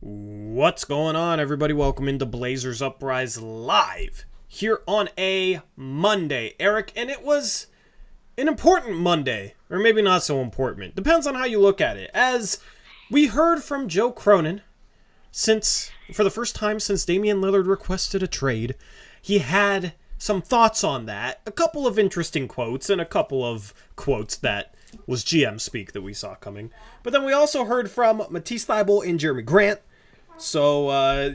What's going on, everybody? Welcome into Blazers Uprise Live here on a Monday, Eric, and it was an important Monday, or maybe not so important. Depends on how you look at it. As we heard from Joe Cronin, for the first time since Damian Lillard requested a trade, he had some thoughts on that, a couple of interesting quotes, and a couple of quotes that was GM speak that we saw coming. But then we also heard from Matisse Thybulle and Jeremy Grant. So,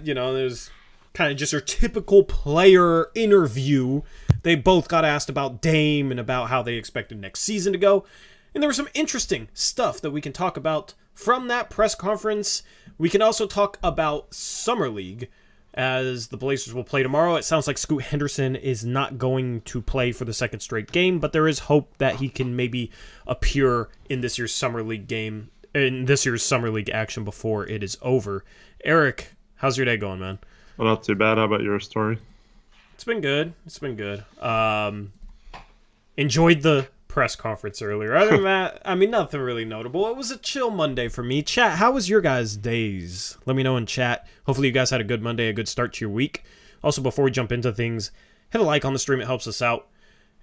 there's kind of just your typical player interview. They both got asked about Dame and about how they expected next season to go. And there was some interesting stuff that we can talk about from that press conference. We can also talk about Summer League, as the Blazers will play tomorrow. It sounds like Scoot Henderson is not going to play for the second straight game, but there is hope that he can maybe appear in this year's Summer League game, in this year's Summer League action before it is over. Eric, how's your day going, man? Well, not too bad. How about your story? It's been good. Enjoyed the press conference earlier. Other than that, nothing really notable. It was a chill Monday for me. Chat, how was your guys' days? Let me know in chat. Hopefully you guys had a good Monday, a good start to your week. Also, before we jump into things, hit a like on the stream. It helps us out.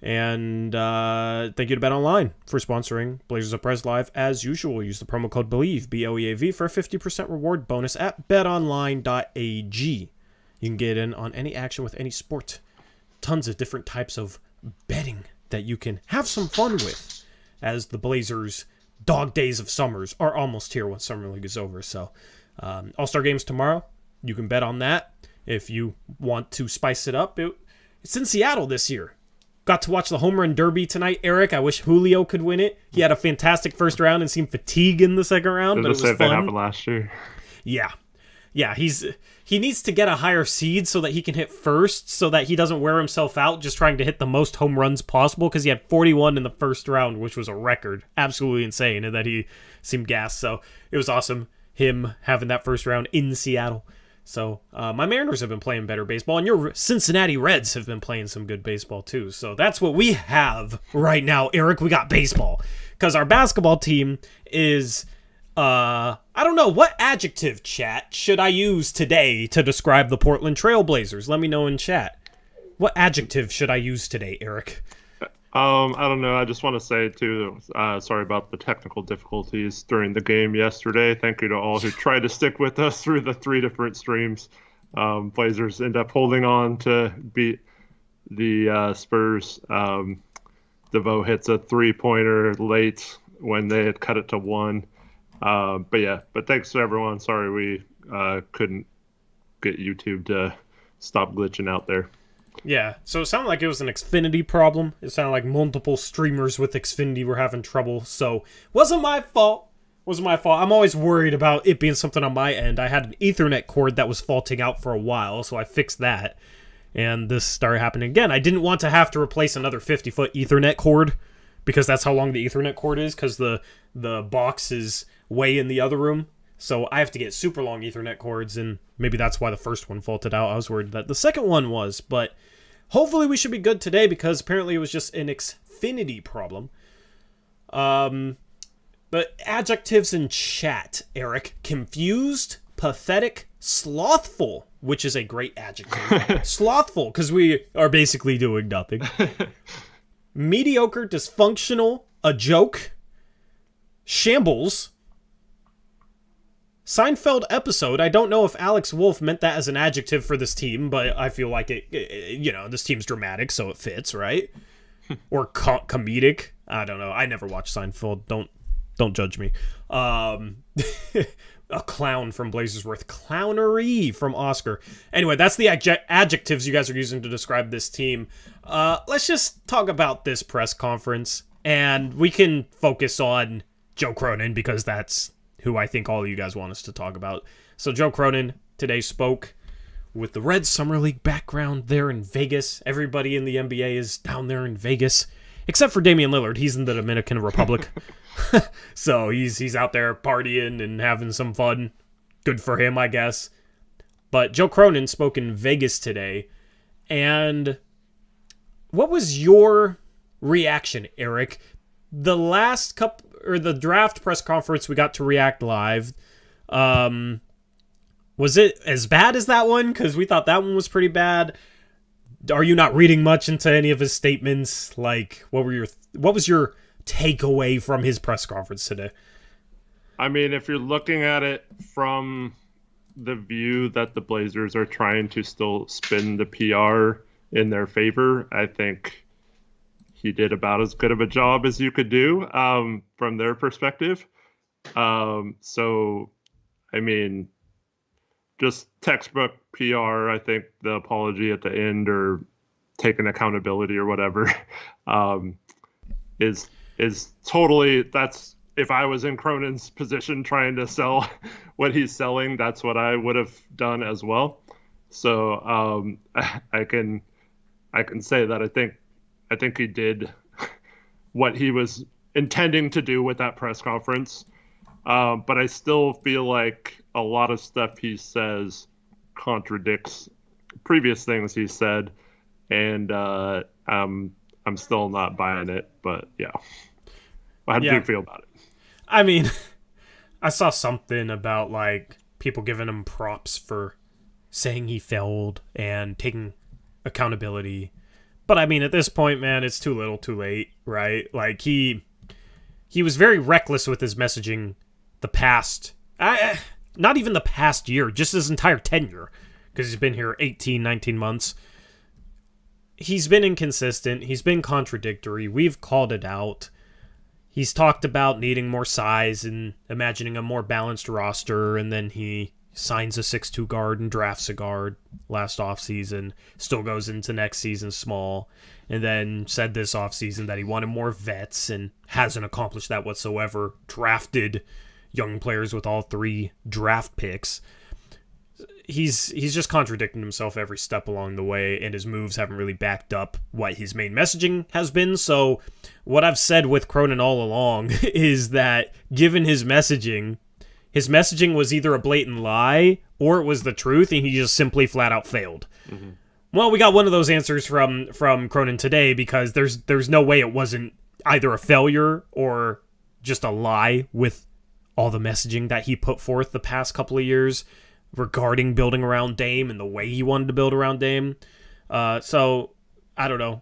And thank you to Bet Online for sponsoring Blazers Uprise Live. As usual, use the promo code BELIEVE, BLEAV, for a 50% reward bonus at betonline.ag. You can get in on any action with any sport. Tons of different types of betting that you can have some fun with, as the Blazers' dog days of summers are almost here when Summer League is over. So, All-Star Games tomorrow. You can bet on that if you want to spice it up. It's in Seattle this year. Got to watch the Home Run Derby tonight, Eric. I wish Julio could win it. He had a fantastic first round and seemed fatigued in the second round, but it was fun. That happened last year. Yeah, he needs to get a higher seed so that he can hit first, so that he doesn't wear himself out just trying to hit the most home runs possible, because he had 41 in the first round, which was a record. Absolutely insane, and that he seemed gassed. So it was awesome, him having that first round in Seattle. So my Mariners have been playing better baseball, and your Cincinnati Reds have been playing some good baseball too. So that's what we have right now, Eric. We got baseball, because our basketball team is, I don't know, what adjective, chat, should I use today to describe the Portland Trail Blazers? Let me know in chat. What adjective should I use today, Eric? I don't know. I just want to say, too, sorry about the technical difficulties during the game yesterday. Thank you to all who tried to stick with us through the 3 different streams. Blazers end up holding on to beat the Spurs. DeVoe hits a 3-pointer late when they had cut it to 1. But thanks to everyone. Sorry we couldn't get YouTube to stop glitching out there. Yeah, so it sounded like it was an Xfinity problem. It sounded like multiple streamers with Xfinity were having trouble, so wasn't my fault. I'm always worried about it being something on my end. I had an Ethernet cord that was faulting out for a while, so I fixed that, and this started happening again. I didn't want to have to replace another 50-foot Ethernet cord, because that's how long the Ethernet cord is, because the box is way in the other room. So I have to get super long Ethernet cords, and maybe that's why the first one faulted out. I was worried that the second one was, but hopefully we should be good today, because apparently it was just an Xfinity problem. But adjectives in chat, Eric: confused, pathetic, slothful, which is a great adjective. Slothful, because we are basically doing nothing. Mediocre, dysfunctional, a joke, shambles, Seinfeld episode. I don't know if Alex Wolff meant that as an adjective for this team, but I feel like this team's dramatic, so it fits, right? Or comedic. I don't know. I never watched Seinfeld. Don't judge me. A clown from Blazersworth. Clownery from Oscar. Anyway, that's the adjectives you guys are using to describe this team. Let's just talk about this press conference, and we can focus on Joe Cronin, because that's who I think all of you guys want us to talk about. So Joe Cronin today spoke with the Red Summer League background there in Vegas. Everybody in the NBA is down there in Vegas, except for Damian Lillard. He's in the Dominican Republic. So he's out there partying and having some fun. Good for him, I guess. But Joe Cronin spoke in Vegas today. And what was your reaction, Eric? The draft press conference, we got to react live. Was it as bad as that one? Because we thought that one was pretty bad. Are you not reading much into any of his statements? Like, what was your takeaway from his press conference today? I mean, if you're looking at it from the view that the Blazers are trying to still spin the PR in their favor, I think he did about as good of a job as you could do from their perspective. So, I mean, just textbook PR. I think the apology at the end or taking accountability or whatever is totally, that's, if I was in Cronin's position trying to sell what he's selling, that's what I would have done as well. So I can say that I think he did what he was intending to do with that press conference. But I still feel like a lot of stuff he says contradicts previous things he said, and I'm still not buying it. But yeah, how do you feel about it? I mean, I saw something about like people giving him props for saying he failed and taking accountability. But I mean, at this point, man, it's too little, too late, right? Like he was very reckless with his messaging the past, not even the past year, just his entire tenure, because he's been here 18, 19 months. He's been inconsistent. He's been contradictory. We've called it out. He's talked about needing more size and imagining a more balanced roster, and then he signs a 6'2 guard and drafts a guard last offseason, still goes into next season small, and then said this offseason that he wanted more vets and hasn't accomplished that whatsoever. Drafted young players with all 3 draft picks. He's just contradicting himself every step along the way, and his moves haven't really backed up what his main messaging has been. So what I've said with Cronin all along is that given his messaging was either a blatant lie or it was the truth, and he just simply flat out failed. Mm-hmm. Well, we got one of those answers from Cronin today, because there's no way it wasn't either a failure or just a lie with all the messaging that he put forth the past couple of years regarding building around Dame and the way he wanted to build around Dame. So, I don't know.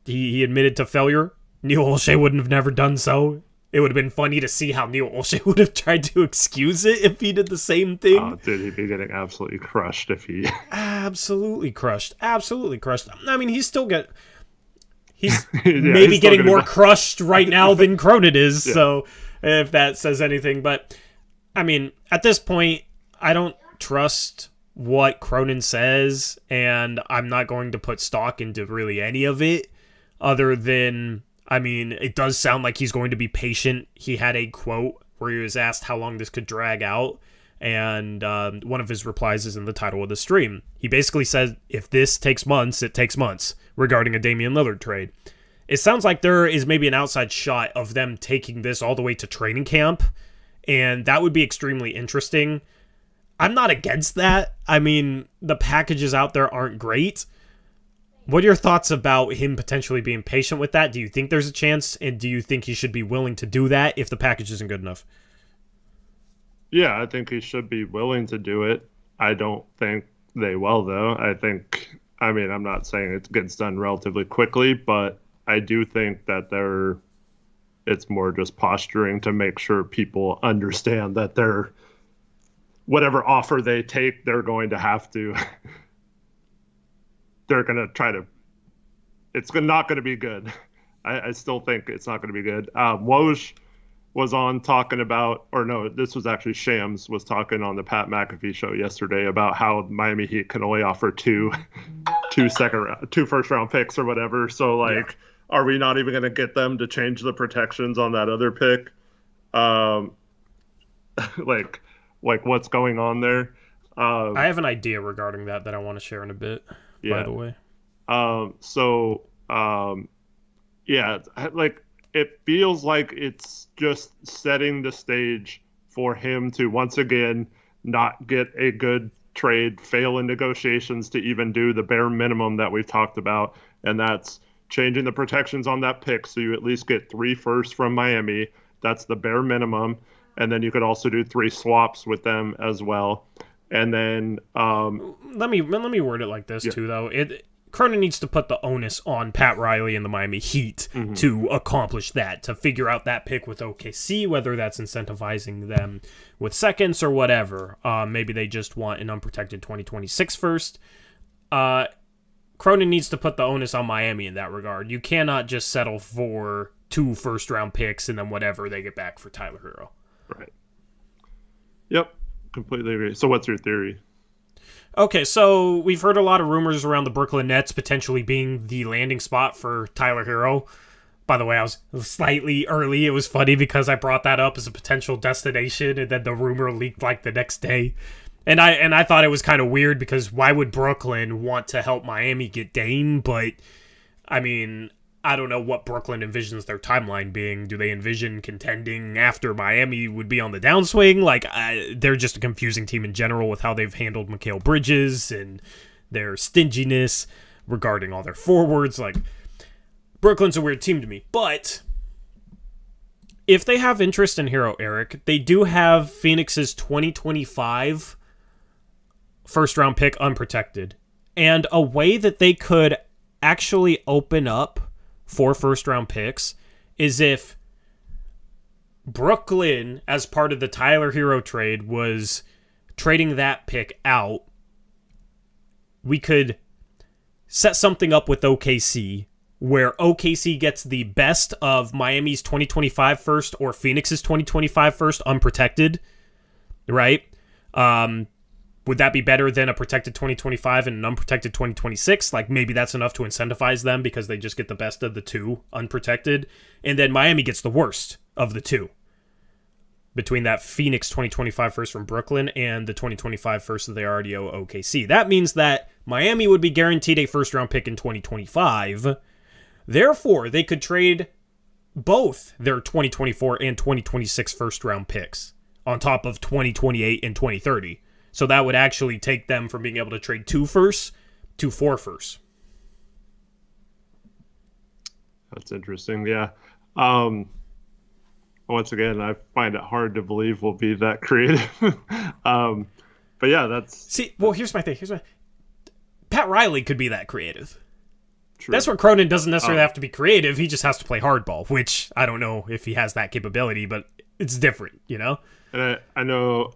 He admitted to failure. Neil Olshey wouldn't have never done so. It would have been funny to see how Neil Olshey would have tried to excuse it if he did the same thing. Oh, dude, he'd be getting absolutely crushed if he... Absolutely crushed. Absolutely crushed. I mean, he's maybe getting more crushed right now than Cronin is, yeah. So if that says anything. But, I mean, at this point, I don't trust what Cronin says, and I'm not going to put stock into really any of it, other than... I mean, it does sound like he's going to be patient. He had a quote where he was asked how long this could drag out, and one of his replies is in the title of the stream. He basically said, if this takes months, it takes months, regarding a Damian Lillard trade. It sounds like there is maybe an outside shot of them taking this all the way to training camp, and that would be extremely interesting. I'm not against that. I mean, the packages out there aren't great. What are your thoughts about him potentially being patient with that? Do you think there's a chance, and do you think he should be willing to do that if the package isn't good enough? Yeah, I think he should be willing to do it. I don't think they will, though. I mean, I'm not saying it gets done relatively quickly, but I do think that it's more just posturing to make sure people understand that whatever offer they take, they're going to have to... They're going to try to... It's not going to be good. I still think it's not going to be good. Woj was on talking about... Or no, this was actually Shams was talking on the Pat McAfee show yesterday about how Miami Heat can only offer two first-round picks or whatever. So, like, Are we not even going to get them to change the protections on that other pick? Like what's going on there? I have an idea regarding that I want to share in a bit. Yeah. By the way. Like it feels like it's just setting the stage for him to once again not get a good trade, fail in negotiations to even do the bare minimum that we've talked about, and that's changing the protections on that pick so you at least get 3 firsts from Miami. That's the bare minimum. And then you could also do 3 swaps with them as well. And then let me word it like this too, though. Cronin needs to put the onus on Pat Riley and the Miami Heat to accomplish that, to figure out that pick with OKC, whether that's incentivizing them with seconds or whatever. Maybe they just want an unprotected 2026 first. Cronin needs to put the onus on Miami in that regard. You cannot just settle for 2 first-round picks and then whatever they get back for Tyler Hero. Right. Yep. Completely agree. So what's your theory? Okay, so we've heard a lot of rumors around the Brooklyn Nets potentially being the landing spot for Tyler Hero. By the way, I was slightly early. It was funny because I brought that up as a potential destination, and then the rumor leaked like the next day. And I thought it was kind of weird because why would Brooklyn want to help Miami get Dame? But, I mean, I don't know what Brooklyn envisions their timeline being. Do they envision contending after Miami would be on the downswing? Like, they're just a confusing team in general with how they've handled Mikal Bridges and their stinginess regarding all their forwards. Like, Brooklyn's a weird team to me. But if they have interest in Hero, Eric, they do have Phoenix's 2025 first-round pick unprotected. And a way that they could actually open up 4 first-round picks is if Brooklyn, as part of the Tyler Hero trade, was trading that pick out. We could set something up with OKC where OKC gets the best of Miami's 2025 first or Phoenix's 2025 first unprotected, right? Would that be better than a protected 2025 and an unprotected 2026? Like, maybe that's enough to incentivize them because they just get the best of the 2 unprotected. And then Miami gets the worst of the 2. Between that Phoenix 2025 first from Brooklyn and the 2025 first that they already owe OKC. That means that Miami would be guaranteed a first-round pick in 2025. Therefore, they could trade both their 2024 and 2026 first-round picks on top of 2028 and 2030. So that would actually take them from being able to trade 2 firsts to 4 firsts. That's interesting. Yeah. Once again, I find it hard to believe we'll be that creative. But yeah, that's... See, well, here's my thing. Pat Riley could be that creative. True. That's where Cronin doesn't necessarily have to be creative. He just has to play hardball, which I don't know if he has that capability, but it's different, you know? And I know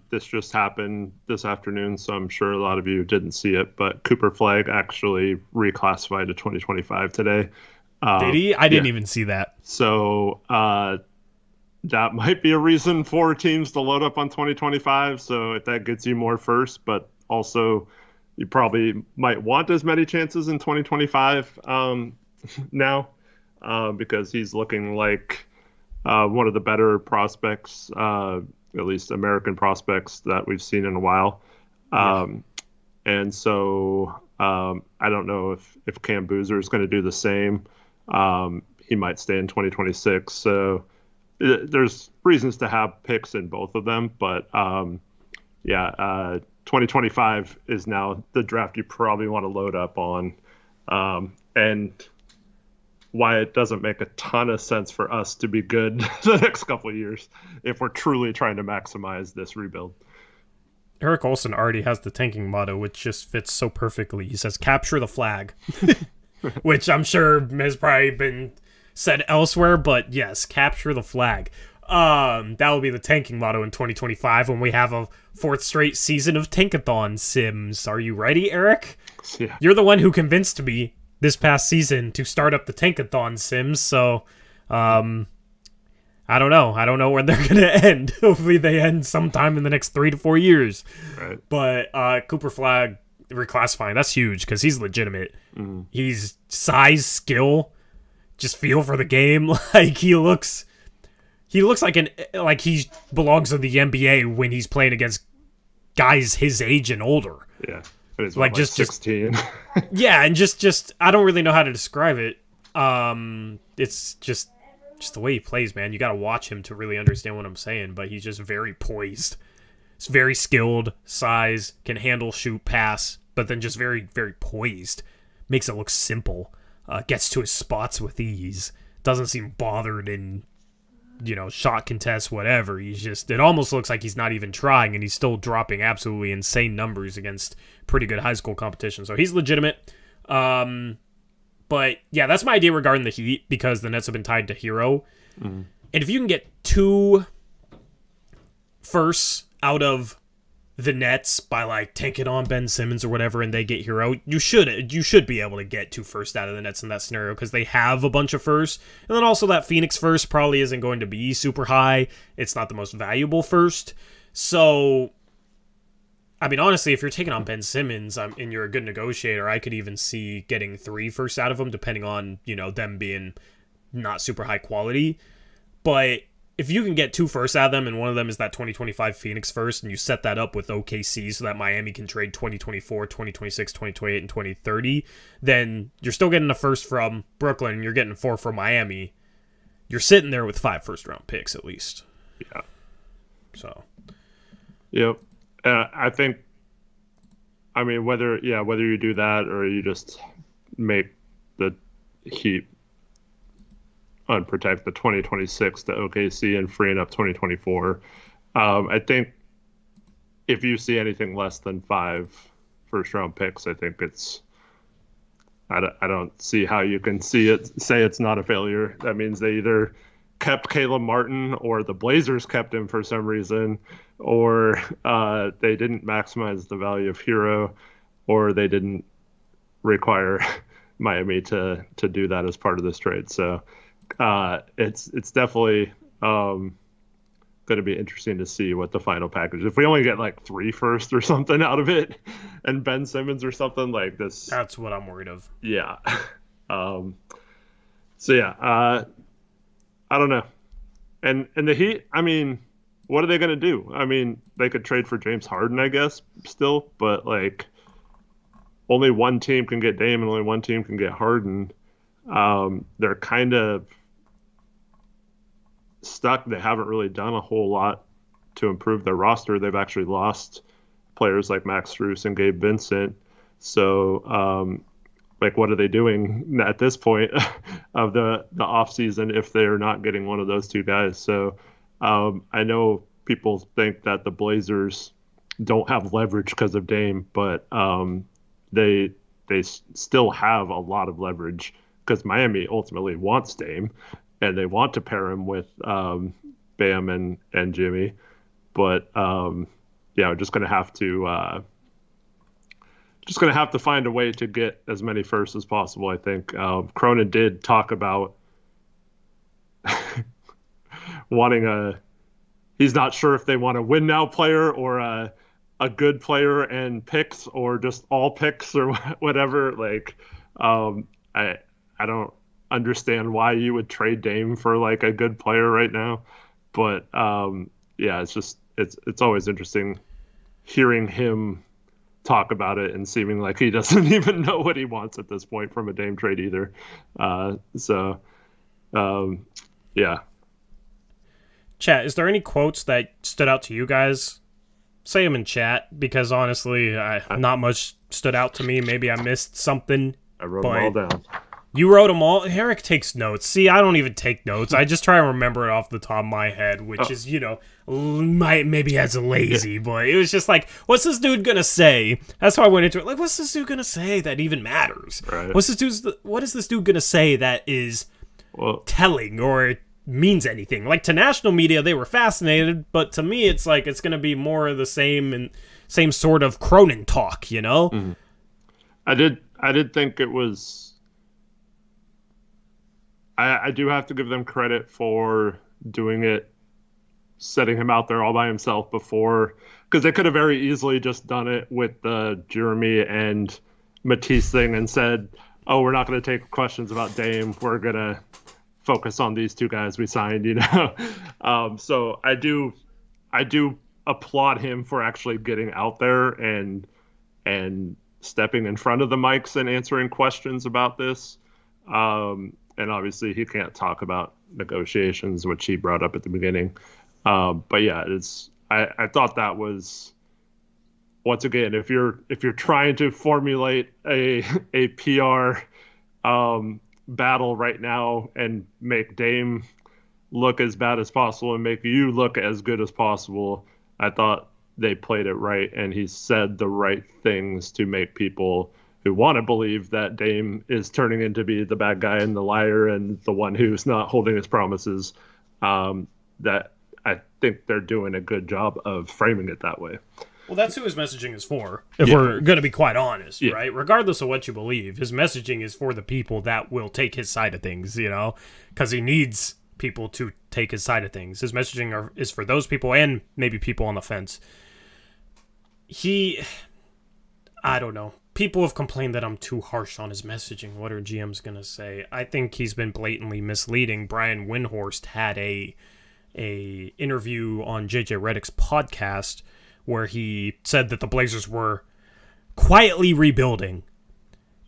this just happened this afternoon, so I'm sure a lot of you didn't see it, but Cooper Flagg actually reclassified to 2025 today. Did he? I didn't even see that. So that might be a reason for teams to load up on 2025, so if that gets you more first, but also you probably might want as many chances in 2025 now because he's looking like one of the better prospects, at least American prospects that we've seen in a while. And so I don't know if Cam Boozer is going to do the same. He might stay in 2026. So there's reasons to have picks in both of them. But 2025 is now the draft you probably want to load up on. And why it doesn't make a ton of sense for us to be good the next couple of years if we're truly trying to maximize this rebuild. Eric Olson already has the tanking motto, which just fits so perfectly. He says, capture the flag, which I'm sure has probably been said elsewhere, but yes, capture the flag. That will be the tanking motto in 2025 when we have a 4th straight season of Tankathon sims. Are you ready, Eric? Yeah. You're the one who convinced me this past season to start up the Tankathon sims, so I don't know. I don't know when they're going to end. Hopefully they end sometime in the next 3 to 4 years. Right. But Cooper Flagg reclassifying, that's huge because he's legitimate. Mm-hmm. He's size, skill, just feel for the game. Like he looks like he belongs in the NBA when he's playing against guys his age and older. Yeah. It's like just 16. Yeah, and just I don't really know how to describe it. It's just the way he plays, man. You got to watch him to really understand what I'm saying, but he's just very poised. He's very skilled, size, can handle, shoot, pass, but then just very, very poised. Makes it look simple. Gets to his spots with ease. Doesn't seem bothered in shot contest, whatever. It almost looks like he's not even trying, and he's still dropping absolutely insane numbers against pretty good high school competition. So he's legitimate. But yeah, that's my idea regarding the Heat, because the Nets have been tied to Hero. Mm-hmm. And if you can get 2 firsts out of the Nets by like taking on Ben Simmons or whatever, and they get Hero, you should be able to get 2 firsts out of the Nets in that scenario, because they have a bunch of firsts. And then also that Phoenix first probably isn't going to be super high. It's not the most valuable first. So, I mean, honestly, if you're taking on Ben Simmons and you're a good negotiator, I could even see getting 3 firsts out of him, depending on, them being not super high quality. But if you can get 2 firsts out of them, and one of them is that 2025 Phoenix first, and you set that up with OKC so that Miami can trade 2024, 2026, 2028, and 2030, then you're still getting a first from Brooklyn, and you're getting 4 from Miami. You're sitting there with 5 first-round picks at least. Yeah. So. Yep. I think, whether you do that or you just make the Heat unprotect the 2026 to OKC and freeing up 2024. I think if you see anything less than 5 first-round picks, I think I don't see how you can say it's not a failure. That means they either kept Caleb Martin, or the Blazers kept him for some reason, or they didn't maximize the value of Hero, or they didn't require Miami to do that as part of this trade. So it's definitely going to be interesting to see what the final package. If we only get like 3 firsts or something out of it, and Ben Simmons or something like this, that's what I'm worried of. Yeah. So yeah, I don't know. And the Heat, what are they going to do? They could trade for James Harden, I guess, still, but like only one team can get Dame and only one team can get Harden. They're kind of stuck. They haven't really done a whole lot to improve their roster. They've actually lost players like Max Strus and Gabe Vincent. So, what are they doing at this point of the offseason if they're not getting one of those 2 guys? So I know people think that the Blazers don't have leverage because of Dame, but they still have a lot of leverage because Miami ultimately wants Dame, and they want to pair him with Bam and Jimmy. But we're just going to have to find a way to get as many firsts as possible, I think. Cronin did talk about he's not sure if they want a win now player or a good player and picks, or just all picks or whatever. I don't understand why you would trade Dame for like a good player right now. But it's always interesting hearing him talk about it and seeming like he doesn't even know what he wants at this point from a Dame trade either. Chat, is there any quotes that stood out to you guys? Say them in chat, because honestly, not much stood out to me. Maybe I missed something. I wrote them all down. You wrote them all? Eric takes notes. See, I don't even take notes. I just try and remember it off the top of my head, which is, maybe as a lazy, but it was just like, what's this dude gonna say? That's how I went into it. Like, what's this dude gonna say that even matters? Right. What is this dude gonna say that is telling or means anything? Like, to national media, they were fascinated, but to me, it's like it's gonna be more of the same sort of Cronin talk, Mm-hmm. I did think it was. I do have to give them credit for doing it, setting him out there all by himself before, because they could have very easily just done it with the Jeremy and Matisse thing and said, oh, we're not going to take questions about Dame. We're going to focus on these 2 guys we signed, So I do applaud him for actually getting out there and stepping in front of the mics and answering questions about this. And obviously he can't talk about negotiations, which he brought up at the beginning. But yeah, I thought that was, once again, if you're trying to formulate a PR battle right now and make Dame look as bad as possible and make you look as good as possible. I thought they played it right, and he said the right things to make people who want to believe that Dame is turning into be the bad guy and the liar and the one who's not holding his promises. That I think they're doing a good job of framing it that way. Well, that's who his messaging is for, if we're going to be quite honest, right? Regardless of what you believe, his messaging is for the people that will take his side of things, because he needs people to take his side of things. His messaging is for those people and maybe people on the fence. I don't know. People have complained that I'm too harsh on his messaging. What are GMs going to say? I think he's been blatantly misleading. Brian Windhorst had a interview on JJ Redick's podcast where he said that the Blazers were quietly rebuilding.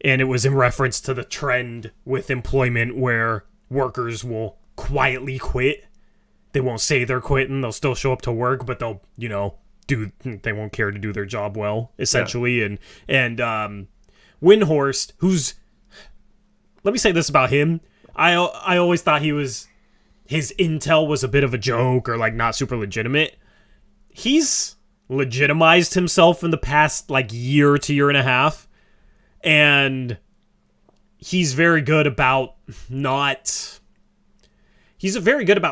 And it was in reference to the trend with employment where workers will quietly quit. They won't say they're quitting. They'll still show up to work, but they'll, they won't care to do their job well, essentially. Yeah. And Windhorst, let me say this about him. I always thought his intel was a bit of a joke or like not super legitimate. He's legitimized himself in the past like year to year and a half, and he's very good about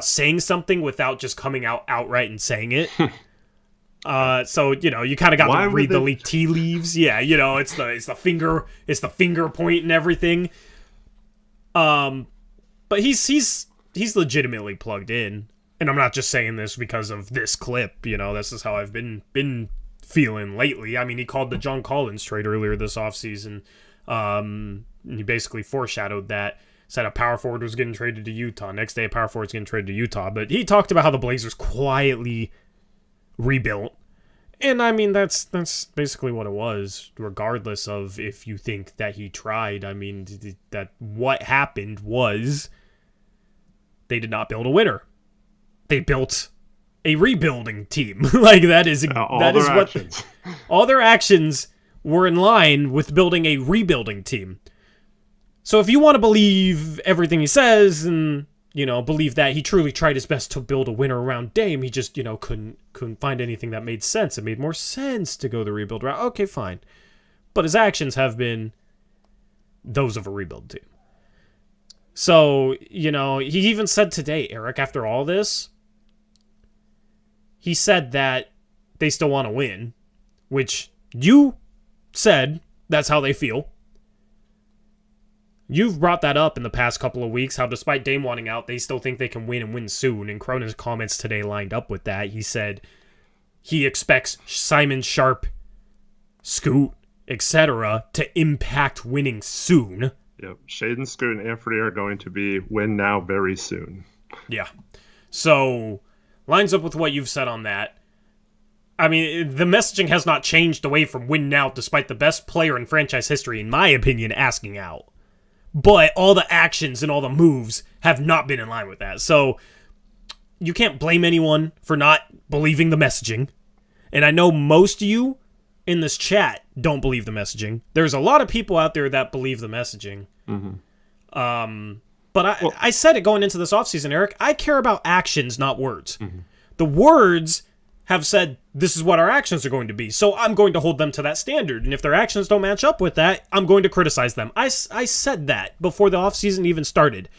saying something without just coming out outright and saying it. So you kind of got to read the tea leaves. Yeah, it's the finger point and everything. But he's legitimately plugged in. And I'm not just saying this because of this clip, this is how I've been feeling lately. I mean, he called the John Collins trade earlier this offseason. He basically foreshadowed that, said a power forward was getting traded to Utah. Next day, a power forward's getting traded to Utah. But he talked about how the Blazers quietly rebuilt. And I mean, that's basically what it was, regardless of if you think that he tried. I mean, that what happened was they did not build a winner. They built a rebuilding team. Like that is actions. All their actions were in line with building a rebuilding team. So if you want to believe everything he says and believe that he truly tried his best to build a winner around Dame, he just couldn't find anything that made sense. It made more sense to go the rebuild route. Okay, fine. But his actions have been those of a rebuild team. So, he even said today, Eric, after all this, he said that they still want to win, which you said that's how they feel. You've brought that up in the past couple of weeks, how despite Dame wanting out, they still think they can win and win soon. And Cronin's comments today lined up with that. He said he expects Simon, Sharp, Scoot, etc. to impact winning soon. Yep, Shaden, Scoot, and Anthony are going to be win now very soon. Yeah. So, lines up with what you've said on that. I mean, the messaging has not changed away from win now, despite the best player in franchise history, in my opinion, asking out. But all the actions and all the moves have not been in line with that. So, you can't blame anyone for not believing the messaging. And I know most of you in this chat don't believe the messaging. There's a lot of people out there that believe the messaging. Mm-hmm. But I said it going into this offseason, Eric. I care about actions, not words. Mm-hmm. The words have said, this is what our actions are going to be. So I'm going to hold them to that standard. And if their actions don't match up with that, I'm going to criticize them. I said that before the offseason even started.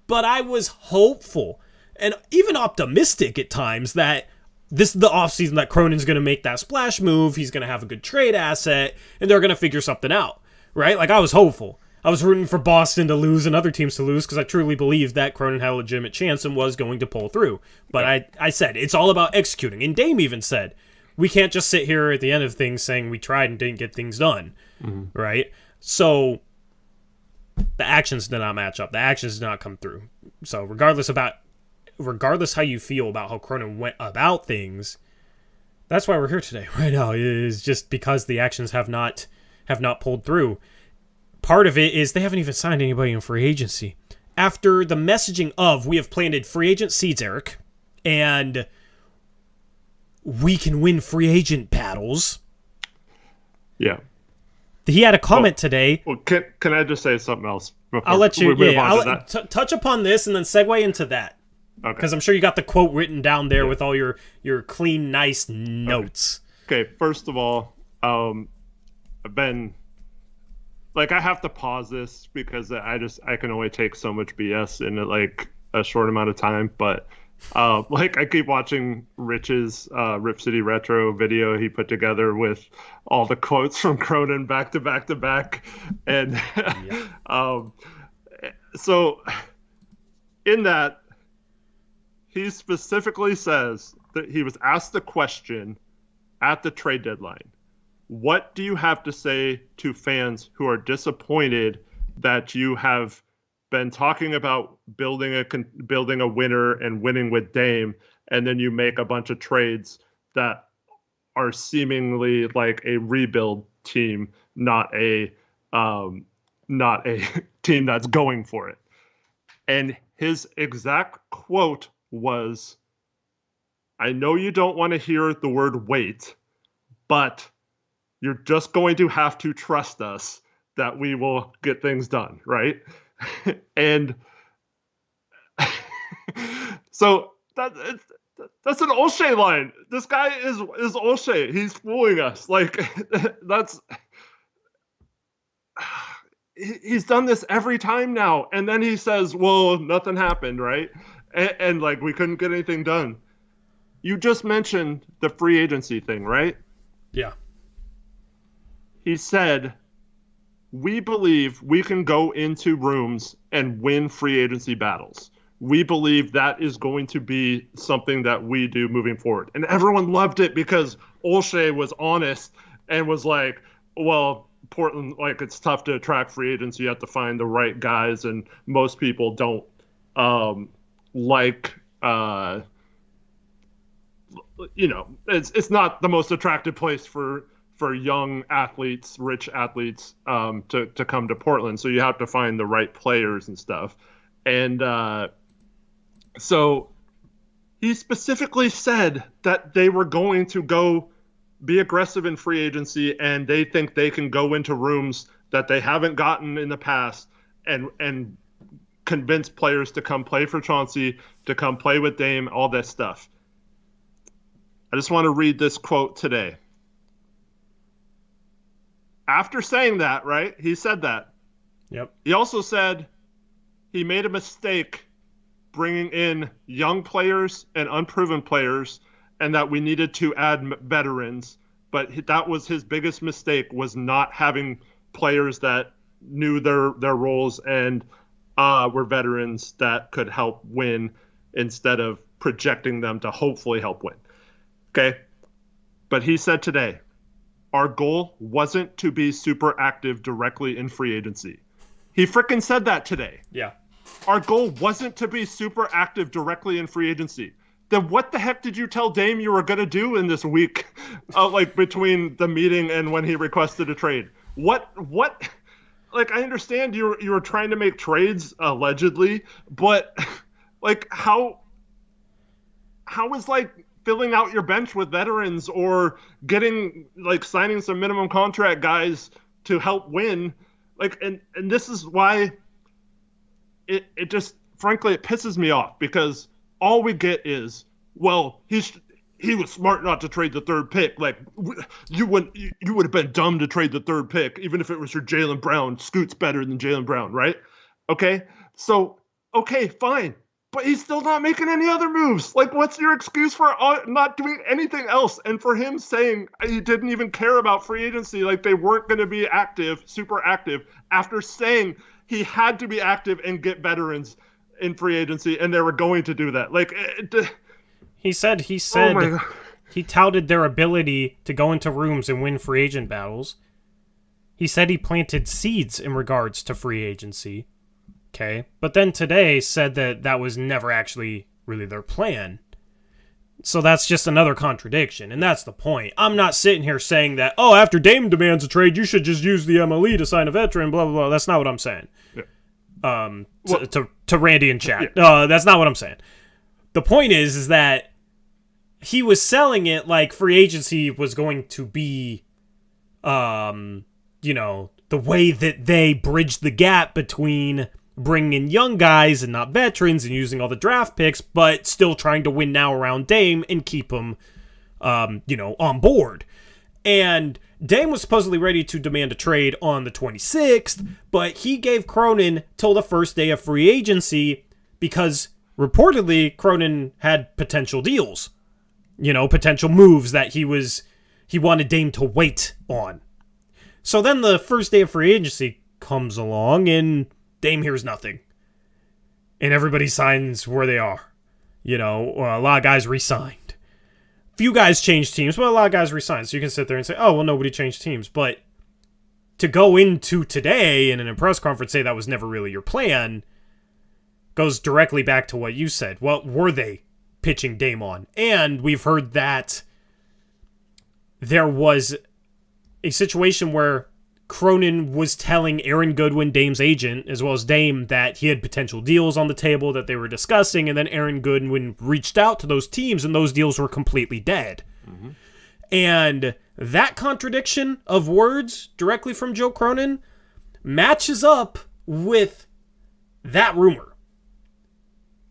But I was hopeful and even optimistic at times that this is the offseason that Cronin's going to make that splash move. He's going to have a good trade asset, and they're going to figure something out, right? Like, I was hopeful. I was rooting for Boston to lose and other teams to lose because I truly believed that Cronin had a legitimate chance and was going to pull through. But I said, it's all about executing. And Dame even said, we can't just sit here at the end of things saying we tried and didn't get things done, right? So the actions did not match up. The actions did not come through. So regardless how you feel about how Cronin went about things, that's why we're here today right now, is just because the actions have not pulled through. Part of it is they haven't even signed anybody in free agency. After the messaging of, we have planted free agent seeds, Eric, and we can win free agent battles. Yeah. He had a comment today. Well, can I just say something else? I'll let you touch upon this and then segue into that. Okay. Because I'm sure you got the quote written down there with all your clean, nice notes. Okay, first of all, I've been like, I have to pause this because I can only take so much BS in like a short amount of time. But like, I keep watching Rich's Rip City Retro video he put together with all the quotes from Cronin back to back to back, and so in that, he specifically says that he was asked the question at the trade deadline, what do you have to say to fans who are disappointed that you have been talking about building a winner and winning with Dame, and then you make a bunch of trades that are seemingly like a rebuild team, not a team that's going for it. And his exact quote was, I know you don't want to hear the word wait, but you're just going to have to trust us that we will get things done, right? And so that's an Olshey line. This guy is Olshey. He's fooling us. Like, he's done this every time now. And then he says, well, nothing happened, right? And like, we couldn't get anything done. You just mentioned the free agency thing, right? Yeah. He said, we believe we can go into rooms and win free agency battles. We believe that is going to be something that we do moving forward. And everyone loved it because Olshey was honest and was like, well, Portland, like, it's tough to attract free agents. You have to find the right guys, and most people don't it's not the most attractive place for young athletes, rich athletes, to come to Portland. So you have to find the right players and stuff. And so he specifically said that they were going to go be aggressive in free agency, and they think they can go into rooms that they haven't gotten in the past and convince players to come play for Chauncey, to come play with Dame, all that stuff. I just want to read this quote today. After saying that, right? He said that. Yep. He also said he made a mistake bringing in young players and unproven players, and that we needed to add veterans. But that was his biggest mistake, was not having players that knew their roles and were veterans that could help win instead of projecting them to hopefully help win. Okay? But he said today, our goal wasn't to be super active directly in free agency. He frickin' said that today. Yeah. Our goal wasn't to be super active directly in free agency. Then what the heck did you tell Dame you were going to do in this week, like between the meeting and when he requested a trade? What? Like, I understand you were trying to make trades allegedly, but like how is like filling out your bench with veterans or getting like signing some minimum contract guys to help win, like, and this is why it just, frankly, it pisses me off, because all we get is, well, he was smart not to trade the third pick. Like, you would have been dumb to trade the third pick, even if it was your Jaylen Brown. Scoot's better than Jaylen Brown, right? Okay, so, okay, fine. But he's still not making any other moves. Like, what's your excuse for not doing anything else? And for him saying he didn't even care about free agency, like they weren't going to be active, super active, after saying he had to be active and get veterans in free agency, and they were going to do that. Like, he said oh my God. He touted their ability to go into rooms and win free agent battles. He said he planted seeds in regards to free agency. Okay, but then today said that was never actually really their plan. So that's just another contradiction, and that's the point. I'm not sitting here saying that, oh, after Dame demands a trade, you should just use the MLE to sign a veteran, blah, blah, blah. That's not what I'm saying. Yeah. To Randy in chat. Yeah. That's not what I'm saying. The point is that he was selling it like free agency was going to be, the way that they bridged the gap between bringing in young guys and not veterans and using all the draft picks, but still trying to win now around Dame and keep him, on board. And Dame was supposedly ready to demand a trade on the 26th, but he gave Cronin till the first day of free agency because reportedly Cronin had potential deals, potential moves that he wanted Dame to wait on. So then the first day of free agency comes along and Dame hears nothing. And everybody signs where they are. A lot of guys re-signed. Few guys changed teams, but a lot of guys re-signed. So you can sit there and say, oh, well, nobody changed teams. But to go into today and in a press conference say that was never really your plan goes directly back to what you said. What were they pitching Dame on? And we've heard that there was a situation where Cronin was telling Aaron Goodwin, Dame's agent, as well as Dame, that he had potential deals on the table that they were discussing, and then Aaron Goodwin reached out to those teams, and those deals were completely dead. Mm-hmm. And that contradiction of words directly from Joe Cronin matches up with that rumor.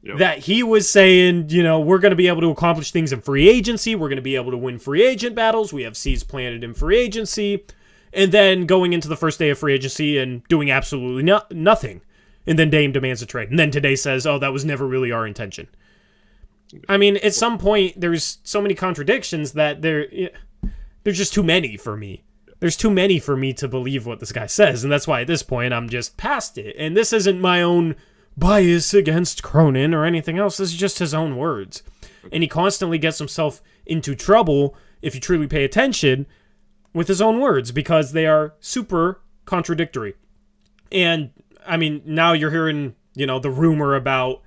Yep. That he was saying, we're going to be able to accomplish things in free agency, we're going to be able to win free agent battles, we have seeds planted in free agency, and then going into the first day of free agency and doing absolutely nothing. And then Dame demands a trade. And then today says, oh, that was never really our intention. I mean, at some point, there's so many contradictions that there's just too many for me. There's too many for me to believe what this guy says. And that's why at this point, I'm just past it. And this isn't my own bias against Cronin or anything else. This is just his own words. And he constantly gets himself into trouble, if you truly pay attention, with his own words, because they are super contradictory. And, I mean, now you're hearing, the rumor about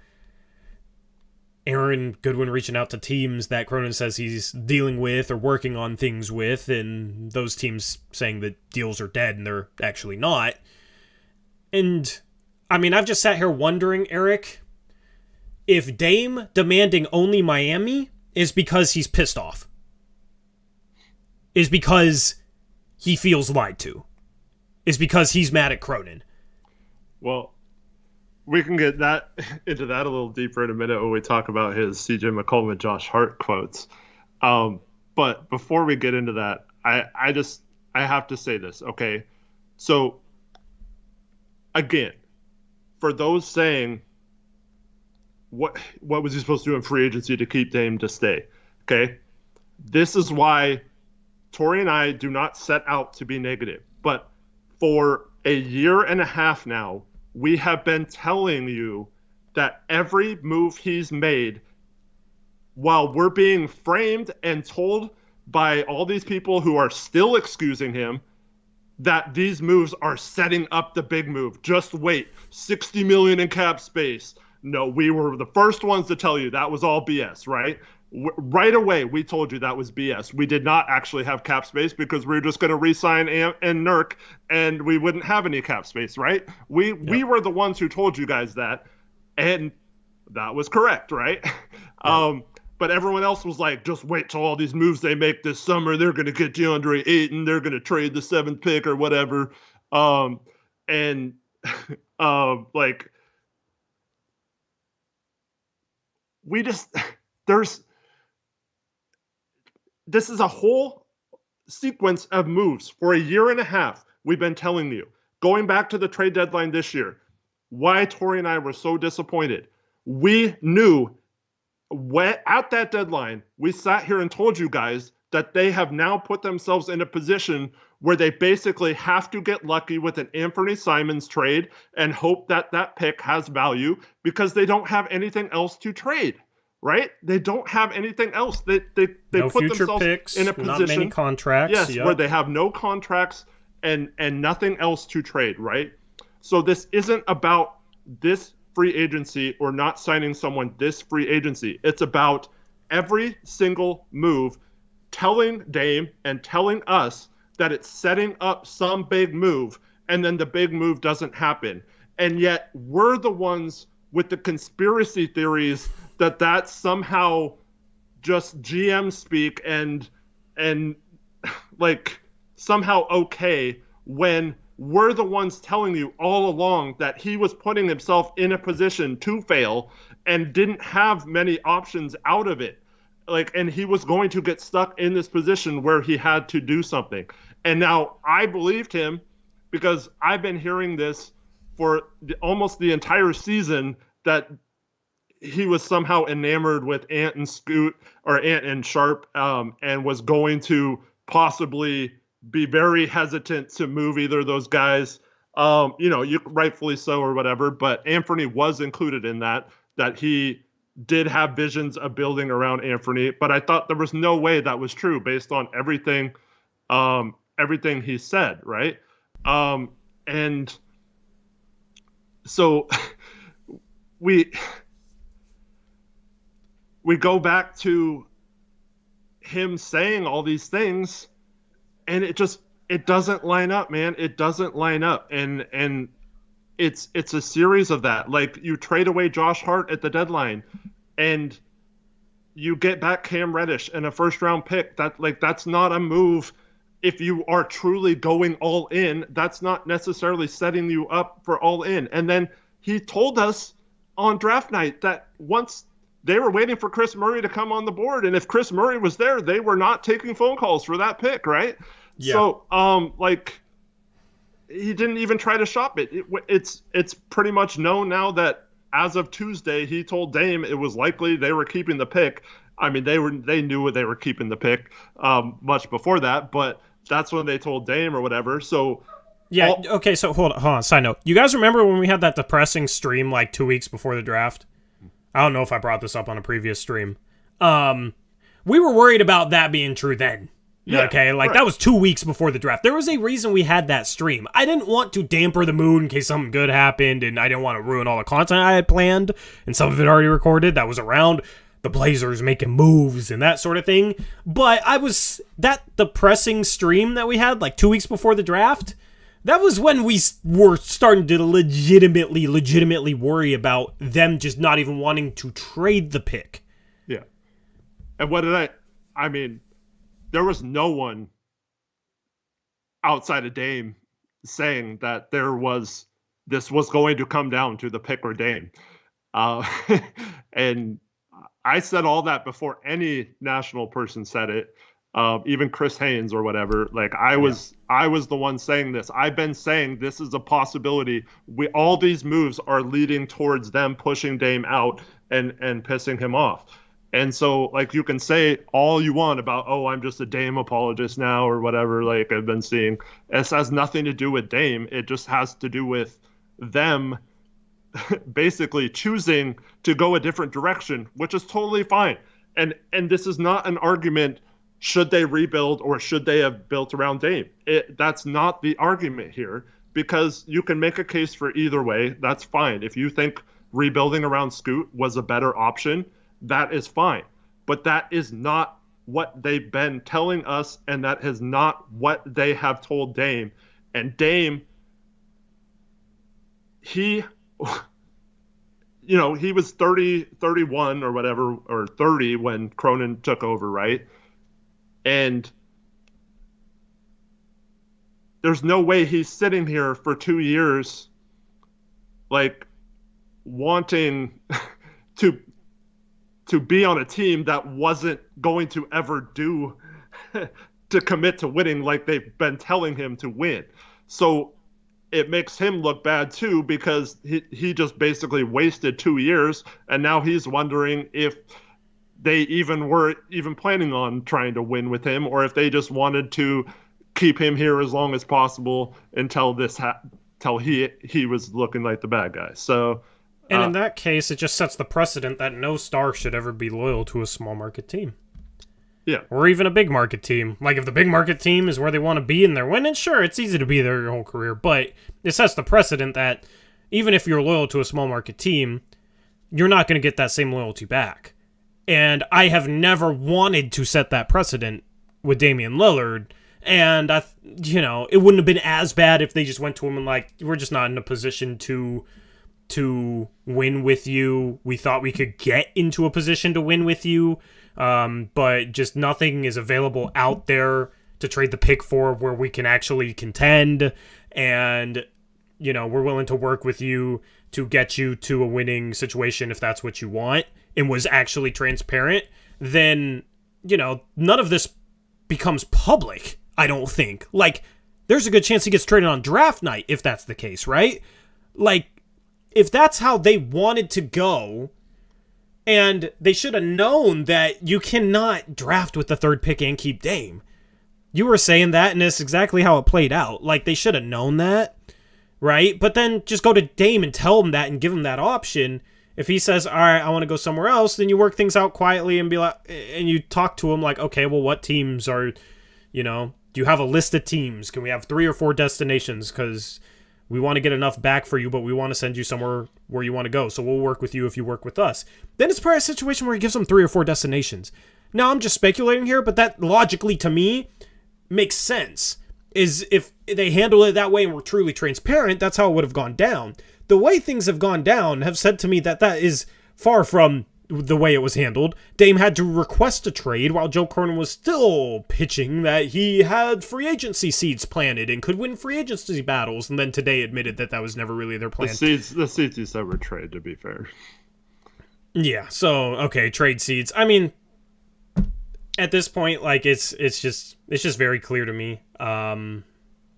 Aaron Goodwin reaching out to teams that Cronin says he's dealing with or working on things with, and those teams saying that deals are dead and they're actually not. And, I mean, I've just sat here wondering, Eric, if Dame demanding only Miami is because he's pissed off. Is because he feels lied to. Is because he's mad at Cronin. Well, we can get into that a little deeper in a minute when we talk about his CJ McCollum and Josh Hart quotes. But before we get into that, I have to say this, okay? So, again, for those saying, what was he supposed to do in free agency to keep Dame to stay? Okay? This is why Tori and I do not set out to be negative, but for a year and a half now, we have been telling you that every move he's made, while we're being framed and told by all these people who are still excusing him that these moves are setting up the big move. Just wait, $60 million in cap space. No, we were the first ones to tell you that was all BS, right? Right away, we told you that was BS. We did not actually have cap space because we were just going to re-sign and Nurk, and we wouldn't have any cap space, right? We were the ones who told you guys that, and that was correct, right? Yep. But everyone else was like, just wait till all these moves they make this summer. They're going to get DeAndre Ayton. They're going to trade the 7th pick or whatever. We just this is a whole sequence of moves for a year and a half. We've been telling you, going back to the trade deadline this year, why Tori and I were so disappointed. We knew at that deadline, we sat here and told you guys that they have now put themselves in a position where they basically have to get lucky with an Anthony Simons trade and hope that that pick has value because they don't have anything else to trade. Right? They don't have anything else. They no put future themselves picks, in a position. Not many contracts. Yes, yep. Where they have no contracts and nothing else to trade, right? So this isn't about this free agency or not signing someone this free agency. It's about every single move telling Dame and telling us that it's setting up some big move, and then the big move doesn't happen. And yet we're the ones with the conspiracy theories that that's somehow just GM speak and like somehow okay when we're the ones telling you all along that he was putting himself in a position to fail and didn't have many options out of it. And he was going to get stuck in this position where he had to do something. And now I believed him because I've been hearing this for almost the entire season, that he was somehow enamored with Ant and Scoot, or Ant and Sharp, and was going to possibly be very hesitant to move either of those guys. You rightfully so or whatever, but Anthony was included in that he did have visions of building around Anthony, but I thought there was no way that was true based on everything he said, right? And so we go back to him saying all these things, and it doesn't line up, man. It doesn't line up. And it's a series of that. Like, you trade away Josh Hart at the deadline, and you get back Cam Reddish and a first round pick. That's not a move. If you are truly going all in, that's not necessarily setting you up for all in. And then he told us on draft night that once they were waiting for Chris Murray to come on the board, and if Chris Murray was there, they were not taking phone calls for that pick, right? Yeah. So, he didn't even try to shop it. It's pretty much known now that as of Tuesday, he told Dame it was likely they were keeping the pick. I mean, they knew they were keeping the pick much before that, but that's when they told Dame or whatever. So yeah, okay. So hold on. Side note: you guys remember when we had that depressing stream like 2 weeks before the draft? I don't know if I brought this up on a previous stream. We were worried about that being true then. Yeah, okay, right. That was 2 weeks before the draft. There was a reason we had that stream. I didn't want to damper the mood in case something good happened, and I didn't want to ruin all the content I had planned, and some of it already recorded that was around the Blazers making moves and that sort of thing. But that depressing stream that we had 2 weeks before the draft, that was when we were starting to legitimately worry about them just not even wanting to trade the pick. Yeah. And what did I mean, there was no one outside of Dame saying that this was going to come down to the pick or Dame. And I said all that before any national person said it. Even Chris Haynes or whatever. I was the one saying this. I've been saying this is a possibility. All these moves are leading towards them pushing Dame out and pissing him off. And so, you can say all you want about, I'm just a Dame apologist now or whatever, I've been seeing. This has nothing to do with Dame. It just has to do with them basically choosing to go a different direction, which is totally fine. And this is not an argument, should they rebuild or should they have built around Dame? That's not the argument here, because you can make a case for either way. That's fine. If you think rebuilding around Scoot was a better option, that is fine. But that is not what they've been telling us, and that is not what they have told Dame. And Dame, he was 31 or whatever, or 30 when Cronin took over, right? And there's no way he's sitting here for 2 years, wanting to be on a team that wasn't going to ever do to commit to winning like they've been telling him to win. So it makes him look bad too, because he just basically wasted 2 years, and now he's wondering if they were planning on trying to win with him, or if they just wanted to keep him here as long as possible until till he was looking like the bad guy. So, and in that case, it just sets the precedent that no star should ever be loyal to a small market team. Yeah. Or even a big market team. If the big market team is where they want to be and they're winning, sure, it's easy to be there your whole career, but it sets the precedent that even if you're loyal to a small market team, you're not going to get that same loyalty back. And I have never wanted to set that precedent with Damian Lillard, and it wouldn't have been as bad if they just went to him and we're just not in a position to win with you. We thought we could get into a position to win with you, but just nothing is available out there to trade the pick for where we can actually contend, and we're willing to work with you to get you to a winning situation if that's what you want, and was actually transparent, then none of this becomes public. I don't think. Like, there's a good chance he gets traded on draft night if that's the case, right? Like, if that's how they wanted to go, and they should have known that you cannot draft with the third pick and keep Dame. You were saying that, and that's exactly how it played out. Like, they should have known that, right? But then just go to Dame and tell him that and give him that option. If he says, all right, I want to go somewhere else, then you work things out quietly and be like, and you talk to him like, okay, well, what teams are, do you have a list of teams? Can we have 3 or 4 destinations? Because we want to get enough back for you, but we want to send you somewhere where you want to go. So we'll work with you if you work with us. Then it's probably a situation where he gives them 3 or 4 destinations. Now, I'm just speculating here, but that logically to me makes sense. Is if they handle it that way and were truly transparent, that's how it would have gone down. The way things have gone down have said to me that is far from the way it was handled. Dame had to request a trade while Joe Cronin was still pitching that he had free agency seeds and could win free agency battles, and then today admitted that was never really their plan. The seeds you said were trade, to be fair. Yeah, so okay, trade seeds. I mean, at this point, like it's just very clear to me.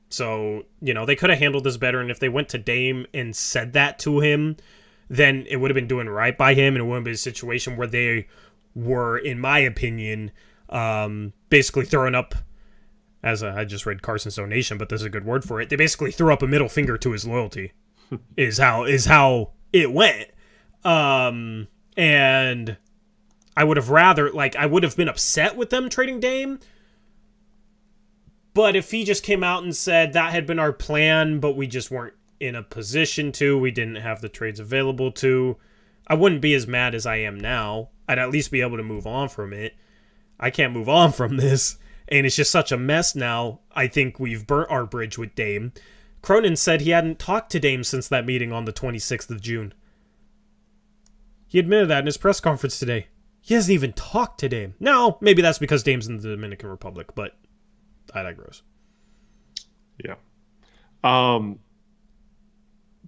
So they could have handled this better, and if they went to Dame and said that to him, then it would have been doing right by him, and it wouldn't be a situation where they were, in my opinion, basically throwing up, I just read Carson's donation, but this is a good word for it. They basically threw up a middle finger to his loyalty, is how it went. And I would have I would have been upset with them trading Dame. But if he just came out and said that had been our plan, but we just weren't in a position to, we didn't have the trades available to, I wouldn't be as mad as I am now. I'd at least be able to move on from it. I can't move on from this, and it's just such a mess now. I think we've burnt our bridge with Dame. Cronin said he hadn't talked to Dame since that meeting on the 26th of June. He admitted that in his press conference today. He hasn't even talked to Dame. Now, maybe that's because Dame's in the Dominican Republic, but I digress. Yeah.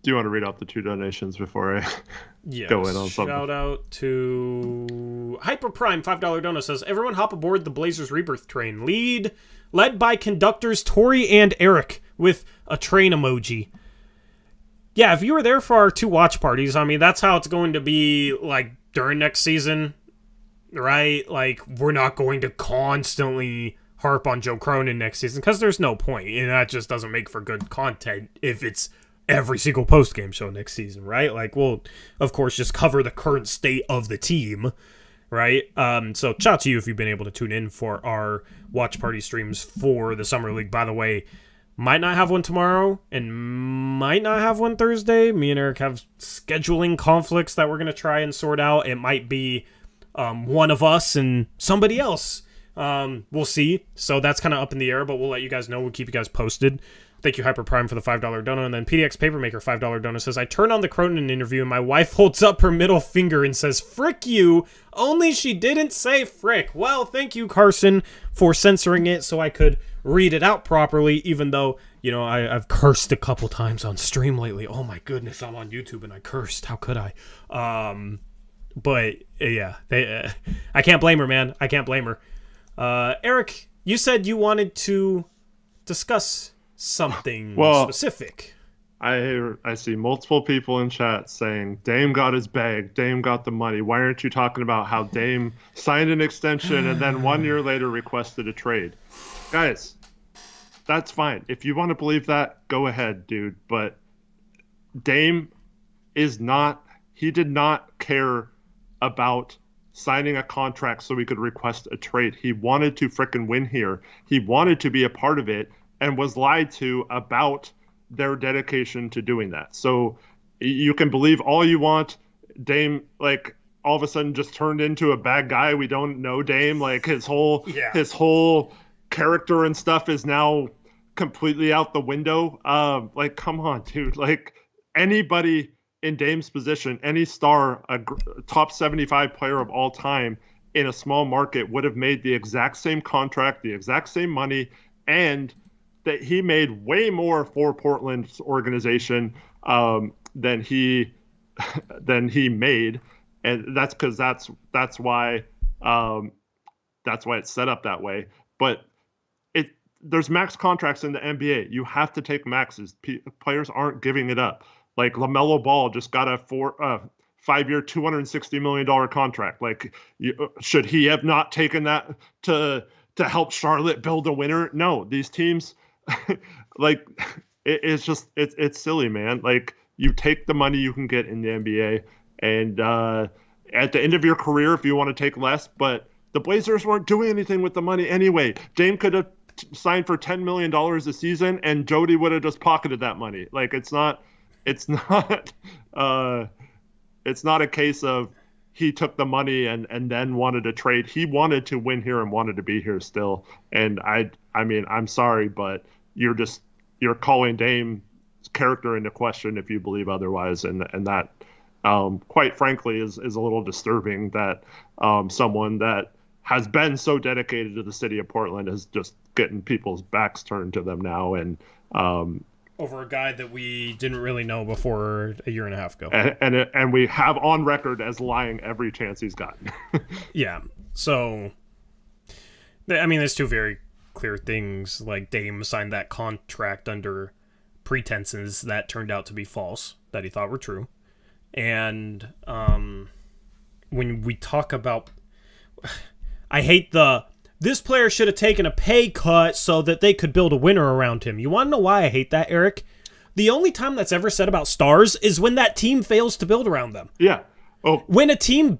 Do you want to read out the 2 donations before I go in on something? Shout out to Hyper Prime, $5 donut says, everyone hop aboard the Blazers Rebirth train. Led by conductors Tori and Eric with a train emoji. Yeah, if you were there for our 2 watch parties, I mean, that's how it's going to be like during next season, right? Like, we're not going to constantly harp on Joe Cronin next season because there's no point, and that just doesn't make for good content if it's every single post-game show next season, right? Like, we'll, of course, just cover the current state of the team, right? So, shout out to you if you've been able to tune in for our watch party streams for the Summer League. By the way, might not have one tomorrow and might not have one Thursday. Me and Eric have scheduling conflicts that we're going to try and sort out. It might be one of us and somebody else. We'll see. So, that's kind of up in the air, but we'll let you guys know. We'll keep you guys posted. Thank you, Hyper Prime, for the $5 donut. And then PDX Papermaker, $5 donut, says, I turn on the Cronin interview and my wife holds up her middle finger and says, frick you, only she didn't say frick. Well, thank you, Carson, for censoring it so I could read it out properly, even though, I've cursed a couple times on stream lately. Oh my goodness, I'm on YouTube and I cursed. How could I? But, yeah, I can't blame her, man. I can't blame her. Eric, you said you wanted to discuss something specific. I see multiple people in chat saying Dame got his bag, Dame got the money. Why aren't you talking about how Dame signed an extension and then 1 year later requested a trade? Guys, that's fine. If you want to believe that, go ahead, dude. But Dame he did not care about signing a contract so he could request a trade. He wanted to frickin' win here. He wanted to be a part of it, and was lied to about their dedication to doing that. So you can believe all you want. Dame, like, all of a sudden just turned into a bad guy. We don't know Dame. Like, his whole character and stuff is now completely out the window. Like, come on, dude. Like, anybody in Dame's position, any star, a top 75 player of all time in a small market would have made the exact same contract, the exact same money, and that he made way more for Portland's organization than he made, and that's because that's why it's set up that way. But there's max contracts in the NBA. You have to take maxes. Players aren't giving it up. Like LaMelo Ball just got a 5-year, $260 million contract. Like, should he have not taken that to help Charlotte build a winner? No, these teams, like, it's silly, man. Like, you take the money you can get in the NBA, and at the end of your career, if you want to take less, but the Blazers weren't doing anything with the money anyway. Dame could have signed for $10 million a season, and Jody would have just pocketed that money. Like, it's not a case of he took the money and then wanted to trade. He wanted to win here and wanted to be here still. And I mean, I'm sorry, but you're calling Dame's character into question if you believe otherwise. And that, quite frankly, is a little disturbing that someone that has been so dedicated to the city of Portland is just getting people's backs turned to them now. And over a guy that we didn't really know before a year and a half ago. And we have on record as lying every chance he's gotten. Yeah. So, I mean, there's two very clear things. Like, Dame signed that contract under pretenses that turned out to be false, that he thought were true. And when we talk about... I hate this player should have taken a pay cut so that they could build a winner around him. You want to know why I hate that, Eric? The only time that's ever said about stars is when that team fails to build around them. Yeah. Oh. When a team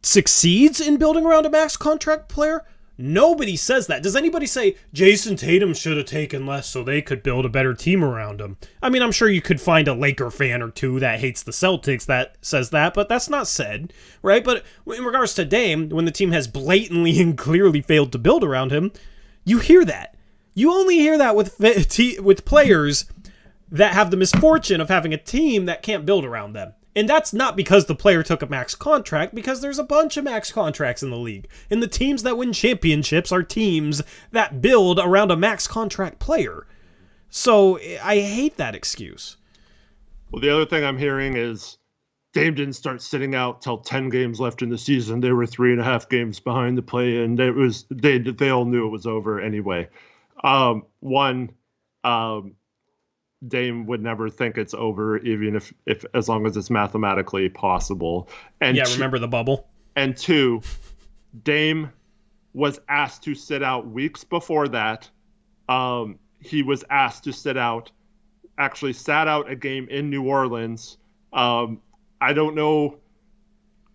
succeeds in building around a max contract player, nobody says that. Does anybody say Jason Tatum should have taken less so they could build a better team around him? I mean, I'm sure you could find a Laker fan or two that hates the Celtics that says that, but that's not said, right? But in regards to Dame, when the team has blatantly and clearly failed to build around him, you hear that. You only hear that with players that have the misfortune of having a team that can't build around them. And that's not because the player took a max contract, because there's a bunch of max contracts in the league. And the teams that win championships are teams that build around a max contract player. So I hate that excuse. Well, the other thing I'm hearing is Dame didn't start sitting out till 10 games left in the season. They were 3.5 games behind the play, and they all knew it was over anyway. Dame would never think it's over, even if as long as it's mathematically possible. And yeah, remember the bubble? And two, Dame was asked to sit out weeks before that. He was asked to sit out, actually sat out a game in New Orleans. I don't know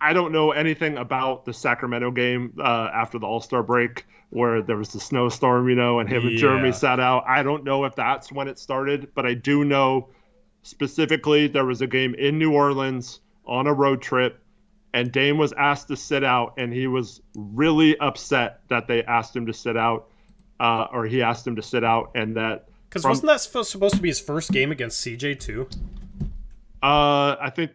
anything about the Sacramento game after the All-Star break, where there was the snowstorm, and him and Jeremy sat out. I don't know if that's when it started, but I do know specifically there was a game in New Orleans on a road trip, and Dame was asked to sit out, and he was really upset that they asked him to sit out, or he asked him to sit out, and that... Because wasn't that supposed to be his first game against CJ too? I think...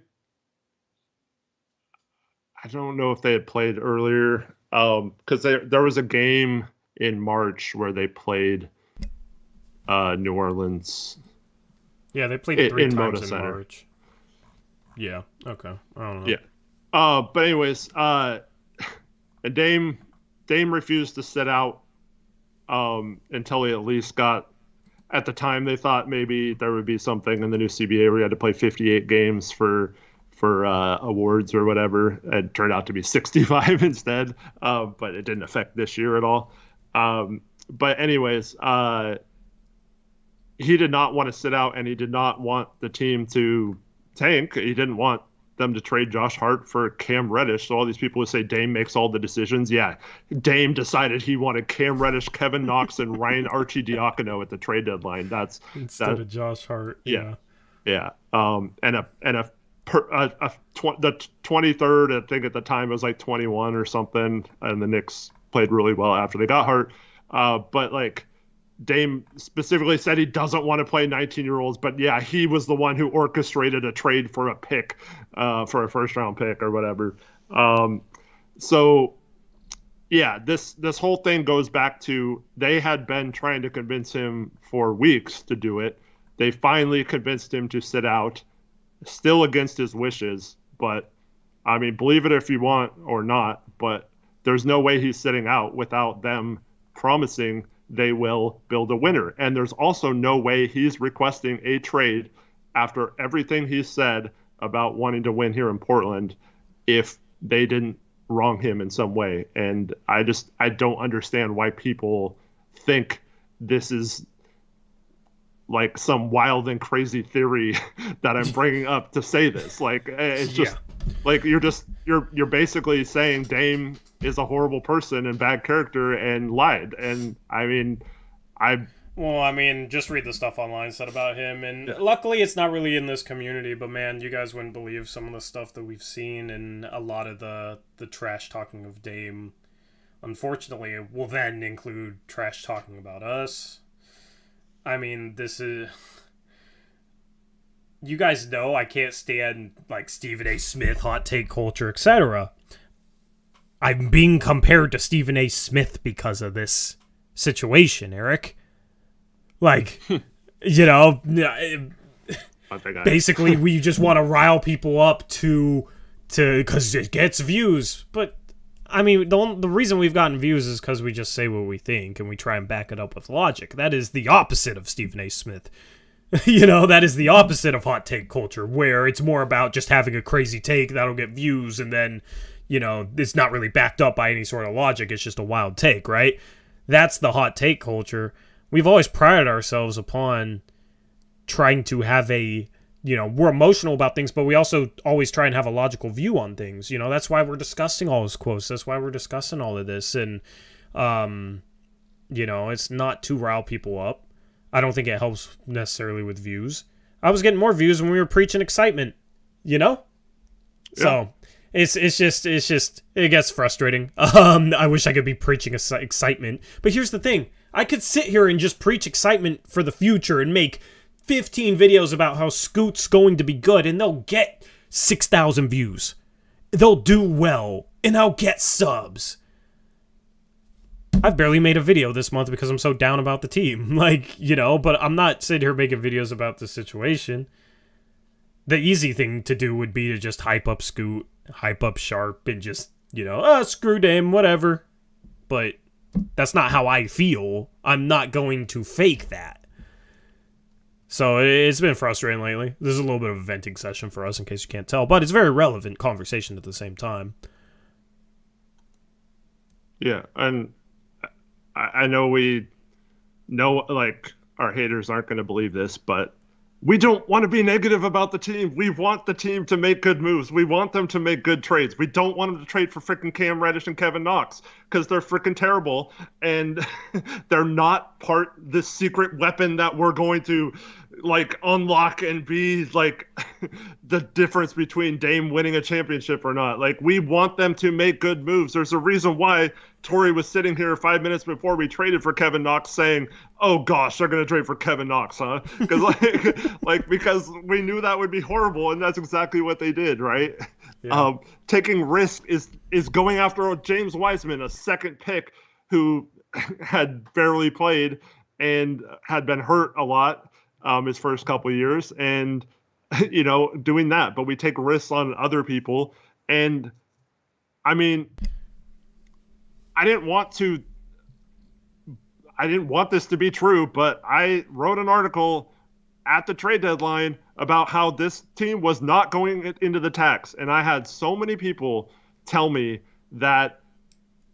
I don't know if they had played earlier, because there was a game in March where they played New Orleans. Yeah, they played three times in Center. March. Yeah, okay. I don't know. Yeah. But anyways, Dame refused to sit out until he at least got... At the time, they thought maybe there would be something in the new CBA where you had to play 58 games for awards or whatever. It turned out to be 65 instead, but it didn't affect this year at all. But anyways, he did not want to sit out, and he did not want the team to tank. He didn't want them to trade Josh Hart for Cam Reddish. So all these people who say Dame makes all the decisions, yeah, Dame decided he wanted Cam Reddish, Kevin Knox, and Ryan Arcidiacono at the trade deadline. That's instead of Josh Hart. Yeah. And the 23rd, I think at the time it was like 21 or something, and the Knicks played really well after they got hurt. But like Dame specifically said he doesn't want to play 19-year-olds, but yeah, he was the one who orchestrated a trade for a pick, for a first-round pick or whatever. So yeah, this whole thing goes back to they had been trying to convince him for weeks to do it. They finally convinced him to sit out, still against his wishes. But I mean, believe it if you want or not, but there's no way he's sitting out without them promising they will build a winner. And there's also no way he's requesting a trade after everything he said about wanting to win here in Portland if they didn't wrong him in some way. And I don't understand why people think this is like some wild and crazy theory that I'm bringing up to say this. Like, it's just like you're basically saying Dame is a horrible person and bad character and lied. And I mean, just read the stuff online said about him, and luckily it's not really in this community, but man, you guys wouldn't believe some of the stuff that we've seen, and a lot of the trash talking of Dame, unfortunately, it will then include trash talking about us. I mean, this is... You guys know I can't stand, like, Stephen A. Smith, hot take culture, etc. I'm being compared to Stephen A. Smith because of this situation, Eric. Like, you know, basically we just want to rile people up to because it gets views. But, I mean, the reason we've gotten views is because we just say what we think and we try and back it up with logic. That is the opposite of Stephen A. Smith. You know, that is the opposite of hot take culture, where it's more about just having a crazy take that'll get views and then, you know, it's not really backed up by any sort of logic. It's just a wild take, right? That's the hot take culture. We've always prided ourselves upon trying to have a, you know, we're emotional about things, but we also always try and have a logical view on things. You know, that's why we're discussing all those quotes. That's why we're discussing all of this. And, you know, it's not to rile people up. I don't think it helps necessarily with views. I was getting more views when we were preaching excitement, you know? Yeah. So it's just it gets frustrating. I wish I could be preaching excitement. But here's the thing. I could sit here and just preach excitement for the future and make 15 videos about how Scoot's going to be good, and they'll get 6,000 views. They'll do well, and I'll get subs. I've barely made a video this month because I'm so down about the team. Like, you know, but I'm not sitting here making videos about the situation. The easy thing to do would be to just hype up Scoot, hype up Sharp, and just, you know, screw Dame, whatever. But that's not how I feel. I'm not going to fake that. So it's been frustrating lately. This is a little bit of a venting session for us, in case you can't tell. But it's very relevant conversation at the same time. Yeah, and I know we know, like, our haters aren't going to believe this, but we don't want to be negative about the team. We want the team to make good moves. We want them to make good trades. We don't want them to trade for freaking Cam Reddish and Kevin Knox because they're freaking terrible, and they're not this secret weapon that we're going to, like, unlock and be, like, the difference between Dame winning a championship or not. Like, we want them to make good moves. There's a reason why Tori was sitting here 5 minutes before we traded for Kevin Knox saying, oh gosh, they're going to trade for Kevin Knox, huh? Because because we knew that would be horrible, and that's exactly what they did, right? Yeah. Taking risk is going after James Wiseman, a second pick who had barely played and had been hurt a lot his first couple of years, and, you know, doing that. But we take risks on other people, and I mean, I didn't want this to be true, but I wrote an article at the trade deadline about how this team was not going into the tax. And I had so many people tell me that,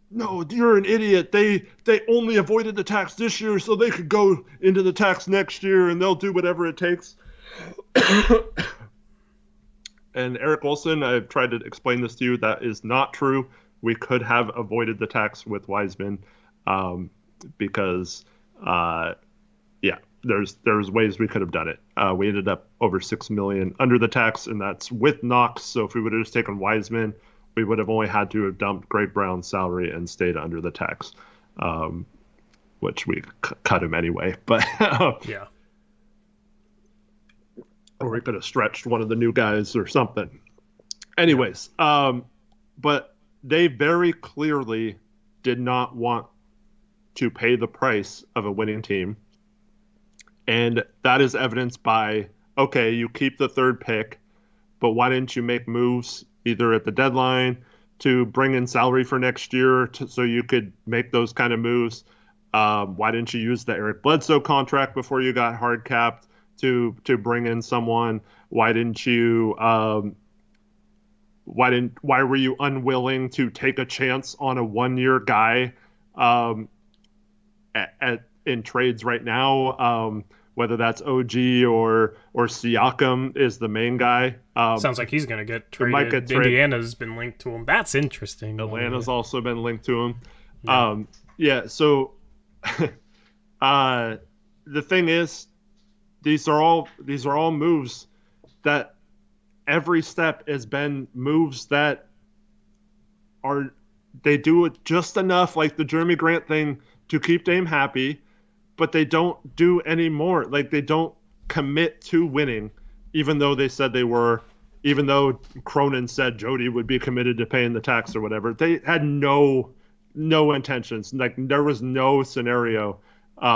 no, you're an idiot. They only avoided the tax this year so they could go into the tax next year, and they'll do whatever it takes. And Eric Wilson, I've tried to explain this to you. That is not true. We could have avoided the tax with Wiseman because, there's ways we could have done it. We ended up over $6 million under the tax, and that's with Knox. So if we would have just taken Wiseman, we would have only had to have dumped Greg Brown's salary and stayed under the tax, which we cut him anyway. But yeah, or we could have stretched one of the new guys or something. Anyways, but they very clearly did not want to pay the price of a winning team. And that is evidenced by, okay, you keep the third pick, but why didn't you make moves either at the deadline to bring in salary for next year so you could make those kind of moves? Why didn't you use the Eric Bledsoe contract before you got hard capped to bring in someone? Why didn't you? Why were you unwilling to take a chance on a 1-year guy in trades right now? Whether that's OG or Siakam is the main guy. Sounds like he's going to get traded. Indiana's been linked to him. That's interesting. Atlanta's also been linked to him. Yeah. So the thing is, these are all moves that every step has been moves that they do it just enough, like the Jeremy Grant thing, to keep Dame happy, but they don't do any more. Like, they don't commit to winning, even though they said they were, even though Cronin said Jody would be committed to paying the tax or whatever. They had no intentions. Like, there was no scenario,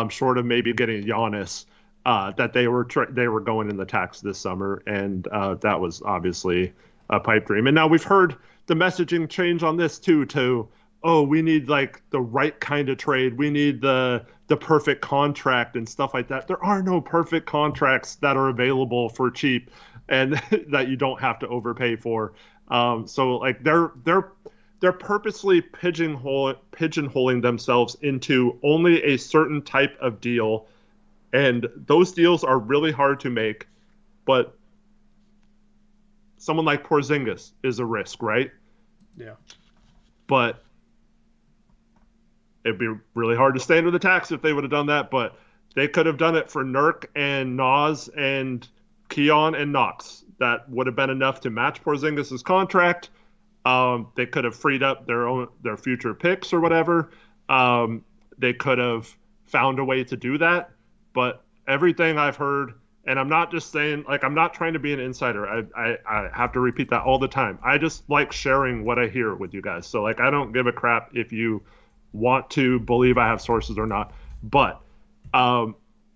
short of maybe getting Giannis, that they were going in the tax this summer, and that was obviously a pipe dream. And now we've heard the messaging change on this too, to, oh, we need like the right kind of trade. We need the perfect contract and stuff like that. There are no perfect contracts that are available for cheap and that you don't have to overpay for. So like they're purposely pigeonholing themselves into only a certain type of deal, and those deals are really hard to make. But someone like Porzingis is a risk, right? Yeah. But it'd be really hard to stay under the tax if they would have done that, but they could have done it for Nurk and Nas and Keon and Knox. That would have been enough to match Porzingis' contract. They could have freed up their future picks or whatever. They could have found a way to do that. But everything I've heard, and I'm not just saying, like, I'm not trying to be an insider. I have to repeat that all the time. I just like sharing what I hear with you guys. So, like, I don't give a crap if you want to believe I have sources or not, but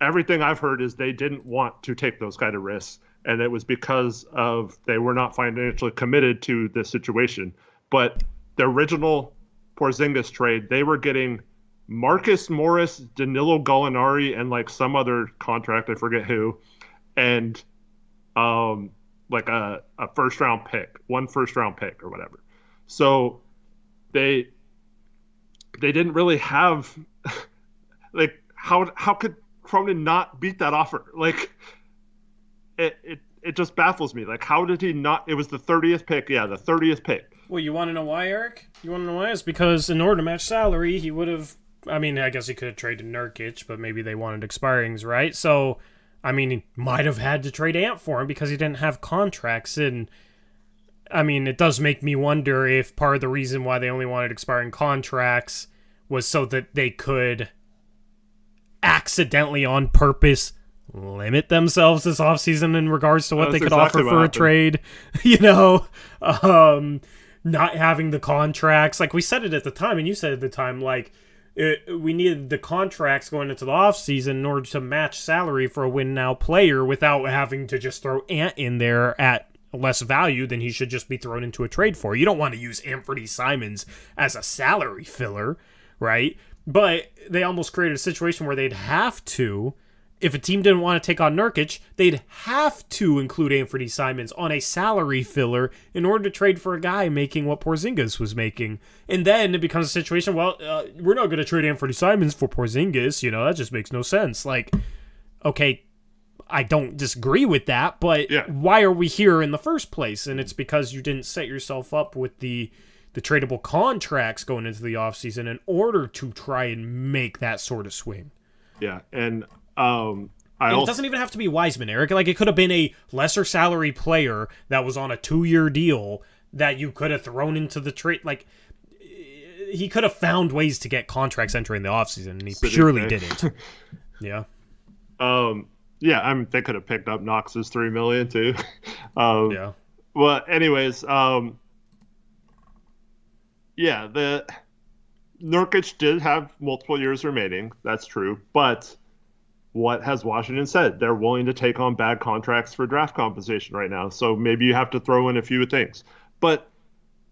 everything I've heard is they didn't want to take those kind of risks, and it was because of they were not financially committed to this situation. But the original Porzingis trade, they were getting Marcus Morris, Danilo Gallinari, and like some other contract, I forget who, and like a first round pick, one first round pick or whatever. So they didn't really have, like, how could Cronin not beat that offer? Like, it just baffles me. Like, how did he not? It was the 30th pick. Yeah, the 30th pick. Well, you want to know why, Eric? You want to know why? It's because in order to match salary, he would have, I mean, I guess he could have traded Nurkic, but maybe they wanted expirings, right? So, I mean, he might have had to trade Ant for him because he didn't have contracts. And, I mean, it does make me wonder if part of the reason why they only wanted expiring contracts was so that they could accidentally, on purpose, limit themselves this offseason in regards to what they could offer for a trade. You know, not having the contracts. Like, we said it at the time, and you said at the time, like, we needed the contracts going into the offseason in order to match salary for a win-now player without having to just throw Ant in there at less value than he should just be thrown into a trade for. You don't want to use Anthony Simons as a salary filler, right? But they almost created a situation where they'd have to, if a team didn't want to take on Nurkic, they'd have to include Anthony Simons on a salary filler in order to trade for a guy making what Porzingis was making. And then it becomes a situation, well, we're not going to trade Anthony Simons for Porzingis. You know, that just makes no sense. Like, okay, I don't disagree with that, but why are we here in the first place? And it's because you didn't set yourself up with the tradable contracts going into the offseason in order to try and make that sort of swing. Yeah, and it doesn't even have to be Wiseman, Eric. Like, it could have been a lesser salary player that was on a 2-year deal that you could have thrown into the trade. Like, he could have found ways to get contracts entering the offseason, and he purely didn't. Yeah. Yeah, I mean, they could have picked up Knox's $3 million too. Yeah. Well, anyways, yeah, Nurkic did have multiple years remaining. That's true. But what has Washington said? They're willing to take on bad contracts for draft compensation right now. So maybe you have to throw in a few things. But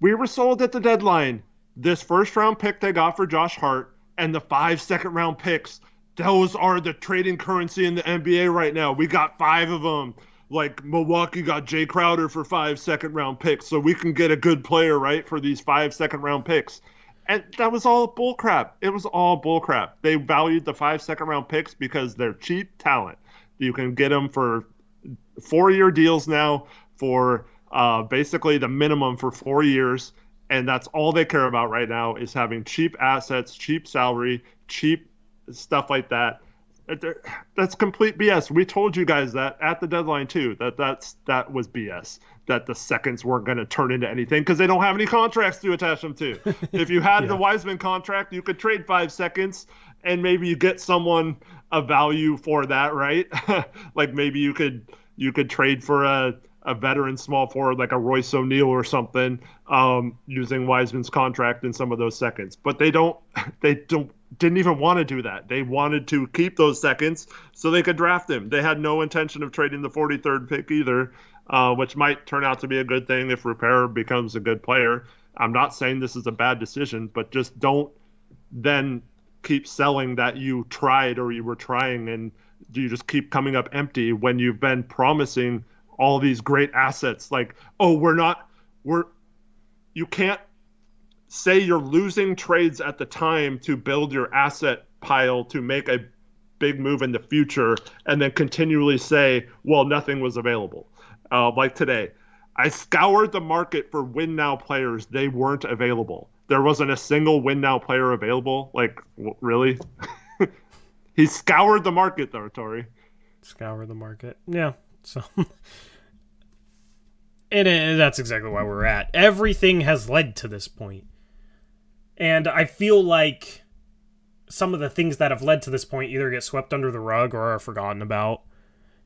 we were sold at the deadline. This first round pick they got for Josh Hart and the 5 second round picks, those are the trading currency in the NBA right now. We got 5 of them. Like Milwaukee got Jay Crowder for 5 second round picks, so we can get a good player, right, for these 5 second round picks. And that was all bullcrap. It was all bullcrap. They valued the 5 second round picks because they're cheap talent. You can get them for 4-year deals now for basically the minimum for 4 years. And that's all they care about right now is having cheap assets, cheap salary, cheap stuff like that. That's complete BS. We told you guys that at the deadline too, that was BS. That the seconds weren't going to turn into anything because they don't have any contracts to attach them to. If you had the Wiseman contract, you could trade 5 seconds and maybe you get someone of value for that, right? Like maybe you could trade for a veteran small forward like a Royce O'Neal or something, using Wiseman's contract in some of those seconds. But they didn't even want to do that. They wanted to keep those seconds so they could draft him. They had no intention of trading the 43rd pick either, which might turn out to be a good thing if Rupert becomes a good player. I'm not saying this is a bad decision, but just don't then keep selling that you tried or you were trying and you just keep coming up empty when you've been promising all these great assets. Like, you can't say you're losing trades at the time to build your asset pile to make a big move in the future and then continually say, well, nothing was available. Like today, I scoured the market for win now players. They weren't available. There wasn't a single win now player available. Like, really? He scoured the market though, Tori. Scour the market. Yeah. So, and that's exactly why we're at. Everything has led to this point. And I feel like some of the things that have led to this point either get swept under the rug or are forgotten about.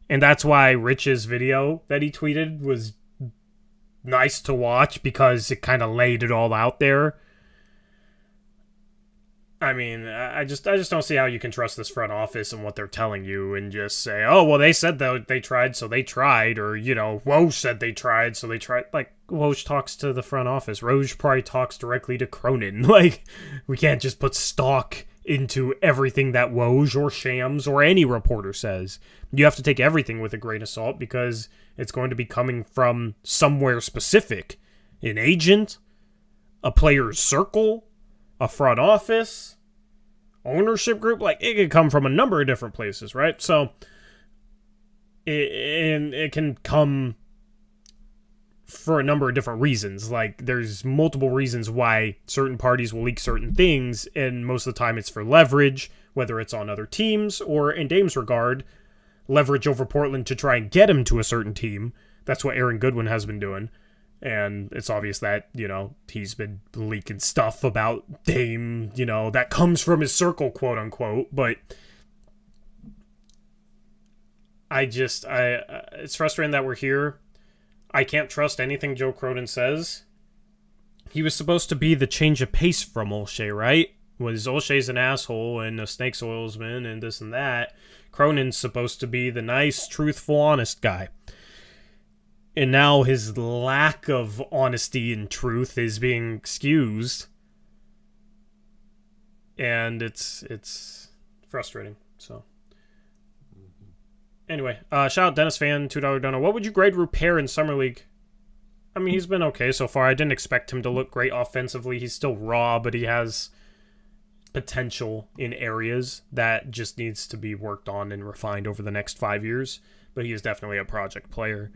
And that's why Rich's video that he tweeted was nice to watch because it kind of laid it all out there. I mean, I just don't see how you can trust this front office and what they're telling you and just say, oh, well, they said that they tried, so they tried. Or, Woj said they tried, so they tried. Like, Woj talks to the front office. Woj probably talks directly to Cronin. Like, we can't just put stock into everything that Woj or Shams or any reporter says. You have to take everything with a grain of salt because it's going to be coming from somewhere specific. An agent, a player's circle, a front office, ownership group. Like, it could come from a number of different places, right? So, it can come for a number of different reasons. Like, there's multiple reasons why certain parties will leak certain things, and most of the time it's for leverage, whether it's on other teams, or in Dame's regard, leverage over Portland to try and get him to a certain team. That's what Aaron Goodwin has been doing. And it's obvious that, he's been leaking stuff about Dame, that comes from his circle, quote unquote. But it's frustrating that we're here. I can't trust anything Joe Cronin says. He was supposed to be the change of pace from Olshey, right? Was Olshey's an asshole and a snake oilsman and this and that. Cronin's supposed to be the nice, truthful, honest guy. And now his lack of honesty and truth is being excused. And it's frustrating. So, anyway, shout out Dennis Fan, $2 donor. What would you grade Rupert in Summer League? I mean, he's been okay so far. I didn't expect him to look great offensively. He's still raw, but he has potential in areas that just needs to be worked on and refined over the next 5 years. But he is definitely a project player.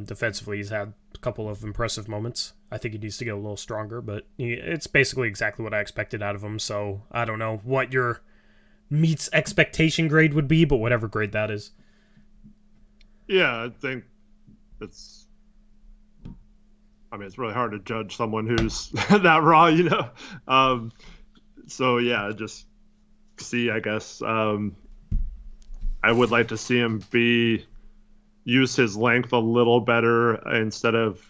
Defensively, he's had a couple of impressive moments. I think he needs to get a little stronger, but it's basically exactly what I expected out of him. So I don't know what your meets expectation grade would be, but whatever grade that is. Yeah, I think it's really hard to judge someone who's that raw, So yeah, just see, I guess. I would like to see him use his length a little better instead of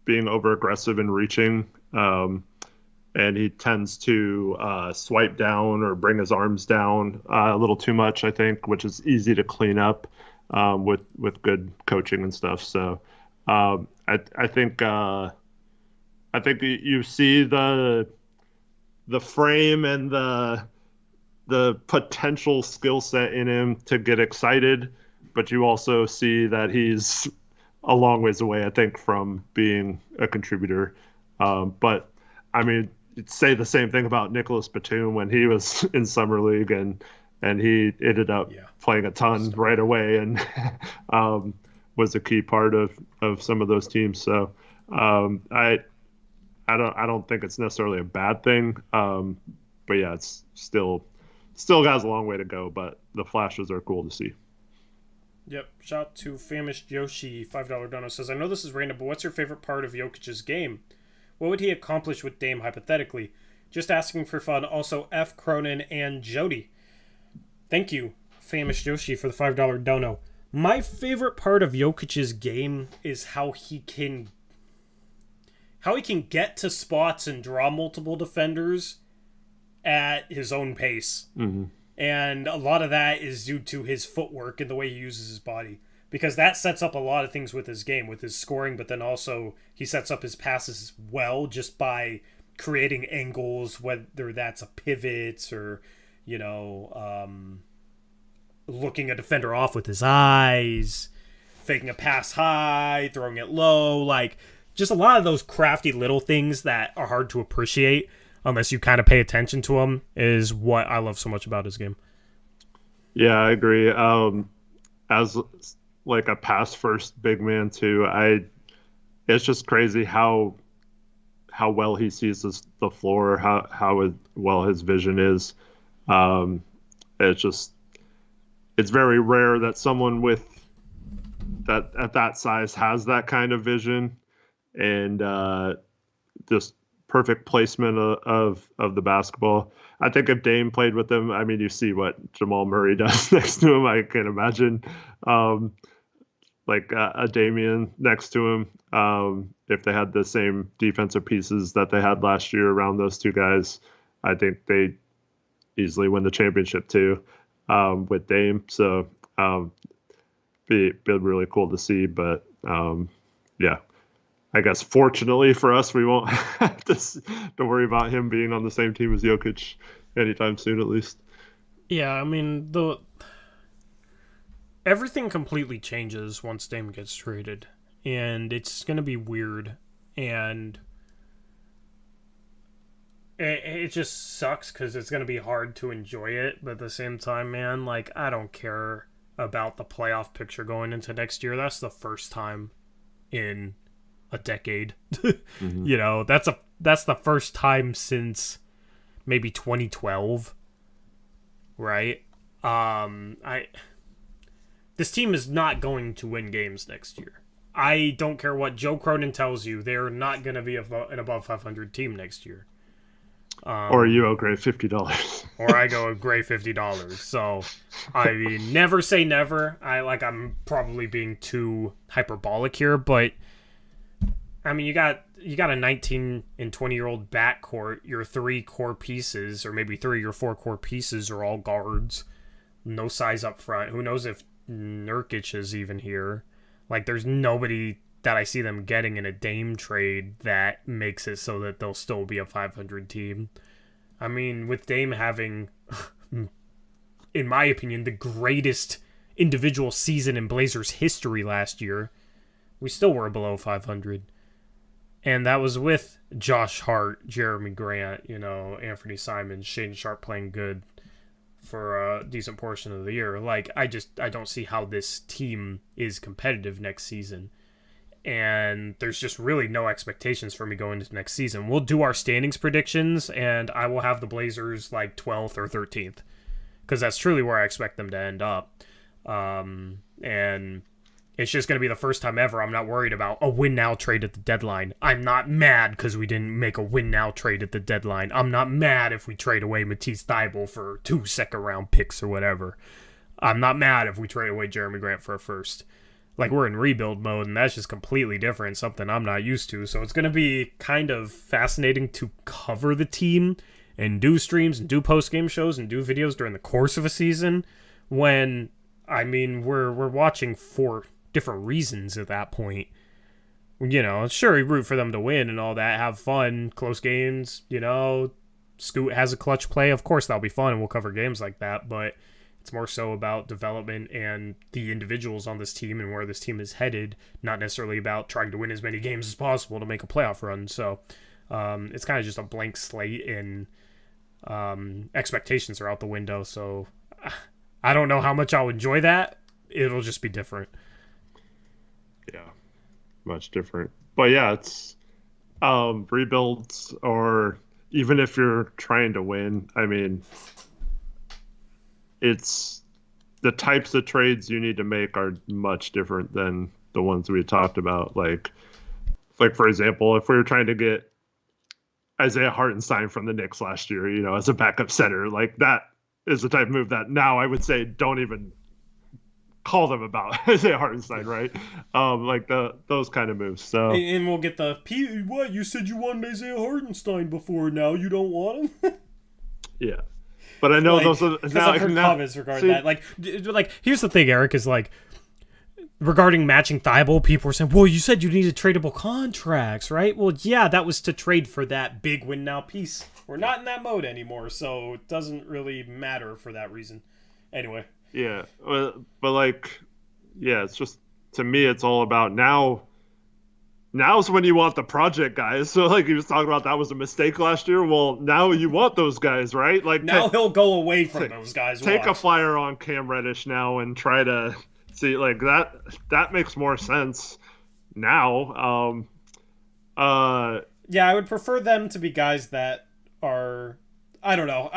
being over aggressive and reaching. and he tends to swipe down or bring his arms down a little too much, I think, which is easy to clean up with good coaching and stuff. So I think you see the frame and the potential skill set in him to get excited, but you also see that he's a long ways away, I think, from being a contributor. But I mean, you'd say the same thing about Nicholas Batum when he was in summer league, and he ended up playing a ton right away, and was a key part of some of those teams. So I don't think it's necessarily a bad thing. But yeah, it's still has a long way to go, but the flashes are cool to see. Yep. Shout out to Famished Yoshi, $5 dono, says, I know this is random, but what's your favorite part of Jokic's game? What would he accomplish with Dame hypothetically? Just asking for fun. Also, F. Cronin and Jody. Thank you, Famished Yoshi, for the $5 dono. My favorite part of Jokic's game is how he can get to spots and draw multiple defenders at his own pace. Mm-hmm. And a lot of that is due to his footwork and the way he uses his body. Because that sets up a lot of things with his game, with his scoring, but then also he sets up his passes well just by creating angles, whether that's a pivot or, looking a defender off with his eyes, faking a pass high, throwing it low, like just a lot of those crafty little things that are hard to appreciate unless you kind of pay attention to them is what I love so much about his game. Yeah, I agree. As like a pass first big man too, it's just crazy how well he sees the floor, how well his vision is. It's very rare that someone with that at that size has that kind of vision, and just perfect placement of the basketball. I think if Dame played with him, I mean, you see what Jamal Murray does next to him. I can imagine a Damian next to him. If they had the same defensive pieces that they had last year around those two guys, I think they easily win the championship too with Dame. So be really cool to see. But yeah, I guess fortunately for us, we won't have to worry about him being on the same team as Jokic anytime soon, at least. Yeah, I mean, everything completely changes once Dame gets traded, and it's going to be weird, and it just sucks because it's going to be hard to enjoy it, but at the same time, man, like, I don't care about the playoff picture going into next year. That's the first time in a decade. Mm-hmm. That's the first time since maybe 2012, right? This team is not going to win games next year. I don't care what Joe Cronin tells you, they're not going to be an above 500 team next year. Or you owe Gray $50. Or I go Gray $50. So, I mean, never say never. I'm probably being too hyperbolic here, but I mean, you got a 19 and 20-year-old backcourt. Your three core pieces, or maybe 3 or 4 core pieces, are all guards. No size up front. Who knows if Nurkic is even here? Like, there's nobody that I see them getting in a Dame trade that makes it so that they'll still be a 500 team. I mean, with Dame having, in my opinion, the greatest individual season in Blazers history last year, we still were below 500. And that was with Josh Hart, Jeremy Grant, Anthony Simons, Shaedon Sharp playing good for a decent portion of the year. Like, I don't see how this team is competitive next season. And there's just really no expectations for me going into next season. We'll do our standings predictions, and I will have the Blazers like 12th or 13th, because that's truly where I expect them to end up. And it's just going to be the first time ever I'm not worried about a win-now trade at the deadline. I'm not mad because we didn't make a win-now trade at the deadline. I'm not mad if we trade away Matisse Thybulle for 2 second-round picks or whatever. I'm not mad if we trade away Jeremy Grant for a first. like we're in rebuild mode, and that's just completely different, something I'm not used to. So it's going to be kind of fascinating to cover the team and do streams and do post-game shows and do videos during the course of a season when, I mean, we're watching for different reasons at that point. You know, sure, we root for them to win and all that, have fun, close games, you know, Scoot has a clutch play. Of course, that'll be fun, and we'll cover games like that, but it's more so about development and the individuals on this team and where this team is headed, not necessarily about trying to win as many games as possible to make a playoff run. So it's kind of just a blank slate, and expectations are out the window. So I don't know how much I'll enjoy that. It'll just be different. Yeah, much different. But yeah, it's rebuilds, or even if you're trying to win, I mean, it's the types of trades you need to make are much different than the ones we talked about. Like for example, if we were trying to get Isaiah Hartenstein from the Knicks last year, you know, as a backup center, like that is the type of move that now I would say don't even call them about Isaiah Hartenstein, right? Like those kind of moves. So and we'll get the what you said you wanted Isaiah Hartenstein before, now you don't want him. Yeah. But I know those are now. I've heard comments regarding that. Like, here's the thing, Eric, is like regarding matching Thibault, people were saying, "Well, you said you needed tradable contracts, right?" Well, yeah, that was to trade for that big win now piece. We're not in that mode anymore, so it doesn't really matter for that reason. Anyway. Yeah, but like, yeah, it's just, to me, it's all about now. Now's when you want the project guys. So like he was talking about, that was a mistake last year. Well, now you want those guys, right? Like now he'll go away from those guys. Take a flyer on Cam Reddish now and try to see, like, that makes more sense now. Yeah, I would prefer them to be guys that are, I don't know.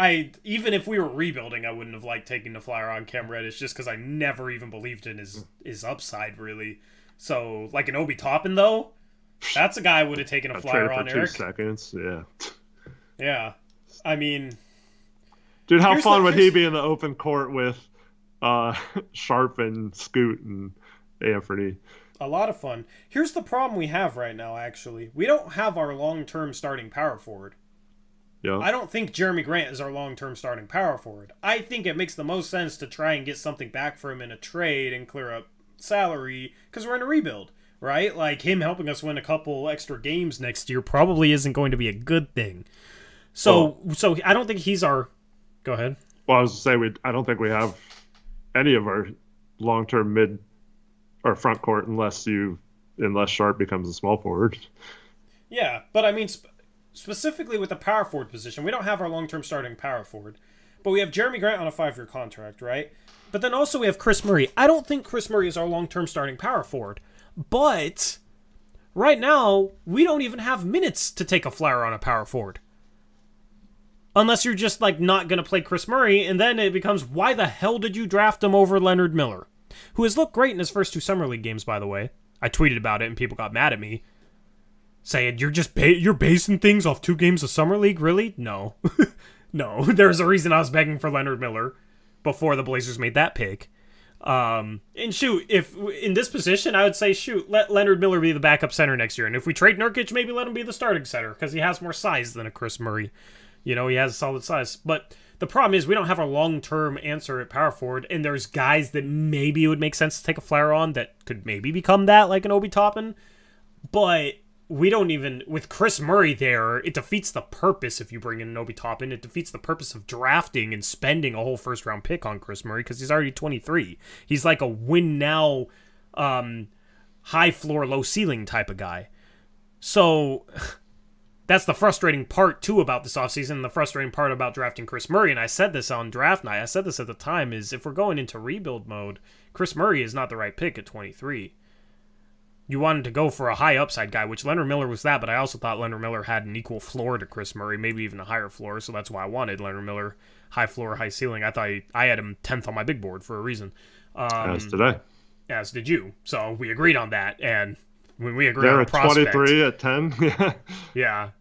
Even if we were rebuilding, I wouldn't have liked taking the flyer on Cam Reddish just because I never even believed in his upside, really. So, like an Obi Toppin, though, that's a guy I would have taken a flyer on, Eric. 2 seconds, yeah. Yeah. I mean... Dude, how fun would he be in the open court with Sharp and Scoot and Anthony? A lot of fun. Here's the problem we have right now, actually. We don't have our long-term starting power forward. Yeah. I don't think Jeremy Grant is our long-term starting power forward. I think it makes the most sense to try and get something back for him in a trade and clear up salary because we're in a rebuild, right? Like, him helping us win a couple extra games next year probably isn't going to be a good thing. So I don't think he's our... Go ahead. Well, I was going to say, I don't think we have any of our long-term mid or front court unless Sharp becomes a small forward. Yeah, but I mean, specifically with the power forward position, we don't have our long-term starting power forward, but we have Jeremy Grant on a 5-year contract, right? But then also we have Chris Murray. I don't think Chris Murray is our long-term starting power forward, but right now we don't even have minutes to take a flyer on a power forward. Unless you're just like not going to play Chris Murray, and then it becomes, why the hell did you draft him over Leonard Miller? Who has looked great in his first 2 Summer League games, by the way. I tweeted about it and people got mad at me, saying, you're basing things off 2 games of Summer League? Really? No. No, there's a reason I was begging for Leonard Miller before the Blazers made that pick. And shoot, if in this position, I would say, let Leonard Miller be the backup center next year. And if we trade Nurkic, maybe let him be the starting center, because he has more size than a Chris Murray. You know, he has solid size. But the problem is we don't have our long-term answer at power forward, and there's guys that maybe it would make sense to take a flyer on that could maybe become that, like an Obi Toppin. But we don't even... With Chris Murray there, it defeats the purpose if you bring in an Obi Toppin. It defeats the purpose of drafting and spending a whole first-round pick on Chris Murray because he's already 23. He's like a win-now, high-floor, low-ceiling type of guy. So... That's the frustrating part, too, about this offseason. The frustrating part about drafting Chris Murray, and I said this on draft night, I said this at the time, is if we're going into rebuild mode, Chris Murray is not the right pick at 23. You wanted to go for a high upside guy, which Leonard Miller was that, but I also thought Leonard Miller had an equal floor to Chris Murray, maybe even a higher floor, so that's why I wanted Leonard Miller, high floor, high ceiling. I thought I had him 10th on my big board for a reason. As did I. As did you. So we agreed on that, and... When we agree on a prospect. 23 at 10. Yeah.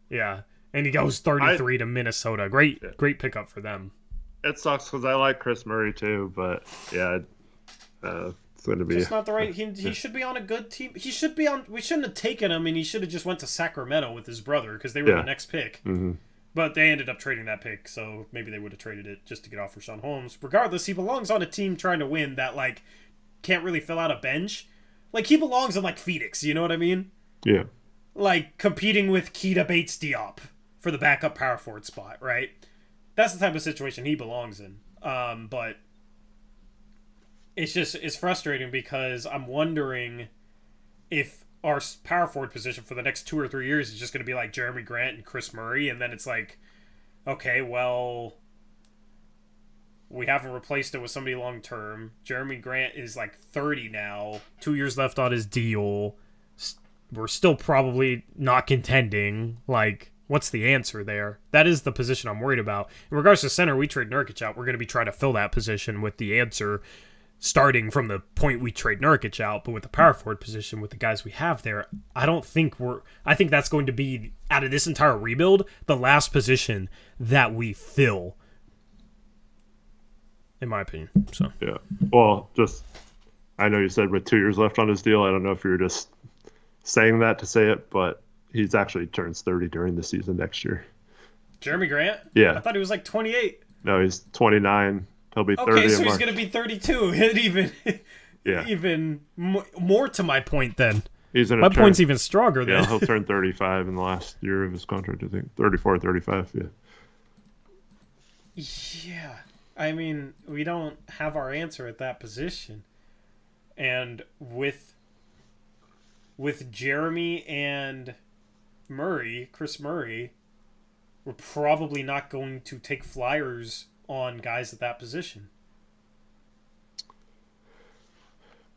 And he goes 33 to Minnesota. Great pickup for them. It sucks because I like Chris Murray too, but yeah, It's going to be just not the right. He should be on a good team. He should be on. We shouldn't have taken him, and he should have just went to Sacramento with his brother because they were the next pick. Mm-hmm. But they ended up trading that pick, so maybe they would have traded it just to get off Rashawn Holmes. Regardless, he belongs on a team trying to win that like can't really fill out a bench. Like he belongs in like Phoenix. You know what I mean? Yeah. Like competing with Keita Bates Diop for the backup power forward spot, right? That's the type of situation he belongs in. But it's frustrating because I'm wondering if our power forward position for the next 2 or 3 years is just going to be like Jeremy Grant and Chris Murray, and then it's like, okay, well, we haven't replaced it with somebody long term. Jeremy Grant is like 30 now, 2 years left on his deal. We're still probably not contending. Like, what's the answer there? That is the position I'm worried about. In regards to center, we trade Nurkic out. We're going to be trying to fill that position with the answer starting from the point we trade Nurkic out. But with the power forward position, with the guys we have there, I think that's going to be, out of this entire rebuild, the last position that we fill, in my opinion. So yeah. Well, I know you said with 2 years left on his deal. I don't know if you were just saying that to say it, but he's actually turns 30 during the season next year. Jeremy Grant? Yeah. I thought he was like 28. No, he's 29. He'll be 30 Okay, so in he's March. going to be 32. Even more to my point then. My point's even stronger then. Yeah, he'll turn 35 in the last year of his contract, I think. 34 or 35, yeah. Yeah. I mean, we don't have our answer at that position. And with Jeremy and Chris Murray, we're probably not going to take flyers on guys at that position.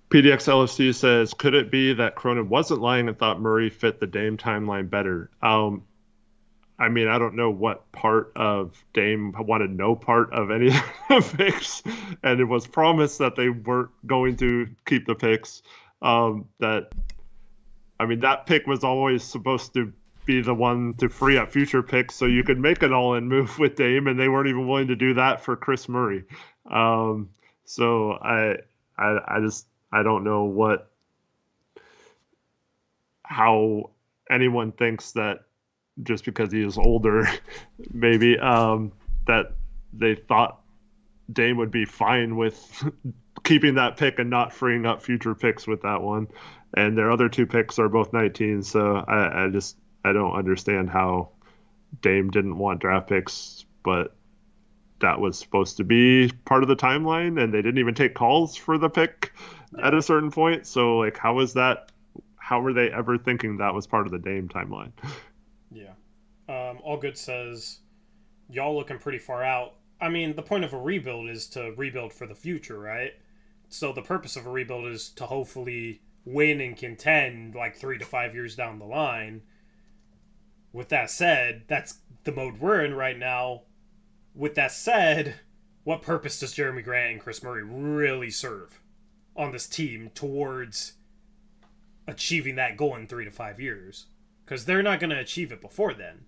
PDX LFC says, could it be that Cronin wasn't lying and thought Murray fit the Dame timeline better? I mean, I don't know what part of Dame wanted no part of any of the picks, and it was promised that they weren't going to keep the picks. That pick was always supposed to be the one to free up future picks so you could make an all-in move with Dame, and they weren't even willing to do that for Chris Murray. So I don't know how anyone thinks that just because he is older, maybe that they thought Dame would be fine with keeping that pick and not freeing up future picks with that one. And their other two picks are both 19, so I don't understand how Dame didn't want draft picks, but that was supposed to be part of the timeline, and they didn't even take calls for the pick at a certain point. So, like, how was that? How were they ever thinking that was part of the Dame timeline? Yeah. All Good says, y'all looking pretty far out. I mean, the point of a rebuild is to rebuild for the future, right? So the purpose of a rebuild is to hopefully win and contend like 3 to 5 years down the line. With that said, that's the mode we're in right now. With that said, what purpose does Jeremy Grant and Chris Murray really serve on this team towards achieving that goal in 3 to 5 years? Because they're not going to achieve it before then.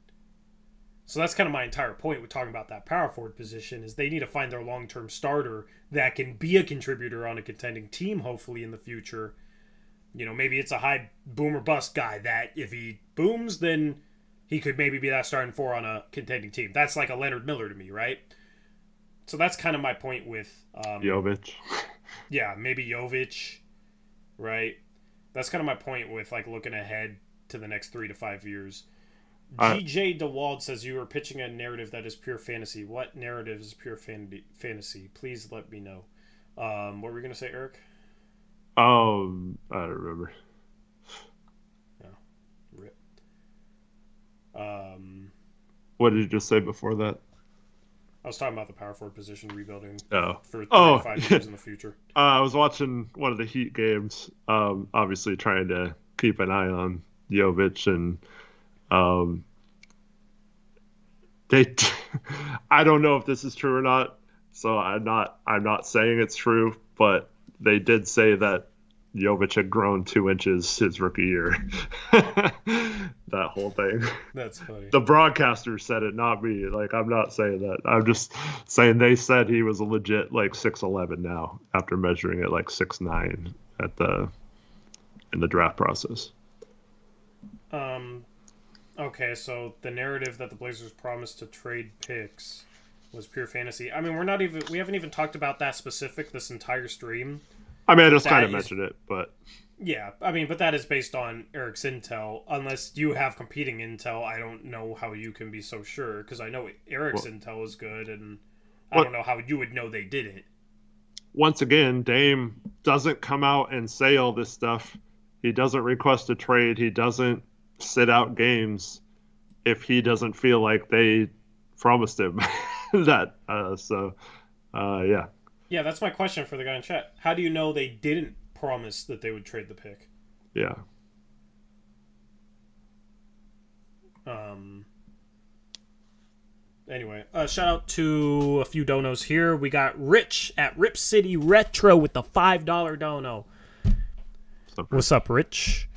So that's kind of my entire point with talking about that power forward position, is they need to find their long-term starter that can be a contributor on a contending team, hopefully, in the future. You know, maybe it's a high boom or bust guy that if he booms, then he could maybe be that starting four on a contending team. That's like a Leonard Miller to me, right? So that's kind of my point with... Jovic. Yeah, maybe Jovic, right? That's kind of my point with like looking ahead to the next 3 to 5 years. GJ DeWald says you are pitching a narrative that is pure fantasy. What narrative is pure fantasy? Please let me know. What were we going to say, Eric? I don't remember. No. Rip. What did you just say before that? I was talking about the power forward position rebuilding for 3 to 5 years in the future. I was watching one of the Heat games, obviously trying to keep an eye on Jovic, and I don't know if this is true or not, so I'm not saying it's true, but they did say that Jovic had grown 2 inches his rookie year. That whole thing. That's funny. The broadcasters said it, not me. Like, I'm not saying that. I'm just saying they said he was a legit like 6'11" now after measuring it like 6'9" in the draft process. Okay, so the narrative that the Blazers promised to trade picks was pure fantasy. I mean, we haven't even talked about that specific this entire stream. I mean, I just kind of mentioned it, but yeah, I mean, but that is based on Eric's intel. Unless you have competing intel, I don't know how you can be so sure, because I know Eric's intel is good, and I don't know how you would know they didn't. Once again, Dame doesn't come out and say all this stuff. He doesn't request a trade. He doesn't sit out games if he doesn't feel like they promised him that. Yeah. Yeah, that's my question for the guy in chat. How do you know they didn't promise that they would trade the pick? Yeah. Anyway, shout out to a few donos here. We got Rich at Rip City Retro with the $5 dono. What's up, Rich?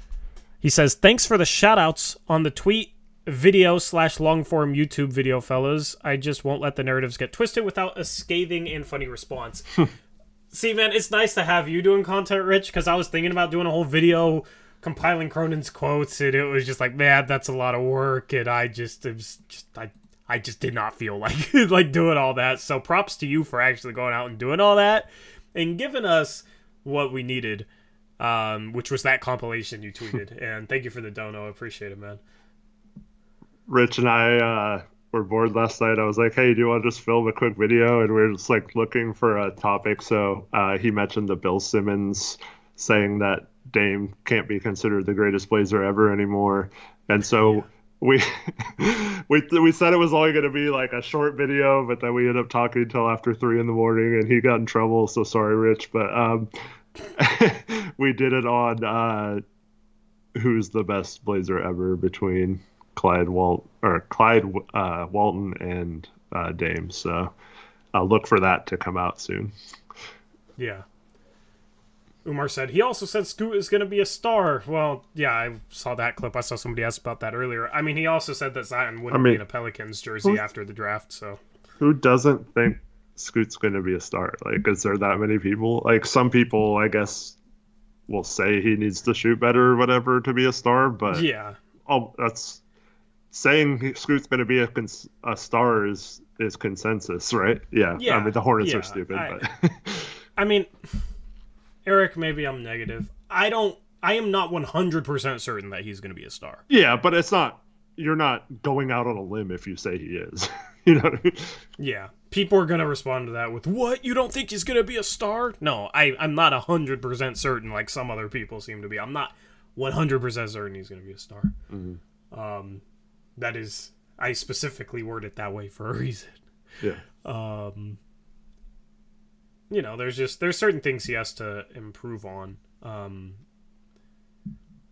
He says, thanks for the shout outs on the tweet, video / long form YouTube video, fellas. I just won't let the narratives get twisted without a scathing and funny response. See, man, it's nice to have you doing content, Rich, because I was thinking about doing a whole video compiling Cronin's quotes, and it was just like, man, that's a lot of work, and I just did not feel like like doing all that. So props to you for actually going out and doing all that and giving us what we needed, which was that compilation you tweeted. And thank you for the dono. I appreciate it, man. Rich and I were bored last night. I was like, hey, do you want to just film a quick video? And we were just like looking for a topic. So he mentioned the Bill Simmons saying that Dame can't be considered the greatest Blazer ever anymore. And so we said it was only going to be like a short video, but then we ended up talking until after 3 a.m. and he got in trouble. So sorry, Rich. But we did it on who's the best Blazer ever between Clyde Walton and Dame. So I'll look for that to come out soon. Yeah. Umar said, he also said Scoot is going to be a star. Well, yeah, I saw that clip. I saw somebody ask about that earlier. I mean, he also said that Zion wouldn't be in a Pelicans jersey after the draft, so. Who doesn't think Scoot's going to be a star? Like, is there that many people? Like, some people, I guess, will say he needs to shoot better or whatever to be a star, but yeah. That's saying Scoot's going to be a star is consensus, right? Yeah. I mean, the Hornets are stupid, but I mean, Eric, maybe I'm negative. I am not 100% certain that he's going to be a star. Yeah, but you're not going out on a limb if you say he is. You know what I mean? Yeah. People are going to respond to that with, what? You don't think he's going to be a star? No, I'm not 100% certain like some other people seem to be. I'm not 100% certain he's going to be a star. Mm-hmm. That is, I specifically word it that way for a reason. Yeah. You know, there's certain things he has to improve on. One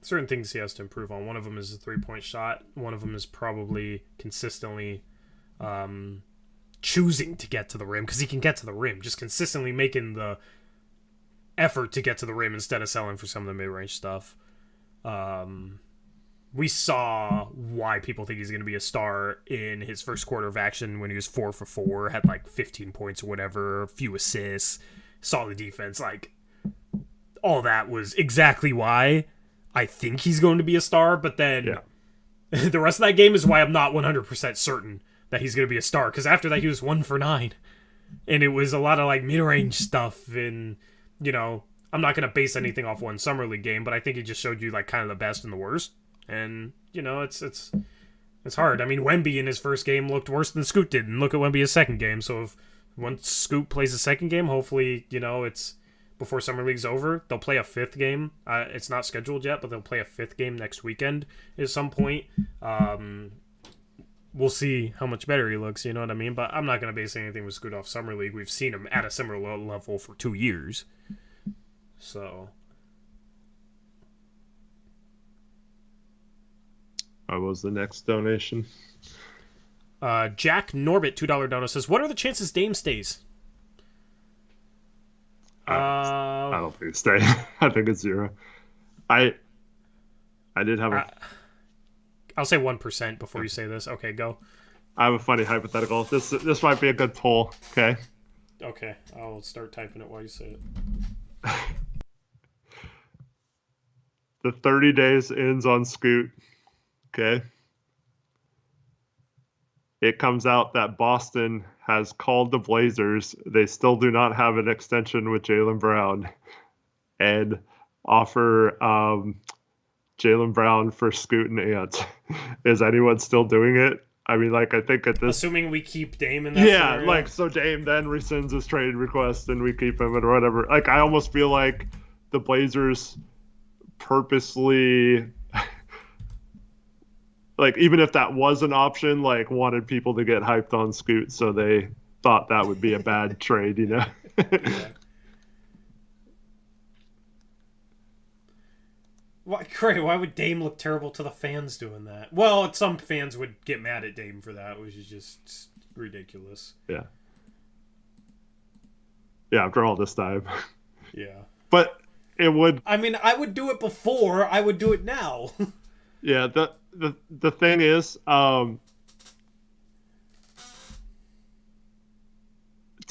of them is a 3-point shot. One of them is probably consistently choosing to get to the rim, because he can get to the rim. Just consistently making the effort to get to the rim instead of selling for some of the mid-range stuff. We saw why people think he's going to be a star in his first quarter of action when he was 4 for 4, had like 15 points or whatever, a few assists, solid defense. Like, all that was exactly why I think he's going to be a star. But then the rest of that game is why I'm not 100% certain that he's going to be a star. Because after that, he was 1 for 9. And it was a lot of like mid-range stuff. And, you know, I'm not going to base anything off one Summer League game, but I think he just showed you like kind of the best and the worst. And, you know, it's hard. I mean, Wemby in his first game looked worse than Scoot did. And look at Wemby's second game. So if once Scoot plays the second game, hopefully, you know, it's before Summer League's over. They'll play a 5th game. It's not scheduled yet, but they'll play a 5th game next weekend at some point. We'll see how much better he looks, you know what I mean? But I'm not going to base anything with Scoot off Summer League. We've seen him at a similar level for 2 years. So... What was the next donation? Jack Norbit, $2 donor says, what are the chances Dame stays? I don't think it's staying. I think it's 0. I did have I'll say 1% before you say this. Okay, go. I have a funny hypothetical. This might be a good poll. Okay. Okay, I'll start typing it while you say it. The 30 days ends on Scoot. Okay. It comes out that Boston has called the Blazers. They still do not have an extension with Jaylen Brown, and offer Jaylen Brown for Scoot and Ant. Is anyone still doing it? I mean, like, I think at this... Assuming we keep Dame in that scenario? Like, so Dame then rescinds his trade request and we keep him or whatever. Like, I almost feel like the Blazers purposely... like, even if that was an option, like, wanted people to get hyped on Scoot, so they thought that would be a bad trade, you know? Yeah. Why would Dame look terrible to the fans doing that? Well, some fans would get mad at Dame for that, which is just ridiculous. Yeah. Yeah, after all this time. Yeah. But it would... I mean, I would do it before. I would do it now. Yeah, the thing is, to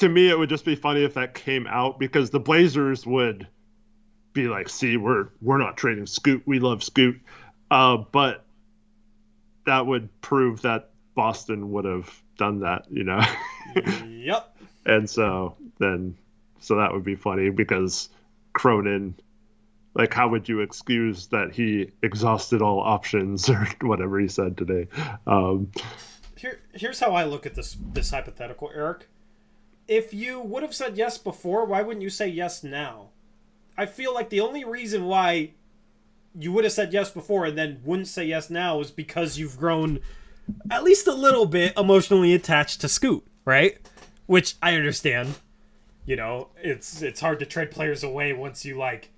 me, it would just be funny if that came out, because the Blazers would be like, see, we're not trading Scoot. We love Scoot. But that would prove that Boston would have done that, you know? Yep. And so that would be funny, because Cronin, like, how would you excuse that he exhausted all options or whatever he said today? Here's how I look at this hypothetical, Eric. If you would have said yes before, why wouldn't you say yes now? I feel like the only reason why you would have said yes before and then wouldn't say yes now is because you've grown at least a little bit emotionally attached to Scoot, right? Which I understand. You know, it's hard to trade players away once you, like,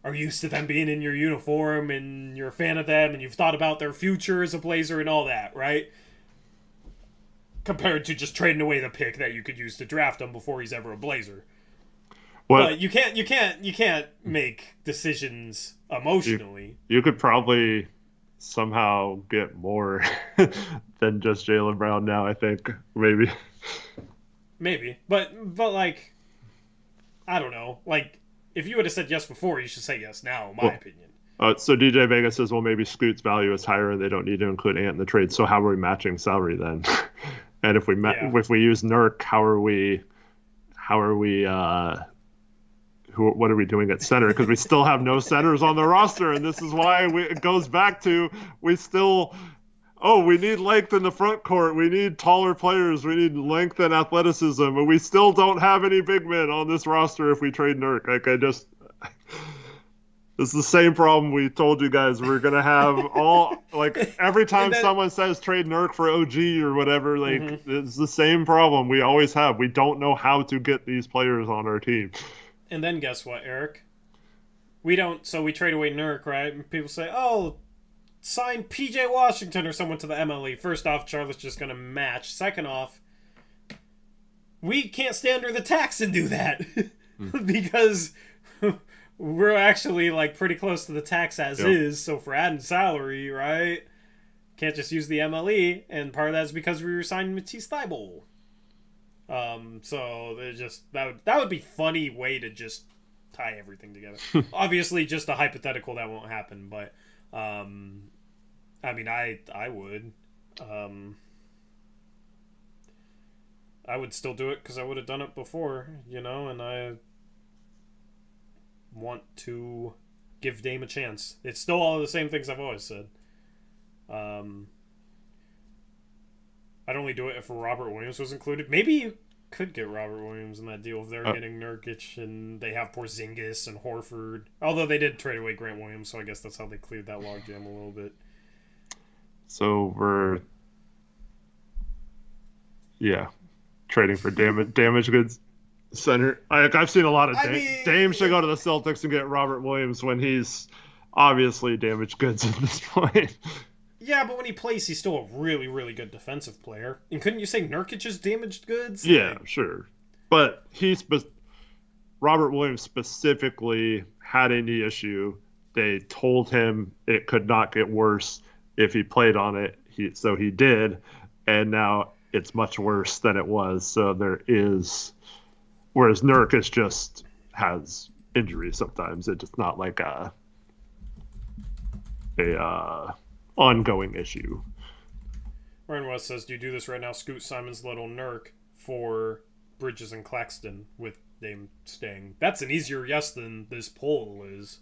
are used to them being in your uniform and you're a fan of them and you've thought about their future as a Blazer and all that, right? Compared to just trading away the pick that you could use to draft him before he's ever a Blazer. What? But you can't make decisions emotionally. You could probably somehow get more than just Jaylen Brown now, I think. Maybe. But like, I don't know. Like, if you would have said yes before, you should say yes now, in my opinion. So DJ Vega says, well, maybe Scoot's value is higher and they don't need to include Ant in the trade. So how are we matching salary then? And if we use Nurk, what are we doing at center? Because we still have no centers on the roster, and this is why it goes back to we need length in the front court, we need taller players, we need length and athleticism, and we still don't have any big men on this roster if we trade Nurk. It's the same problem we told you guys we're gonna have all, like, every time someone says trade Nurk for OG or whatever, like, it's the same problem we always have. We don't know how to get these players on our team. And then guess what, Eric? We trade away Nurk, right? And people say, oh, sign PJ Washington or someone to the MLE. First off, Charlotte's just going to match. Second off, we can't stay under the tax and do that. Because we're actually, like, pretty close to the tax as is. So for adding salary, right? Can't just use the MLE. And part of that is because we were signing Matisse Thybulle. So that would be funny way to just tie everything together. Obviously, just a hypothetical that won't happen, but I mean, I would. I would still do it because I would have done it before, you know, and I want to give Dame a chance. It's still all the same things I've always said. I'd only do it if Robert Williams was included. Maybe you could get Robert Williams in that deal if they're getting Nurkic and they have Porzingis and Horford. Although they did trade away Grant Williams, so I guess that's how they cleared that logjam a little bit. So we're trading for damage goods center. I've seen a lot of Dame should go to the Celtics and get Robert Williams when he's obviously damaged goods at this point. Yeah, but when he plays, he's still a really, really good defensive player. And couldn't you say Nurkic is damaged goods? Yeah, sure. But Robert Williams specifically had a knee issue. They told him it could not get worse if he played on it. So he did, and now it's much worse than it was. So there is, whereas Nurkic just has injuries sometimes. It's just not like a ongoing issue. Ryan West says, do you do this right now? Scoot Simon's little Nurk for Bridges and Claxton with Dame staying. That's an easier yes than this poll is.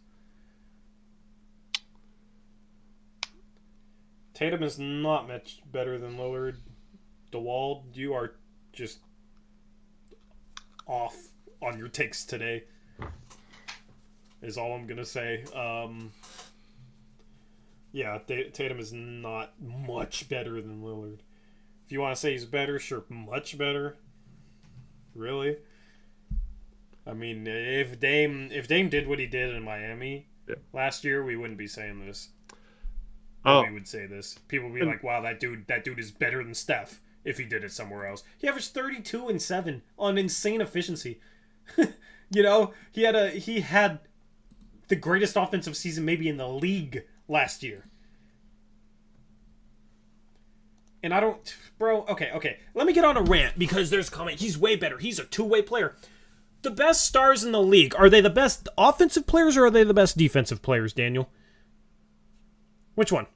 Tatum is not much better than Lillard. DeWald, you are just off on your takes today, is all I'm going to say. Yeah, Tatum is not much better than Lillard. If you want to say he's better, sure, much better. Really? I mean, if Dame did what he did in Miami last year, we wouldn't be saying this. We would say this. People would be like, "Wow, that dude is better than Steph." If he did it somewhere else, he averaged 32 and 7 on insane efficiency. You know, he had the greatest offensive season maybe in the league last year. And I don't, bro. Okay. Let me get on a rant because there's a comment. He's way better. He's a two-way player. The best stars in the league, are they the best offensive players or are they the best defensive players, Daniel? Which one?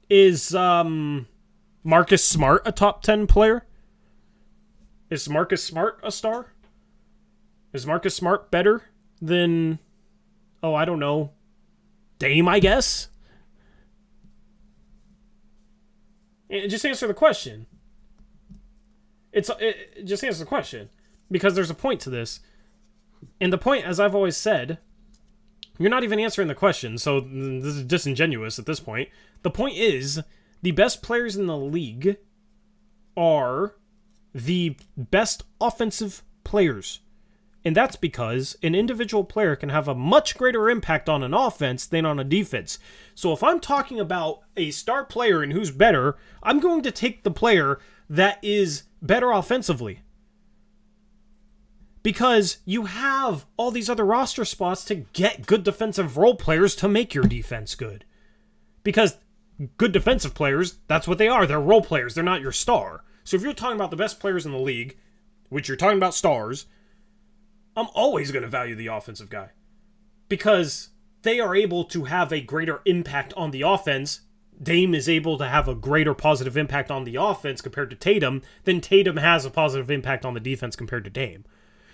Is Marcus Smart a top 10 player? Is Marcus Smart a star? Is Marcus Smart better than, I don't know, Dame, I guess? Just answer the question. Just answer the question. Because there's a point to this. And the point, as I've always said, you're not even answering the question, so this is disingenuous at this point. The point is, the best players in the league are the best offensive players. And that's because an individual player can have a much greater impact on an offense than on a defense. So if I'm talking about a star player and who's better, I'm going to take the player that is better offensively. Because you have all these other roster spots to get good defensive role players to make your defense good. Because good defensive players, that's what they are. They're role players. They're not your star. So if you're talking about the best players in the league, which you're talking about stars, I'm always going to value the offensive guy. Because they are able to have a greater impact on the offense. Dame is able to have a greater positive impact on the offense compared to Tatum than Tatum has a positive impact on the defense compared to Dame.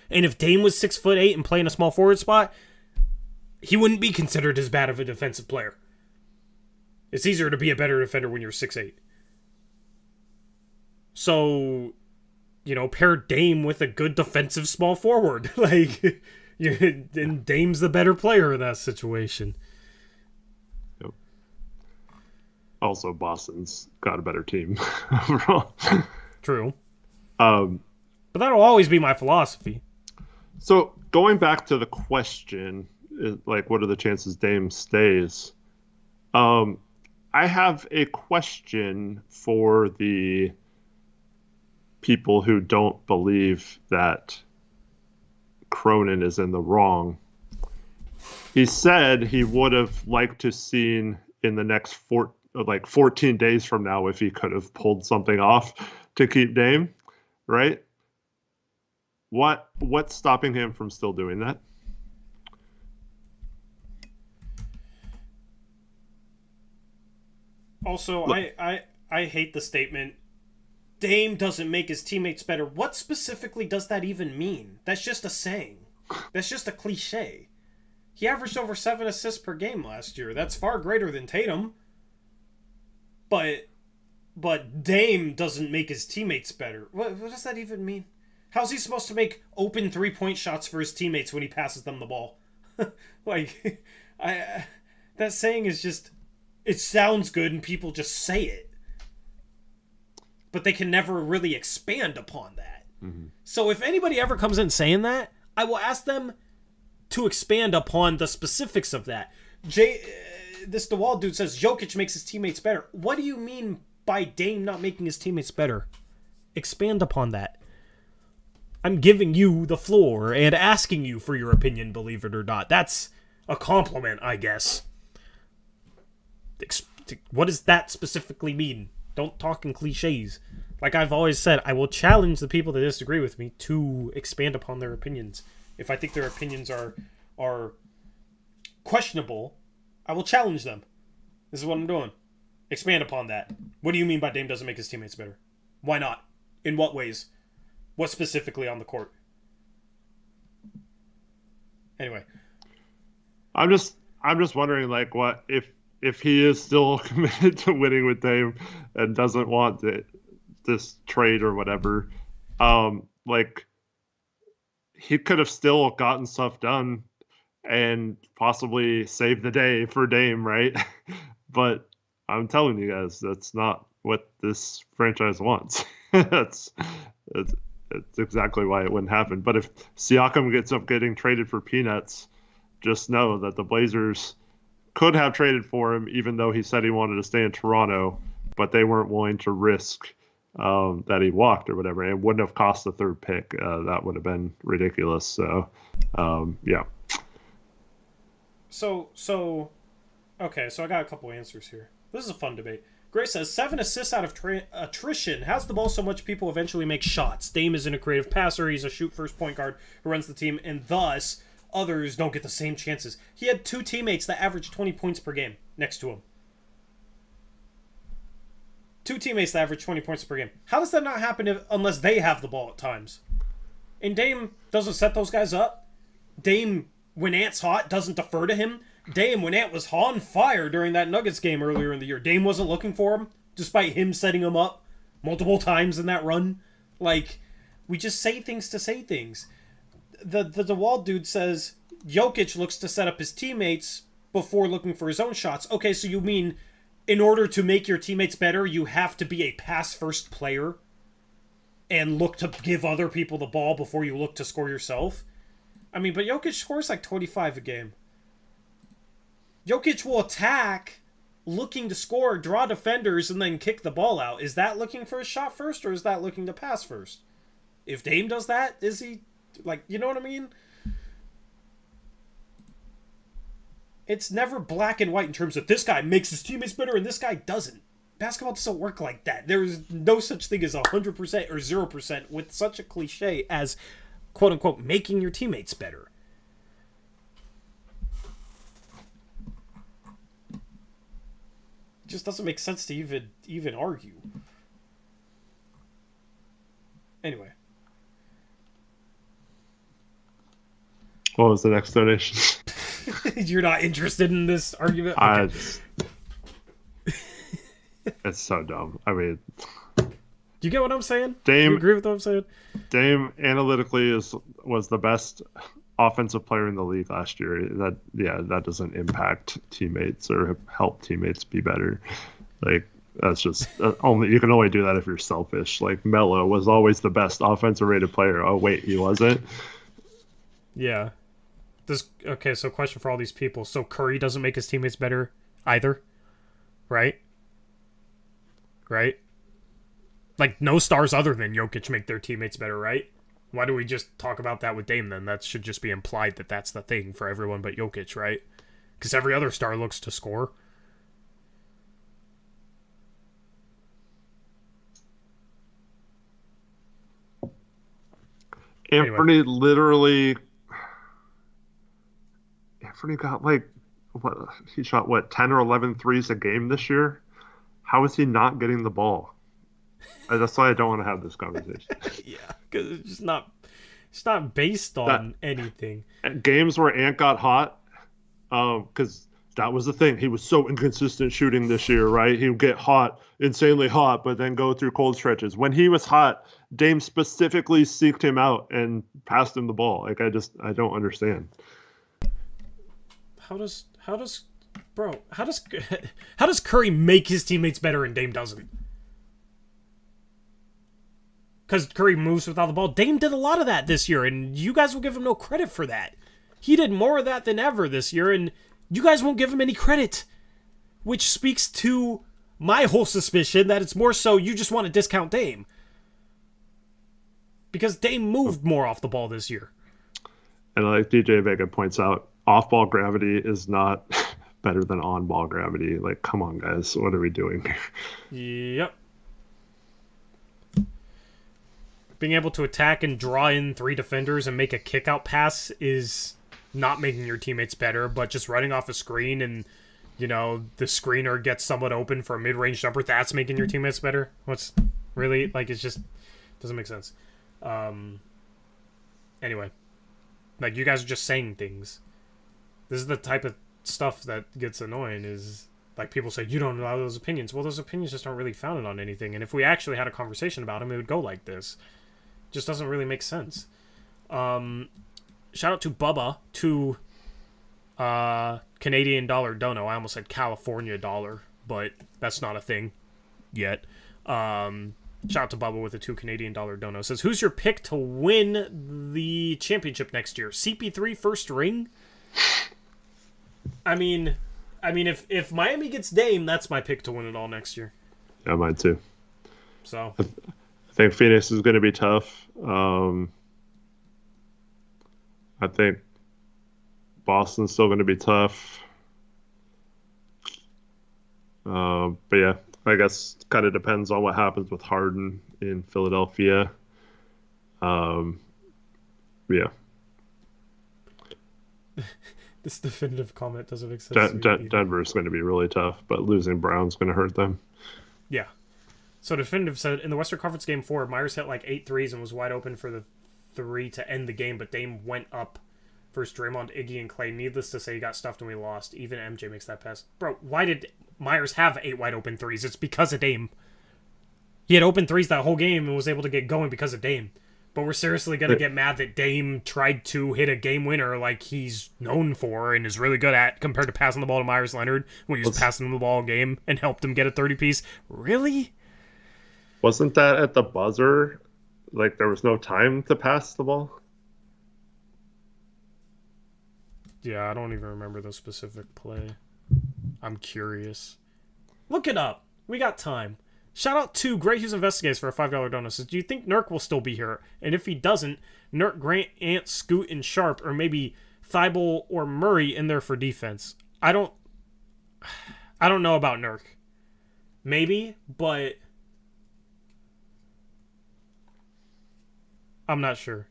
And if Dame was 6'8" and playing a small forward spot, he wouldn't be considered as bad of a defensive player. It's easier to be a better defender when you're 6'8". So, pair Dame with a good defensive small forward. And Dame's the better player in that situation. Yep. Also, Boston's got a better team overall. True. But that'll always be my philosophy. So going back to the question, what are the chances Dame stays? I have a question for the people who don't believe that Cronin is in the wrong. He said he would have liked to seen in the next 14 days from now if he could have pulled something off to keep Dame, right? What's stopping him from still doing that? Also, I hate the statement, Dame doesn't make his teammates better. What specifically does that even mean? That's just a saying. That's just a cliche. He averaged over 7 assists per game last year. That's far greater than Tatum. But Dame doesn't make his teammates better. What does that even mean? How's he supposed to make open 3-point shots for his teammates when he passes them the ball? That saying is just, it sounds good and people just say it. But they can never really expand upon that. Mm-hmm. So if anybody ever comes in saying that, I will ask them to expand upon the specifics of that. This DeWalt dude says Jokic makes his teammates better. What do you mean by Dame not making his teammates better? Expand upon that. I'm giving you the floor and asking you for your opinion, believe it or not. That's a compliment, I guess. What does that specifically mean? Don't talk in cliches. Like I've always said, I will challenge the people that disagree with me to expand upon their opinions. If I think their opinions are questionable, I will challenge them. This is what I'm doing. Expand upon that. What do you mean by Dame doesn't make his teammates better? Why not? In what ways? What specifically on the court? Anyway. I'm just wondering, like, what if he is still committed to winning with Dame and doesn't want this trade or whatever, like, he could have still gotten stuff done and possibly saved the day for Dame, right? But I'm telling you guys, that's not what this franchise wants. That's exactly why it wouldn't happen. But if Siakam gets up getting traded for peanuts, just know that the Blazers could have traded for him, even though he said he wanted to stay in Toronto, but they weren't willing to risk that he walked or whatever. It wouldn't have cost the third pick. That would have been ridiculous. So, yeah. So, okay, so I got a couple answers here. This is a fun debate. Grace says, 7 assists out of attrition. Has the ball so much people eventually make shots. Dame isn't a creative passer. He's a shoot-first point guard who runs the team, and thus others don't get the same chances. He had 2 teammates that averaged 20 points per game next to him. 2 teammates that average 20 points per game. How does that not happen unless they have the ball at times? And Dame doesn't set those guys up. Dame, when Ant's hot, doesn't defer to him. Dame, when Ant was on fire during that Nuggets game earlier in the year, Dame wasn't looking for him, despite him setting him up multiple times in that run. Like, we just say things to say things. The DeWalt dude says Jokic looks to set up his teammates before looking for his own shots. Okay, so you mean in order to make your teammates better, you have to be a pass-first player and look to give other people the ball before you look to score yourself? I mean, but Jokic scores like 25 a game. Jokic will attack, looking to score, draw defenders, and then kick the ball out. Is that looking for a shot first, or is that looking to pass first? If Dame does that, is he, like, you know what I mean? It's never black and white in terms of this guy makes his teammates better and this guy doesn't. Basketball doesn't work like that. There is no such thing as 100% or 0% with such a cliche as, quote-unquote, making your teammates better. It just doesn't make sense to even argue. Anyway. What was the next donation? You're not interested in this argument? Okay. It's so dumb. I mean, do you get what I'm saying? Dame, do you agree with what I'm saying? Dame analytically was the best offensive player in the league last year. That doesn't impact teammates or help teammates be better. Like, that's just you can only do that if you're selfish. Like, Melo was always the best offensive rated player. Oh wait, he wasn't? Yeah. Okay, so question for all these people. So Curry doesn't make his teammates better either? Right? Right? Like, no stars other than Jokic make their teammates better, right? Why do we just talk about that with Dame then? That should just be implied that that's the thing for everyone but Jokic, right? Because every other star looks to score. Anthony got he shot 10 or 11 threes a game this year. How is he not getting the ball? That's why I don't want to have this conversation. Yeah, because it's not based on anything. Games where Ant got hot, because that was the thing. He was so inconsistent shooting this year, right? He would get hot, insanely hot, but then go through cold stretches. When he was hot, Dame specifically seeked him out and passed him the ball. Like, I don't understand. How does Curry make his teammates better and Dame doesn't? Because Curry moves without the ball. Dame did a lot of that this year, and you guys will give him no credit for that. He did more of that than ever this year, and you guys won't give him any credit. Which speaks to my whole suspicion that it's more so you just want to discount Dame. because Dame moved more off the ball this year. And like DJ Vega points out, off-ball gravity is not better than on-ball gravity. Like, come on, guys. What are we doing? Yep. Being able to attack and draw in 3 defenders and make a kick-out pass is not making your teammates better, but just running off a screen and, the screener gets someone open for a mid-range jumper, that's making your teammates better? What's really, like, it's just doesn't make sense. Anyway. Like, you guys are just saying things. This is the type of stuff that gets annoying, is, like, people say, you don't know those opinions. Well, those opinions just aren't really founded on anything, and if we actually had a conversation about them, it would go like this. It just doesn't really make sense. Shout out to Bubba, to Canadian dollar dono. I almost said California dollar, but that's not a thing yet. Shout out to Bubba with a 2 Canadian dollar dono. Says, who's your pick to win the championship next year? CP3 first ring? I mean, if Miami gets Dame, that's my pick to win it all next year. Yeah, mine too. So I think Phoenix is going to be tough. I think Boston's still going to be tough. But yeah, I guess kind of depends on what happens with Harden in Philadelphia. Yeah. This definitive comment doesn't make sense. Denver's going to be really tough, but losing Brown's going to hurt them. Yeah. So definitive said, in the Western Conference Game 4, Myers hit like 8 threes and was wide open for the 3 to end the game, but Dame went up versus Draymond, Iggy, and Clay. Needless to say, he got stuffed and we lost. Even MJ makes that pass. Bro, why did Myers have 8 wide open threes? It's because of Dame. He had open threes that whole game and was able to get going because of Dame. But we're seriously going to get mad that Dame tried to hit a game winner like he's known for and is really good at, compared to passing the ball to Myers Leonard when he was passing him the ball all game and helped him get a 30-piece. Really? Wasn't that at the buzzer? Like, there was no time to pass the ball? Yeah, I don't even remember the specific play. I'm curious. Look it up. We got time. Shout out to Grey Hughes Investigates for a $5 donut. Says, do you think Nurk will still be here? And if he doesn't, Nurk, Grant, Ant, Scoot, and Sharp, or maybe Thibault or Murray in there for defense. I don't know about Nurk. Maybe, but I'm not sure.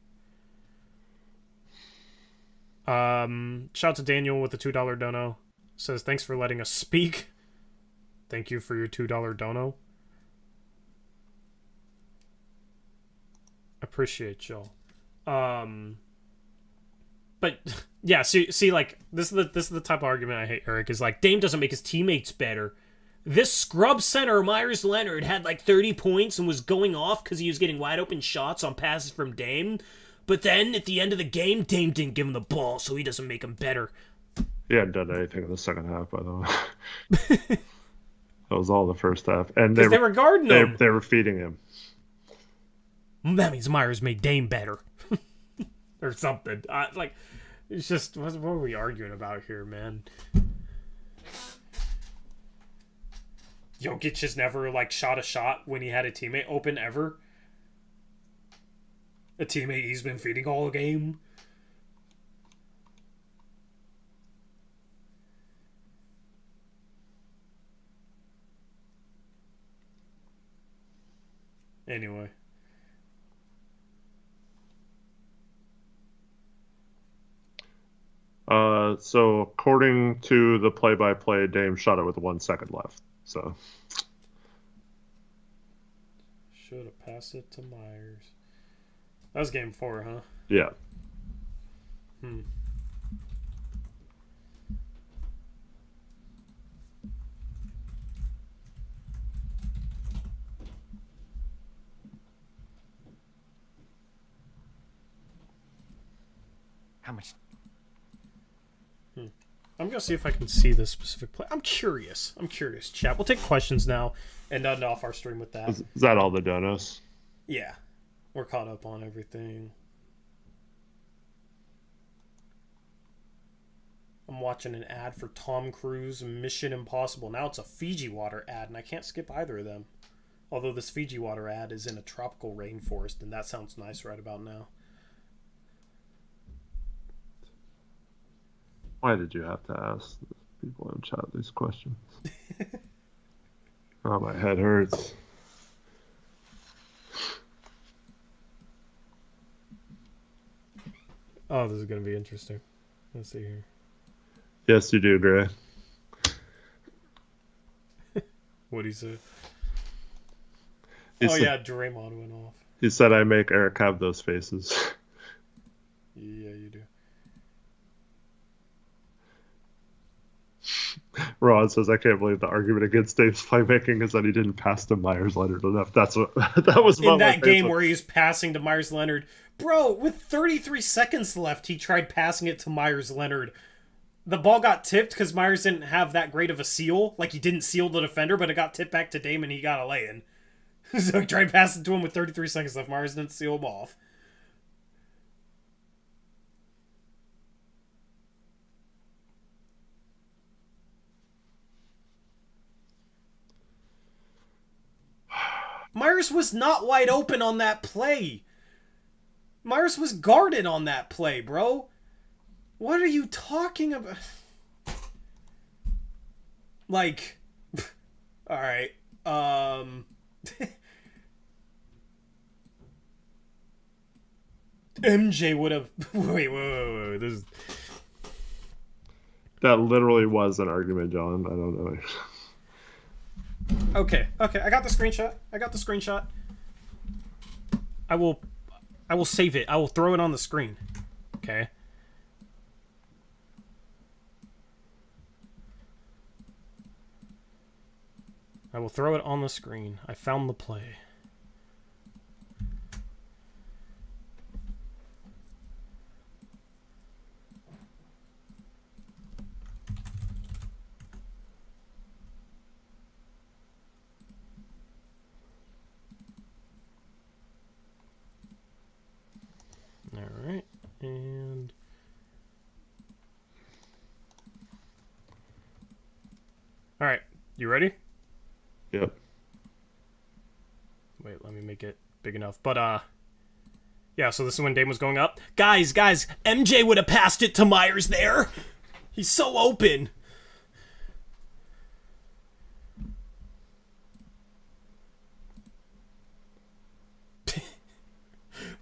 Shout out to Daniel with the $2 dono. Says, thanks for letting us speak. Thank you for your $2 dono. Appreciate y'all. But yeah, see, like, this is the type of argument I hate, Eric, is like, Dame doesn't make his teammates better. This scrub center, Myers Leonard, had like 30 points and was going off because he was getting wide open shots on passes from Dame. But then at the end of the game, Dame didn't give him the ball, so he doesn't make him better. He hadn't done anything in the second half, by the way. That was all the first half, and they were guarding him. They were feeding him. That means Myers made Dame better, or something. It's just what are we arguing about here, man? Jokic has never shot a shot when he had a teammate open ever. A teammate he's been feeding all game. Anyway. So according to the play-by-play, Dame shot it with 1 second left. So should have passed it to Myers. That was game 4, huh? Yeah. How much? I'm going to see if I can see this specific play. I'm curious. Chat. We'll take questions now and end off our stream with that. Is that all the donos? Yeah. We're caught up on everything. I'm watching an ad for Tom Cruise Mission Impossible. Now it's a Fiji water ad, and I can't skip either of them. Although this Fiji water ad is in a tropical rainforest, and that sounds nice right about now. Why did you have to ask people in chat these questions? Oh, my head hurts. Oh, this is going to be interesting. Let's see here. Yes, you do, Gray. What'd he say? He said, yeah, Draymond went off. He said I make Eric have those faces. Yeah, you do. Ron says, I can't believe the argument against Dave's playmaking is that he didn't pass to Myers Leonard enough. That's what that was in that game where he was passing to Myers Leonard. Bro, with 33 seconds left, he tried passing it to Myers Leonard. The ball got tipped because Myers didn't have that great of a seal. Like, he didn't seal the defender, but it got tipped back to Dame and he got a lay-in. So he tried passing to him with 33 seconds left. Myers didn't seal him off. Myers was not wide open on that play. Myers was guarded on that play, bro. What are you talking about? Like, all right. MJ would have. Wait. This is... That literally was an argument, John. I don't know. Okay. I got the screenshot. I will save it. I will throw it on the screen. Okay. I will throw it on the screen. I found the play. Alright, and... Alright, you ready? Yep. Wait, let me make it big enough. But, yeah, so this is when Dame was going up. Guys, MJ would have passed it to Myers there! He's so open!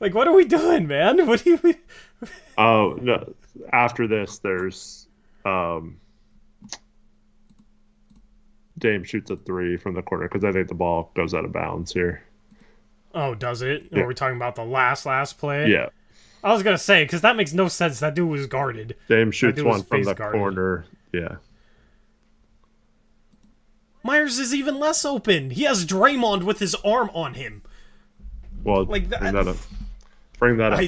Like, what are we doing, man? What do you... Oh, no. After this, there's... Dame shoots a 3 from the corner because I think the ball goes out of bounds here. Oh, does it? Yeah. Are we talking about the last play? Yeah. I was going to say, because that makes no sense. That dude was guarded. Dame shoots one from the corner. Yeah. Myers is even less open. He has Draymond with his arm on him. Well, like that, bring that up.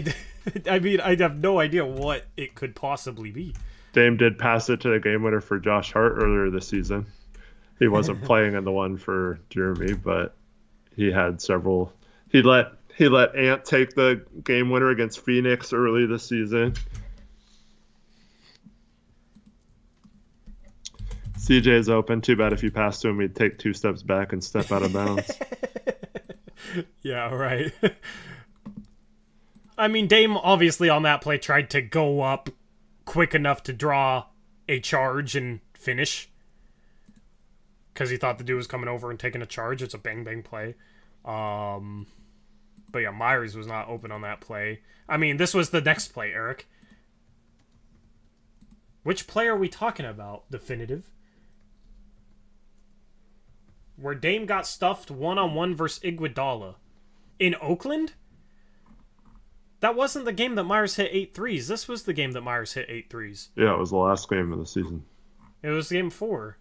I mean, I have no idea what it could possibly be. Dame did pass it to the game winner for Josh Hart earlier this season. He wasn't playing in the one for Jeremy, but he had several. He let Ant take the game winner against Phoenix early this season. CJ's open. Too bad if you pass to him, he'd take 2 steps back and step out of bounds. Yeah, right. I mean, Dame obviously on that play tried to go up quick enough to draw a charge and finish. Because he thought the dude was coming over and taking a charge. It's a bang play. But yeah, Myers was not open on that play. I mean, this was the next play, Eric. Which play are we talking about? Definitive. Where Dame got stuffed one-on-one versus Iguodala. In Oakland? That wasn't the game that Myers hit 8 threes. This was the game that Myers hit 8 threes. Yeah, it was the last game of the season. It was game 4.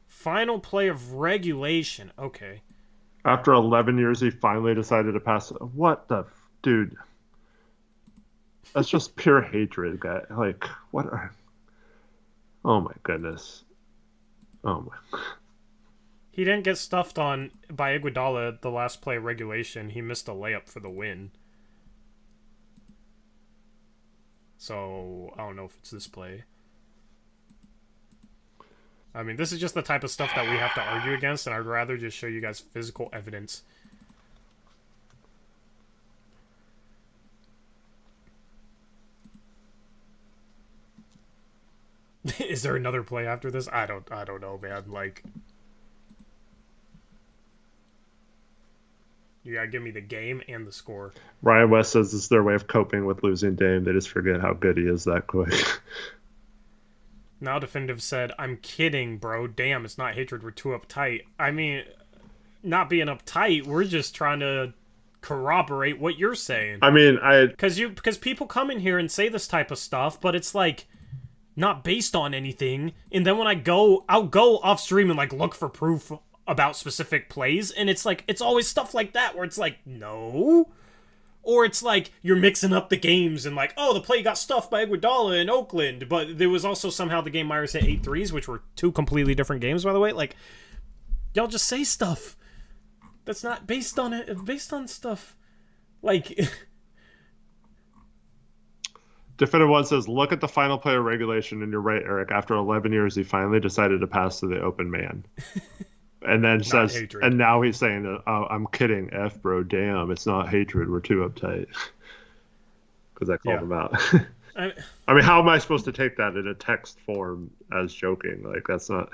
Final play of regulation. Okay. After 11 years, he finally decided to pass. What the... Dude. That's just pure hatred, guy. Like, what are... Oh, my goodness. Oh, my... He didn't get stuffed on by Iguodala the last play of regulation. He missed a layup for the win. So, I don't know if it's this play. I mean, this is just the type of stuff that we have to argue against, and I'd rather just show you guys physical evidence. Is there another play after this? I don't know, man. Like, you gotta give me the game and the score. Ryan West says this is their way of coping with losing Dame. They just forget how good he is that quick. Now Definitive said, I'm kidding, bro. Damn, it's not hatred. We're too uptight. I mean, not being uptight. We're just trying to corroborate what you're saying. I mean, because people come in here and say this type of stuff, but it's like not based on anything. And then when I'll go off stream and like look for proof about specific plays, and it's like it's always stuff like that where it's like, no. Or it's like you're mixing up the games and like, oh, the play got stuffed by Iguodala in Oakland, but there was also somehow the game Myers hit 8 threes, which were 2 completely different games, by the way. Like, y'all just say stuff that's not based on it, based on stuff like. Definitive One says, look at the final play of regulation, and you're right, Eric. After 11 years, he finally decided to pass to the open man. And then says, hatred. And now he's saying, oh, I'm kidding, F, bro, damn, it's not hatred, we're too uptight. Because I called him out. I mean, how am I supposed to take that in a text form as joking? Like, that's not...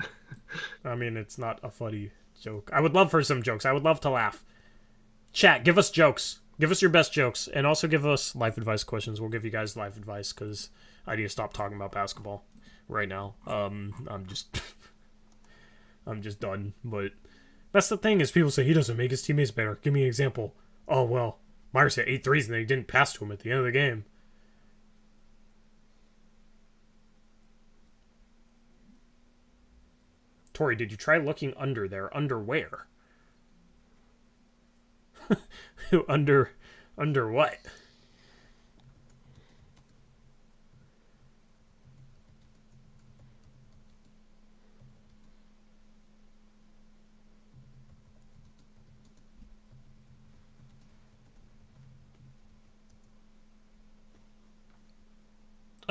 I mean, it's not a funny joke. I would love for some jokes. I would love to laugh. Chat, give us jokes. Give us your best jokes. And also give us life advice questions. We'll give you guys life advice, because I need to stop talking about basketball right now. I'm just done. But that's the thing, is people say he doesn't make his teammates better. Give me an example. Oh, well, Myers hit 8 threes and they didn't pass to him at the end of the game. Tori, did you try looking under there? Under where? under what?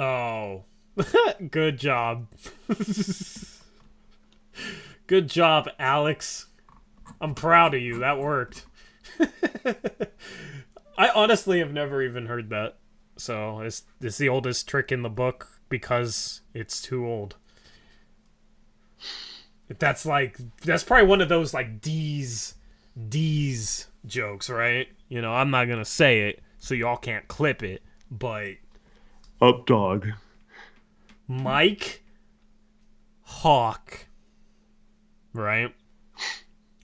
Oh, good job. Good job, Alex. I'm proud of you. That worked. I honestly have never even heard that. So it's the oldest trick in the book because it's too old. That's probably one of those like D's jokes, right? You know, I'm not going to say it so y'all can't clip it, but... Up dog. Mike Hawk. Right?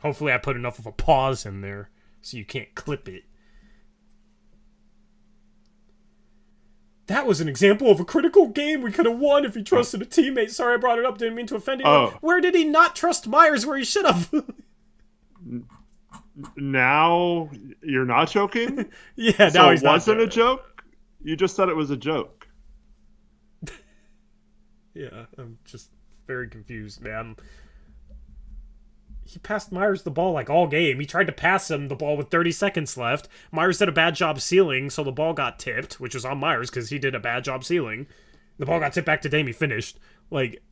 Hopefully I put enough of a pause in there so you can't clip it. That was an example of a critical game we could have won if he trusted a teammate. Sorry I brought it up. Didn't mean to offend anyone. Oh. Where did he not trust Myers where he should have? Now you're not joking? Yeah, so now he's not. So it wasn't a joke? You just said it was a joke. Yeah, I'm just very confused, man. He passed Myers the ball like all game. He tried to pass him the ball with 30 seconds left. Myers did a bad job sealing, so the ball got tipped, which was on Myers because he did a bad job sealing. The ball got tipped back to Dame. He finished. Like,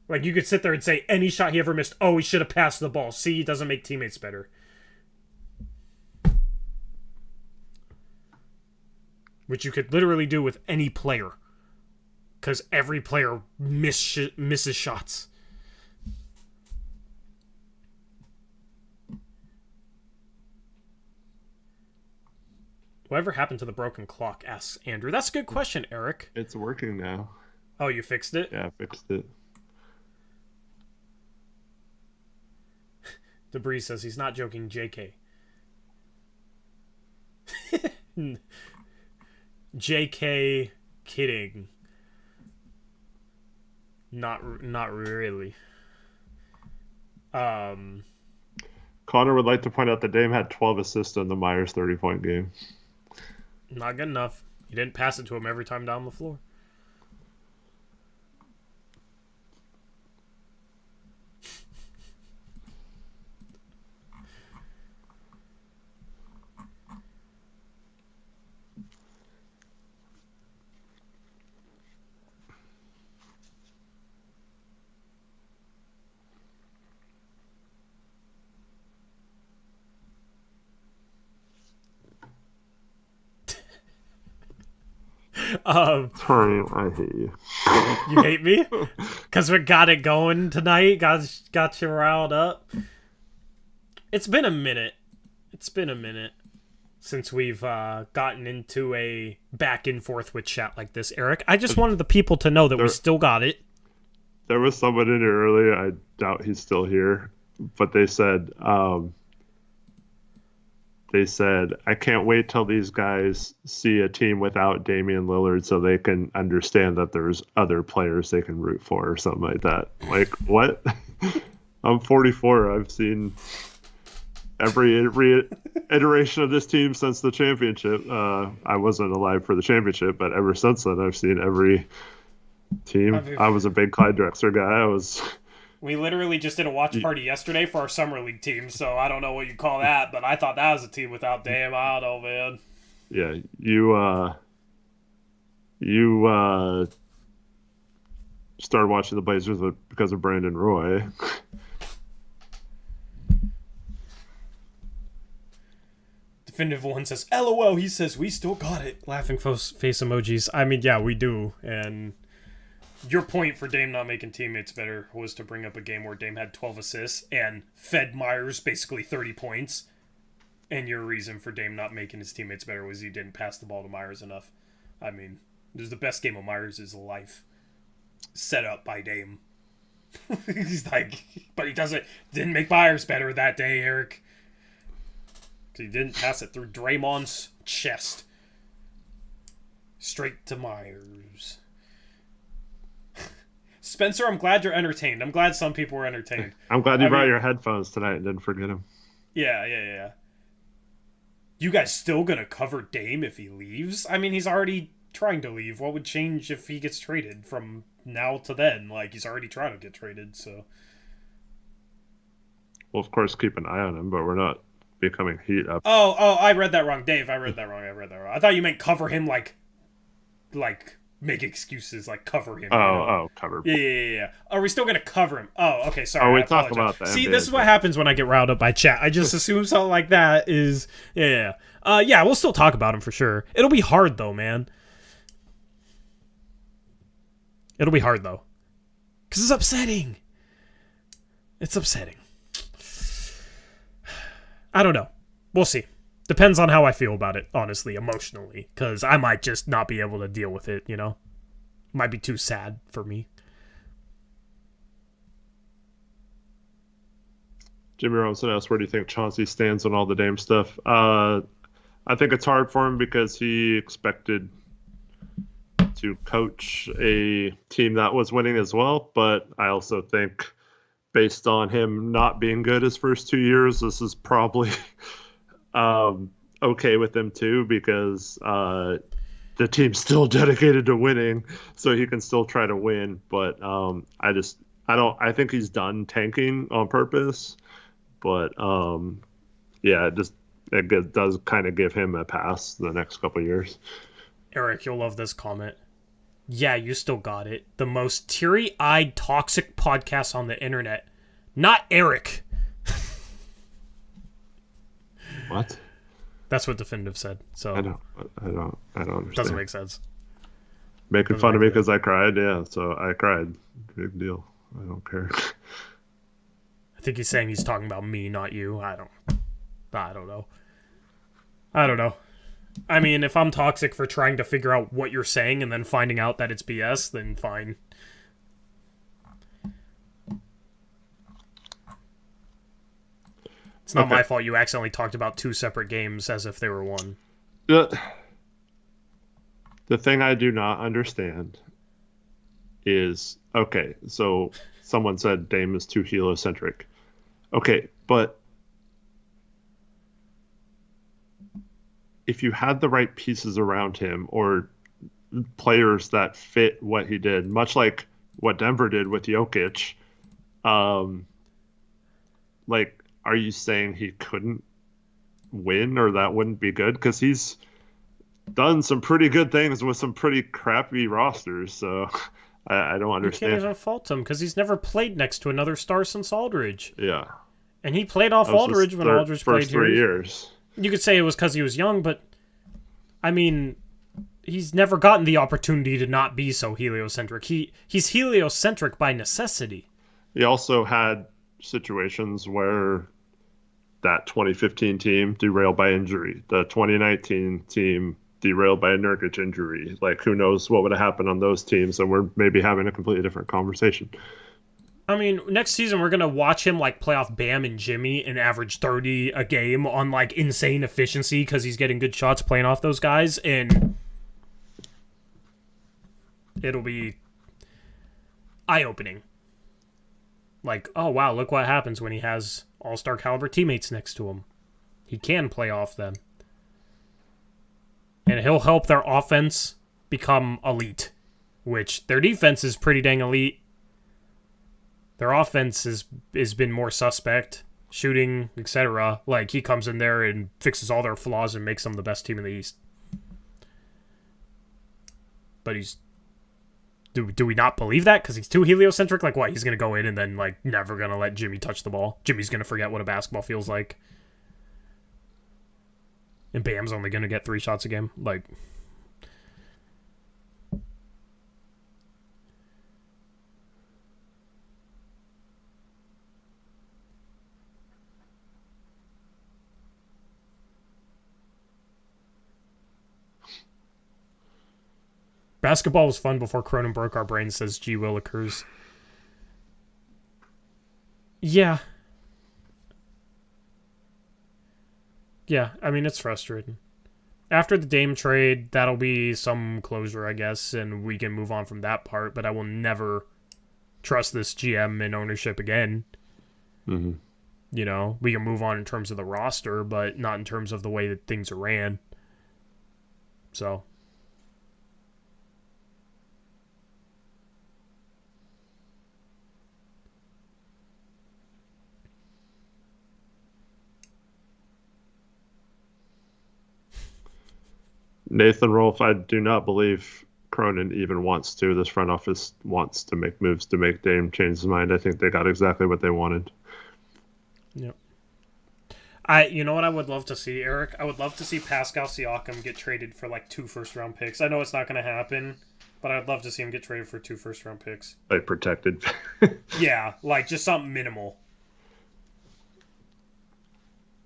you could sit there and say any shot he ever missed, oh, he should have passed the ball. See, he doesn't make teammates better. Which you could literally do with any player. Because every player misses shots. Whatever happened to the broken clock, asks Andrew. That's a good question, Eric. It's working now. Oh, you fixed it? Yeah, I fixed it. Debris says he's not joking, JK. JK kidding. Not really. Connor would like to point out that Dame had 12 assists in the Myers 30-point game. Not good enough. You didn't pass it to him every time down the floor. Sorry, I hate you. You hate me? Because we got it going tonight? Got you riled up? It's been a minute. Since we've gotten into a back and forth with chat like this, Eric. I just wanted the people to know that we still got it. There was someone in here earlier. I doubt he's still here, but they said, I can't wait till these guys see a team without Damian Lillard so they can understand that there's other players they can root for or something like that. Like, what? I'm 44. I've seen every iteration of this team since the championship. I wasn't alive for the championship, but ever since then, I've seen every team. I was a big Clyde Drexler guy. We literally just did a watch party yesterday for our summer league team, so I don't know what you call that, but I thought that was a team without Dame. I don't know, man. Yeah, you started watching the Blazers because of Brandon Roy. Definitive One says, LOL, he says, we still got it. Laughing face emojis. I mean, yeah, we do, and your point for Dame not making teammates better was to bring up a game where Dame had 12 assists and fed Myers basically 30 points. And your reason for Dame not making his teammates better was he didn't pass the ball to Myers enough. I mean, this is the best game of Myers' life. Set up by Dame. He's like, but he didn't make Myers better that day, Eric. He didn't pass it through Draymond's chest. Straight to Myers. Spencer, I'm glad you're entertained. I'm glad some people were entertained. I'm glad you brought your headphones tonight and didn't forget them. Yeah. You guys still gonna cover Dame if he leaves? I mean, he's already trying to leave. What would change if he gets traded from now to then? Like, he's already trying to get traded, so. Well, of course, keep an eye on him, but we're not becoming heat up. Oh, I read that wrong. Dave, I read that wrong. I thought you meant cover him like make excuses, like cover him. Cover. Yeah. Are we still going to cover him? Oh, okay, sorry. We talk about that. See, this is what happens when I get riled up by chat. I just assume something like that is, yeah. We'll still talk about him for sure. It'll be hard, though, man. It'll be hard, though. Because it's upsetting. I don't know. We'll see. Depends on how I feel about it, honestly, emotionally. Because I might just not be able to deal with it, you know? Might be too sad for me. Jimmy Robinson asked, where do you think Chauncey stands on all the Dame stuff? I think it's hard for him because he expected to coach a team that was winning as well. But I also think based on him not being good his first 2 years, this is probably okay with him too, because the team's still dedicated to winning, so he can still try to win. But I think he's done tanking on purpose. But it does kind of give him a pass the next couple of years. Eric, you'll love this comment. Yeah, you still got it. The most teary-eyed toxic podcast on the internet. Not Eric. What? That's what Definitive said. So I don't understand. Doesn't make sense. Making fun of me because I cried. Yeah, so I cried. Big deal. I don't care. I think he's saying he's talking about me, not you. I don't know. I mean, if I'm toxic for trying to figure out what you're saying and then finding out that it's BS, then fine. It's not my fault you accidentally talked about two separate games as if they were one. The thing I do not understand is, okay, so someone said Dame is too helocentric. Okay, but if you had the right pieces around him or players that fit what he did, much like what Denver did with Jokic, are you saying he couldn't win or that wouldn't be good? Because he's done some pretty good things with some pretty crappy rosters, so I don't understand. You can't even fault him because he's never played next to another star since Aldridge. Yeah. And he played off Aldridge when Aldridge played first 3 years. You could say it was because he was young, but I mean, he's never gotten the opportunity to not be so heliocentric. He's heliocentric by necessity. He also had situations where that 2015 team derailed by injury, the 2019 team derailed by a Nurkic injury. Like, who knows what would have happened on those teams, and we're maybe having a completely different conversation. I mean, next season we're gonna watch him like play off Bam and Jimmy and average 30 a game on like insane efficiency because he's getting good shots playing off those guys, and it'll be eye-opening. Like, oh wow, look what happens when he has all-star caliber teammates next to him. He can play off them. And he'll help their offense become elite, which their defense is pretty dang elite. Their offense has been more suspect, shooting, etc. Like, he comes in there and fixes all their flaws and makes them the best team in the East. But he's... Do we not believe that? Because he's too heliocentric? Like, what? He's going to go in and then, like, never going to let Jimmy touch the ball? Jimmy's going to forget what a basketball feels like. And Bam's only going to get 3 shots a game? Like... Basketball was fun before Cronin broke our brains, says G. Willikers. Yeah. Yeah, I mean, it's frustrating. After the Dame trade, that'll be some closure, I guess, and we can move on from that part, but I will never trust this GM and ownership again. Mm-hmm. You know, we can move on in terms of the roster, but not in terms of the way that things are ran. So... Nathan Rolfe, I do not believe Cronin even wants to. This front office wants to make moves to make Dame change his mind. I think they got exactly what they wanted. Yep. You know what I would love to see, Eric? I would love to see Pascal Siakam get traded for like 2 first-round picks. I know it's not going to happen, but I'd love to see him get traded for 2 first-round picks. Like protected. Yeah, like just something minimal.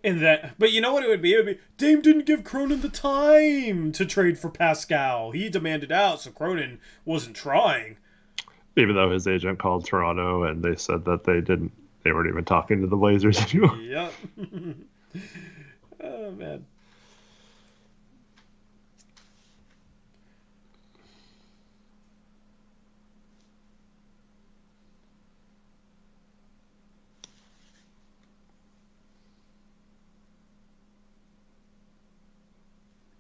In that, but you know what it would be? It would be Dame didn't give Cronin the time to trade for Pascal. He demanded out, so Cronin wasn't trying. Even though his agent called Toronto and they said that they weren't even talking to the Blazers anymore. Yep. Oh man.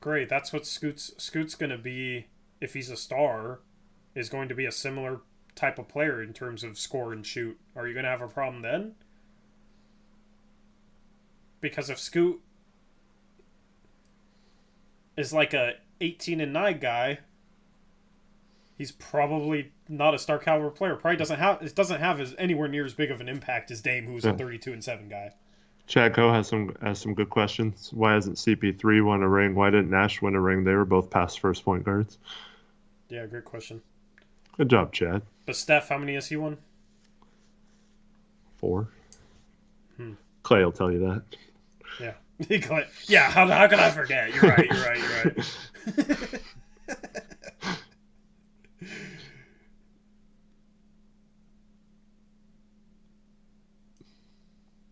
Great, that's what Scoot's going to be if he's a star, is going to be a similar type of player in terms of score and shoot. Are you going to have a problem then? Because if Scoot is like a 18-9 guy, he's probably not a star caliber player. Probably doesn't have as anywhere near as big of an impact as Dame, who's a 32-7 guy. Chad Coe has some good questions. Why hasn't CP3 won a ring? Why didn't Nash win a ring? They were both past first point guards. Yeah, great question. Good job, Chad. But Steph, how many has he won? 4. Clay will tell you that. Yeah. Yeah, how can I forget? You're right.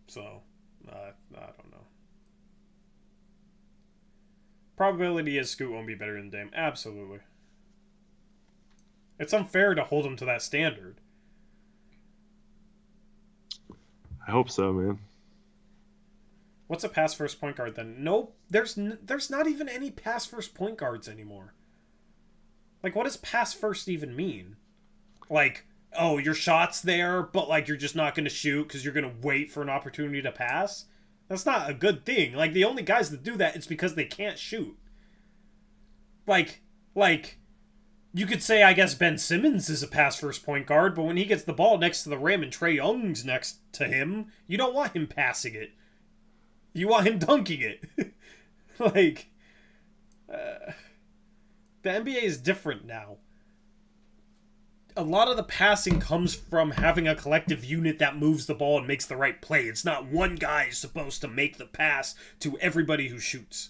So, I don't know. Probability is Scoot won't be better than Dame. Absolutely. It's unfair to hold him to that standard. I hope so, man. What's a pass first point guard then? Nope. There's not even any pass first point guards anymore. Like, what does pass first even mean? Like, oh, your shot's there, but like you're just not going to shoot because you're going to wait for an opportunity to pass? That's not a good thing. Like, the only guys that do that, it's because they can't shoot. Like, you could say, I guess, Ben Simmons is a pass-first point guard, but when he gets the ball next to the rim and Trae Young's next to him, you don't want him passing it. You want him dunking it. The NBA is different now. A lot of the passing comes from having a collective unit that moves the ball and makes the right play. It's not one guy supposed to make the pass to everybody who shoots.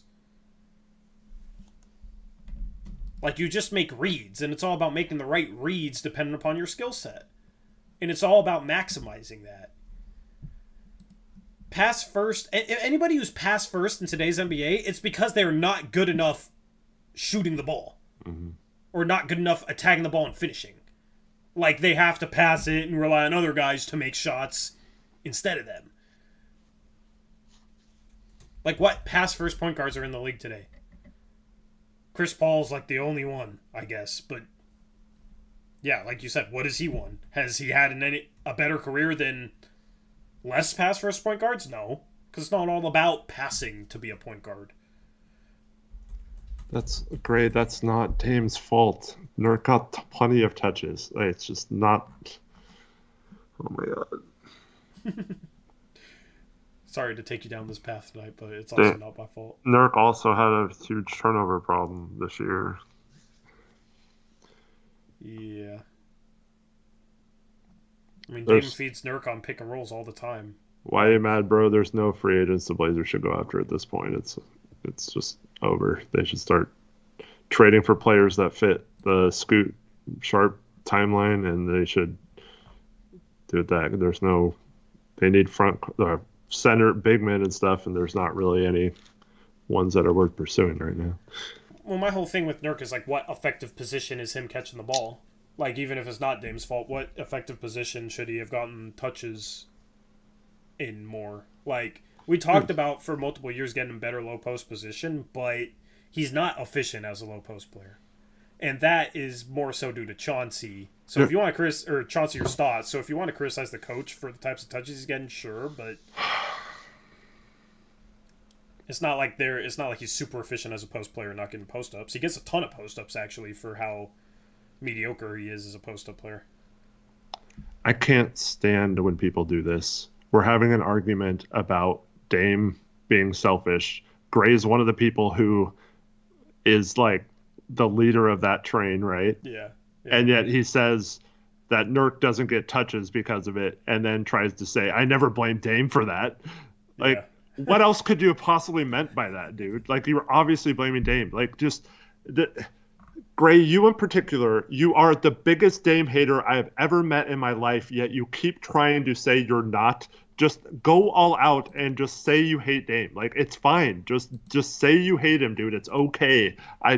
Like, you just make reads, and it's all about making the right reads depending upon your skill set. And it's all about maximizing that. Pass first. Anybody who's pass first in today's NBA, it's because they're not good enough shooting the ball. Mm-hmm. Or not good enough attacking the ball and finishing. Like, they have to pass it and rely on other guys to make shots instead of them. Like, what pass first point guards are in the league today? Chris Paul's like the only one, I guess. But, yeah, like you said, what has he won? Has he had a better career than less pass first point guards? No. Because it's not all about passing to be a point guard. That's great. That's not Dame's fault. Nurk got plenty of touches. Like, it's just not. Oh my god. Sorry to take you down this path tonight, but it's also not my fault. Nurk also had a huge turnover problem this year. Yeah. I mean, Dame feeds Nurk on pick and rolls all the time. Why are you mad, bro? There's no free agents the Blazers should go after at this point. It's just over. They should start trading for players that fit the Scoot Sharp timeline, and they should do that. They need front center big men and stuff, and there's not really any ones that are worth pursuing right now. Well, my whole thing with Nurk is, like, what effective position is him catching the ball? Like, even if it's not Dame's fault, what effective position should he have gotten touches in more? Like, we talked about for multiple years getting him better low post position, but he's not efficient as a low post player. And that is more so due to Chauncey. So if you want to Chauncey or Stott, so if you want to criticize the coach for the types of touches he's getting, sure, but it's not like he's super efficient as a post player not getting post ups. He gets a ton of post ups actually for how mediocre he is as a post up player. I can't stand when people do this. We're having an argument about Dame being selfish. Gray is one of the people who is like the leader of that train, right? Yeah. And yet he says that Nurk doesn't get touches because of it, and then tries to say, I never blame Dame for that. Like, what else could you have possibly meant by that, dude? Like, you were obviously blaming Dame. Like, Gray, you in particular, you are the biggest Dame hater I have ever met in my life, yet you keep trying to say you're not. Just go all out and just say you hate Dame. Like, it's fine. Just say you hate him, dude. It's okay. I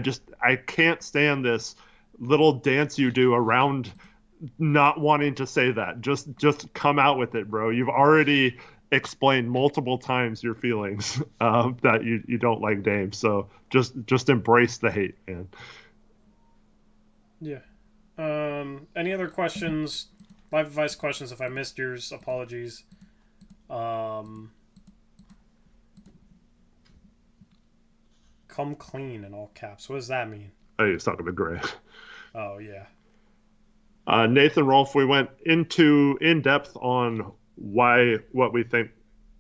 can't stand this little dance you do around not wanting to say that. Just come out with it, bro. You've already explained multiple times your feelings that you don't like Dame. So just embrace the hate, man. Yeah. Any other questions? Live advice questions. If I missed yours, apologies. Come clean in all caps. What does that mean? Oh, he's talking to Gray. Oh, yeah. Nathan Rolfe, we went in depth on what we think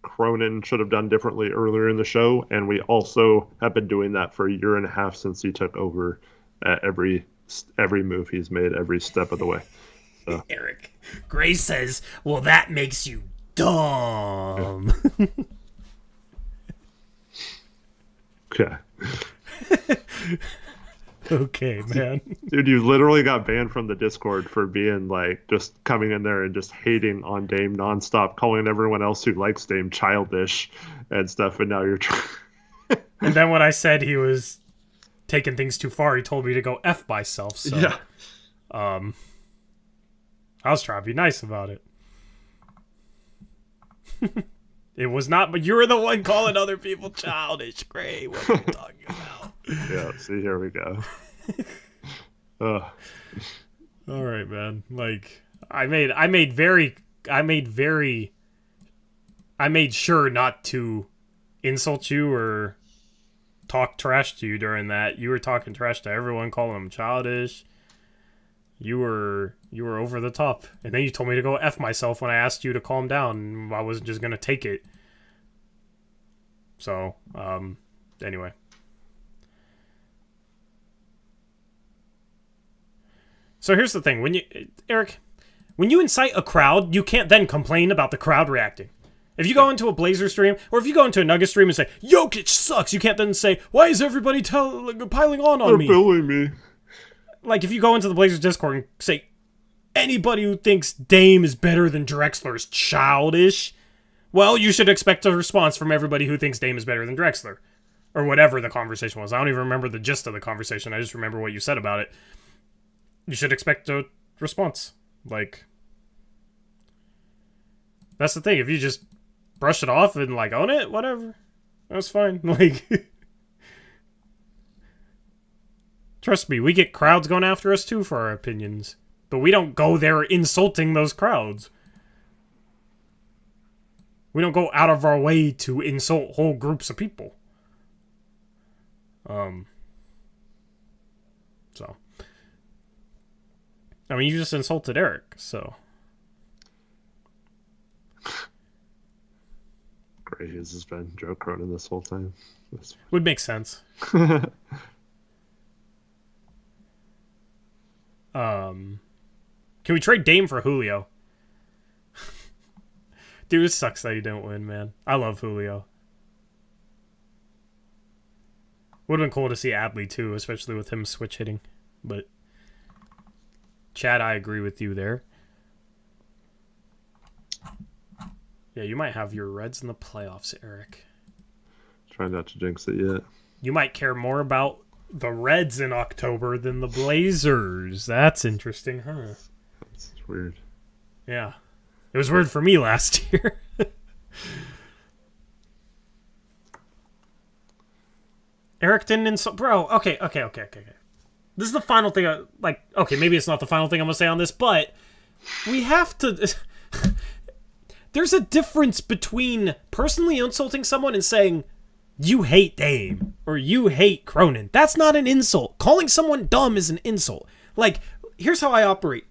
Cronin should have done differently earlier in the show, and we also have been doing that for a year and a half since he took over at every move he's made, every step of the way. So. Eric, Gray says, well, that makes you dumb. Okay. Okay, man. Dude, you literally got banned from the Discord for being like just coming in there and just hating on Dame nonstop, calling everyone else who likes Dame childish and stuff, and now you're trying. And then when I said he was taking things too far, he told me to go F myself. So, yeah. I was trying to be nice about it. It was not, but you were the one calling other people childish. Gray, what are you talking about? Yeah, see, here we go. All right, man. Like, I made sure not to insult you or talk trash to you during that. You were talking trash to everyone, calling them childish. You were over the top. And then you told me to go F myself when I asked you to calm down. I wasn't just going to take it. So, anyway. So here's the thing. Eric, when you incite a crowd, you can't then complain about the crowd reacting. If you go into a Blazer stream, or if you go into a Nugget stream and say, Jokic sucks, you can't then say, why is everybody piling on me? They're bullying me. Like, if you go into the Blazers Discord and say, anybody who thinks Dame is better than Drexler is childish, well, you should expect a response from everybody who thinks Dame is better than Drexler. Or whatever the conversation was. I don't even remember the gist of the conversation. I just remember what you said about it. You should expect a response. Like, that's the thing. If you just brush it off and, like, own it, whatever. That's fine. Like, trust me, we get crowds going after us, too, for our opinions. But we don't go there insulting those crowds. We don't go out of our way to insult whole groups of people. So. I mean, you just insulted Eric, so. Great, has this been Joe Cronin this whole time? Would make sense. Can we trade Dame for Julio? Dude, it sucks that he didn't win, man. I love Julio. Would have been cool to see Adley, too, especially with him switch hitting. But, Chad, I agree with you there. Yeah, you might have your Reds in the playoffs, Eric. Try not to jinx it yet. You might care more about the Reds in October than the Blazers. That's interesting, huh? That's weird. Yeah. It was weird for me last year. Eric didn't insult... Bro, okay. This is the final thing okay, maybe it's not the final thing I'm going to say on this, but we have to... There's a difference between personally insulting someone and saying, you hate Dame, or you hate Cronin. That's not an insult. Calling someone dumb is an insult. Like, here's how I operate.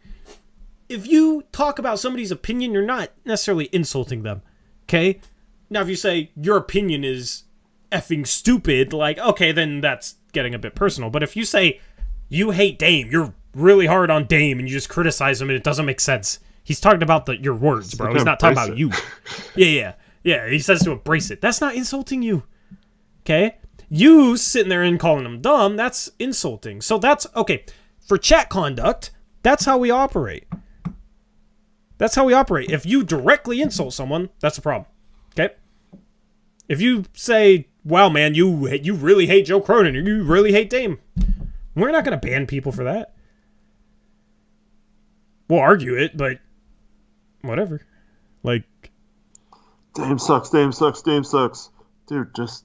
If you talk about somebody's opinion, you're not necessarily insulting them, okay? Now, if you say, your opinion is effing stupid, like, okay, then that's getting a bit personal. But if you say, you hate Dame, you're really hard on Dame, and you just criticize him, and it doesn't make sense. He's talking about your words, bro. He's not talking about you. Yeah. He says to embrace it. That's not insulting you, okay? You sitting there and calling him dumb, that's insulting. So that's, okay, for chat conduct, that's how we operate. That's how we operate. If you directly insult someone, that's a problem, okay? If you say, wow, man, you really hate Joe Cronin, or you really hate Dame, we're not going to ban people for that. We'll argue it, but whatever. Like, Dame sucks. Dude, just...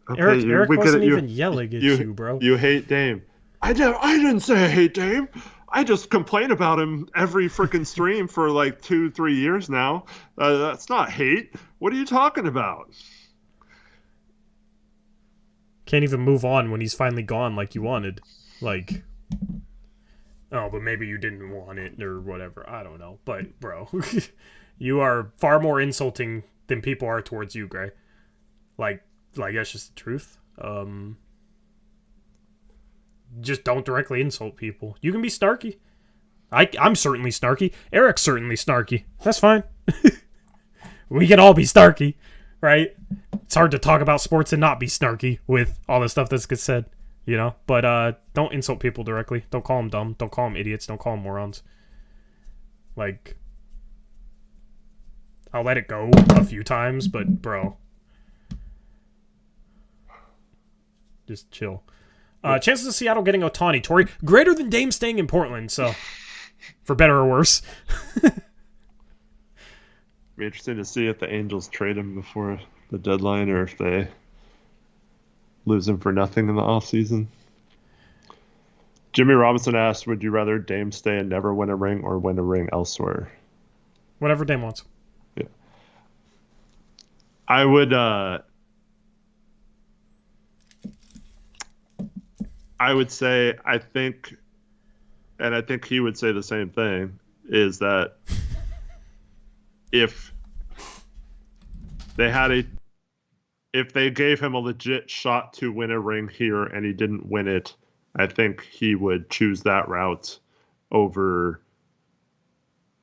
Okay, Eric wasn't even yelling at you, bro. You hate Dame. I didn't say I hate Dame. I just complain about him every freaking stream for like 2-3 years now. That's not hate. What are you talking about? Can't even move on when he's finally gone like you wanted. Like, oh, but maybe you didn't want it or whatever. I don't know. But, bro, you are far more insulting than people are towards you, Gray. Like that's just the truth. Just don't directly insult people. You can be snarky. I'm certainly snarky. Eric's certainly snarky. That's fine. We can all be snarky, right? It's hard to talk about sports and not be snarky with all the stuff that gets said, you know? But don't insult people directly. Don't call them dumb. Don't call them idiots. Don't call them morons. Like, I'll let it go a few times, but bro, just chill. Chances of Seattle getting Ohtani, Tori, greater than Dame staying in Portland, so for better or worse. Be interesting to see if the Angels trade him before the deadline or if they lose him for nothing in the offseason. Jimmy Robinson asked, would you rather Dame stay and never win a ring or win a ring elsewhere? Whatever Dame wants. Yeah. I would say, I think he would say the same thing, is that if they gave him a legit shot to win a ring here and he didn't win it, I think he would choose that route over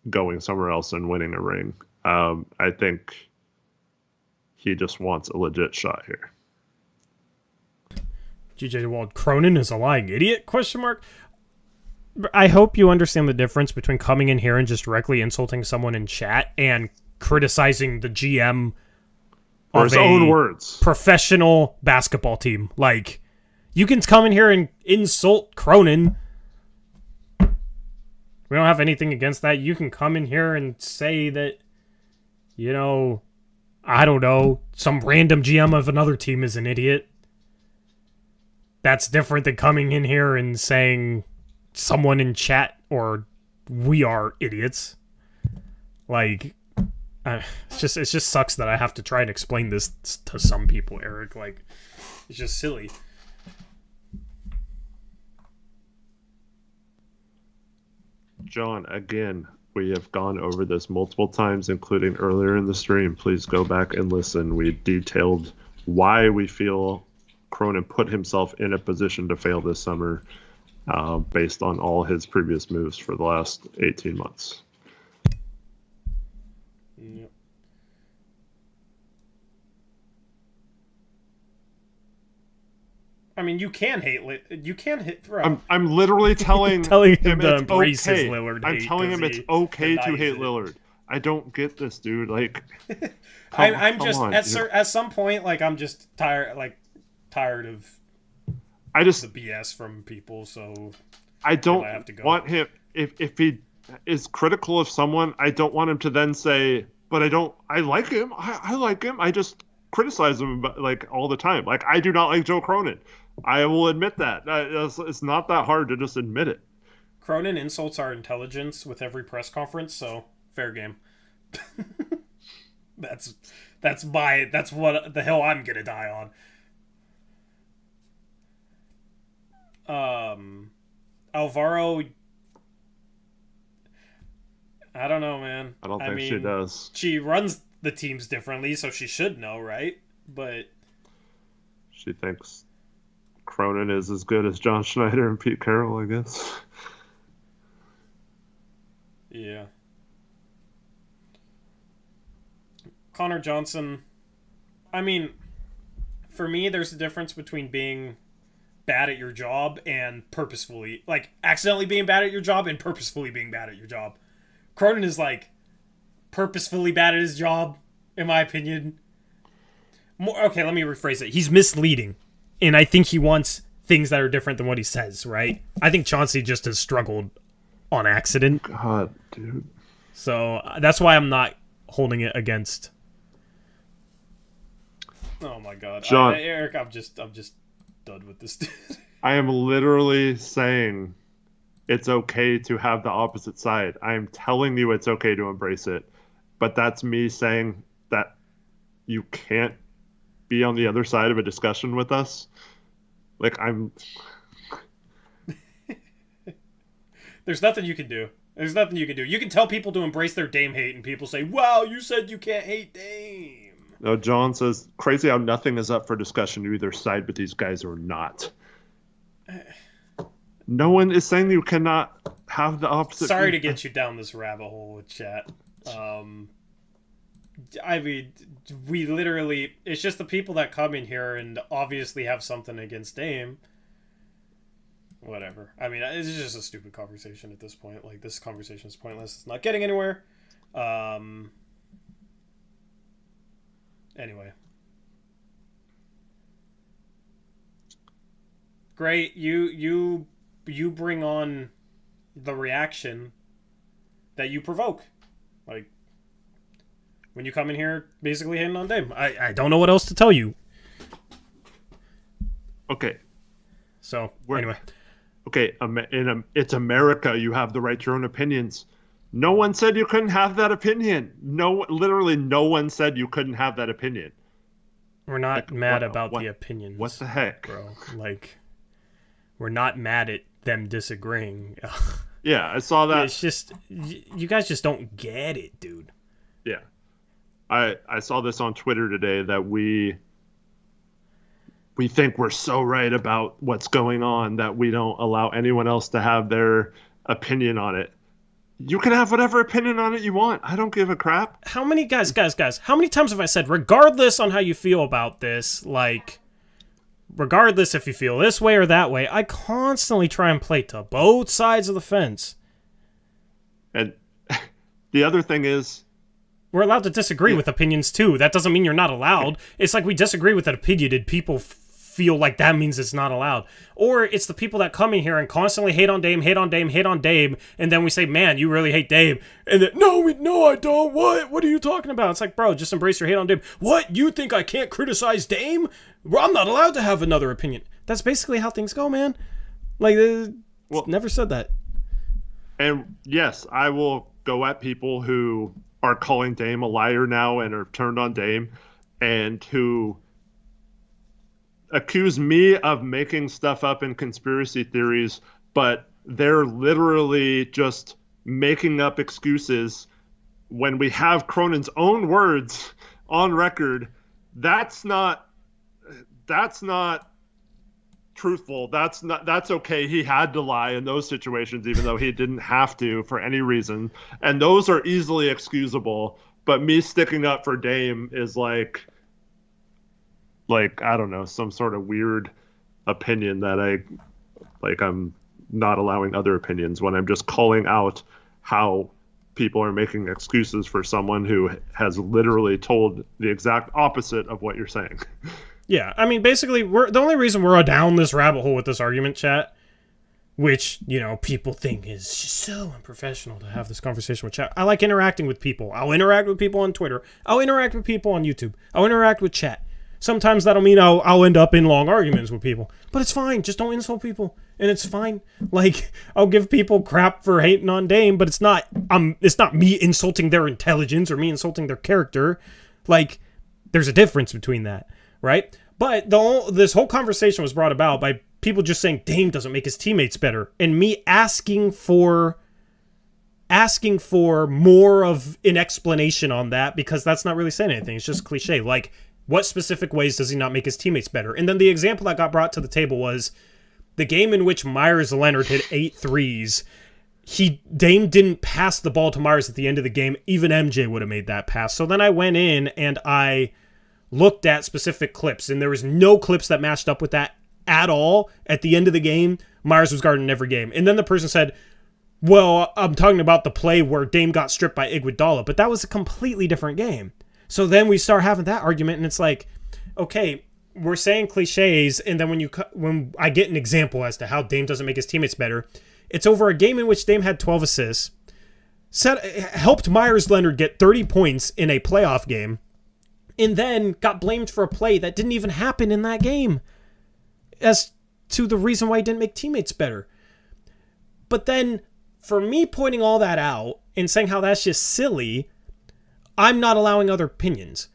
going somewhere else and winning a ring. I think he just wants a legit shot here. GJ Wald, Cronin is a lying idiot? Question mark. I hope you understand the difference between coming in here and just directly insulting someone in chat and criticizing the GM or his own words. Professional basketball team. Like, you can come in here and insult Cronin. We don't have anything against that. You can come in here and say that, you know, I don't know, some random GM of another team is an idiot. That's different than coming in here and saying someone in chat or we are idiots. Like, it just sucks that I have to try and explain this to some people, Eric. Like, it's just silly. John, again, we have gone over this multiple times, including earlier in the stream. Please go back and listen. We detailed why we feel Cronin put himself in a position to fail this summer based on all his previous moves for the last 18 months. Yep. I mean, you can hate. You can hit. I'm literally telling him to it's embrace okay. his Lillard hate. I'm telling him it's okay to hate Lillard. I don't get this, dude. Like, I'm just at some point, like, I'm just tired of the BS from people. So I don't want him if he is critical of someone. I don't want him to then say, "But I like him. I like him. I just criticize him like all the time. Like, I do not like Joe Cronin. I will admit that. It's not that hard to just admit it." Cronin insults our intelligence with every press conference, so fair game. That's what the hell I'm gonna die on. Alvaro, I don't know, man. I don't think she does. She runs the teams differently, so she should know, right? But she thinks Cronin is as good as John Schneider and Pete Carroll, I guess. Yeah. Connor Johnson, I mean, for me, there's a difference between being bad at your job and purposefully, like, accidentally being bad at your job and purposefully being bad at your job. Cronin is, like, purposefully bad at his job, in my opinion. Okay, let me rephrase it. He's misleading, and I think he wants things that are different than what he says, right? I think Chauncey just has struggled on accident. God, dude. So that's why I'm not holding it against. Oh my God, John, Eric, I'm just done with this dude. I am literally saying it's okay to have the opposite side. I am telling you it's okay to embrace it, but that's me saying that you can't be on the other side of a discussion with us. Like, I'm. There's nothing you can do. You can tell people to embrace their Dame hate, and people say, "Wow, you said you can't hate Dame." No, John says, crazy how nothing is up for discussion. You either side with these guys or not. No one is saying you cannot have the opposite. Sorry to get you down this rabbit hole with chat. I mean, we literally, it's just the people that come in here and obviously have something against Dame. Whatever. I mean, it's just a stupid conversation at this point. Like, this conversation is pointless. It's not getting anywhere. Anyway. Great. You bring on the reaction that you provoke. Like, when you come in here basically hating on Dame. I don't know what else to tell you. Okay. So, anyway. Okay, it's America. You have the right to your own opinions. No one said you couldn't have that opinion. No, literally no one said you couldn't have that opinion. We're not mad about the opinions. What the heck? Bro, like, we're not mad at them disagreeing. Yeah, I saw that. It's just, you guys just don't get it, dude. Yeah. I saw this on Twitter today that we think we're so right about what's going on that we don't allow anyone else to have their opinion on it. You can have whatever opinion on it you want. I don't give a crap. How many guys, how many times have I said, regardless on how you feel about this, like, regardless if you feel this way or that way, I constantly try and play to both sides of the fence. And the other thing is, we're allowed to disagree with opinions too. That doesn't mean you're not allowed. It's like we disagree with an opinion and people feel like that means it's not allowed. Or it's the people that come in here and constantly hate on Dame, and then we say, man, you really hate Dame. And then, no, I don't. What are you talking about? It's like, bro, just embrace your hate on Dame. What? You think I can't criticize Dame? Well, I'm not allowed to have another opinion. That's basically how things go, man. Like, never said that. And yes, I will go at people who are calling Dame a liar now and are turned on Dame, and who accuse me of making stuff up in conspiracy theories, but they're literally just making up excuses when we have Cronin's own words on record. That's not truthful. That's okay. He had to lie in those situations, even though he didn't have to for any reason. And those are easily excusable. But me sticking up for Dame is like, I don't know, some sort of weird opinion that I'm not allowing other opinions when I'm just calling out how people are making excuses for someone who has literally told the exact opposite of what you're saying. Yeah, I mean, basically, the only reason we're down this rabbit hole with this argument, chat, which, people think is just so unprofessional to have this conversation with chat. I like interacting with people. I'll interact with people on Twitter. I'll interact with people on YouTube. I'll interact with chat. Sometimes that'll mean I'll end up in long arguments with people. But it's fine. Just don't insult people. And it's fine. Like, I'll give people crap for hating on Dame, but it's not me insulting their intelligence or me insulting their character. Like, there's a difference between that, right? But this whole conversation was brought about by people just saying Dame doesn't make his teammates better, and me asking for more of an explanation on that, because that's not really saying anything. It's just cliche. Like, what specific ways does he not make his teammates better? And then the example that got brought to the table was the game in which Myers Leonard hit 8 threes. Dame didn't pass the ball to Myers at the end of the game. Even MJ would have made that pass. So then I went in and I looked at specific clips, and there was no clips that matched up with that at all. At the end of the game, Myers was guarding every game. And then the person said, well, I'm talking about the play where Dame got stripped by Iguodala, but that was a completely different game. So then we start having that argument, and it's like, okay, we're saying cliches, and then when I get an example as to how Dame doesn't make his teammates better, it's over a game in which Dame had 12 assists, helped Myers Leonard get 30 points in a playoff game, and then got blamed for a play that didn't even happen in that game as to the reason why he didn't make teammates better. But then, for me pointing all that out and saying how that's just silly, I'm not allowing other opinions.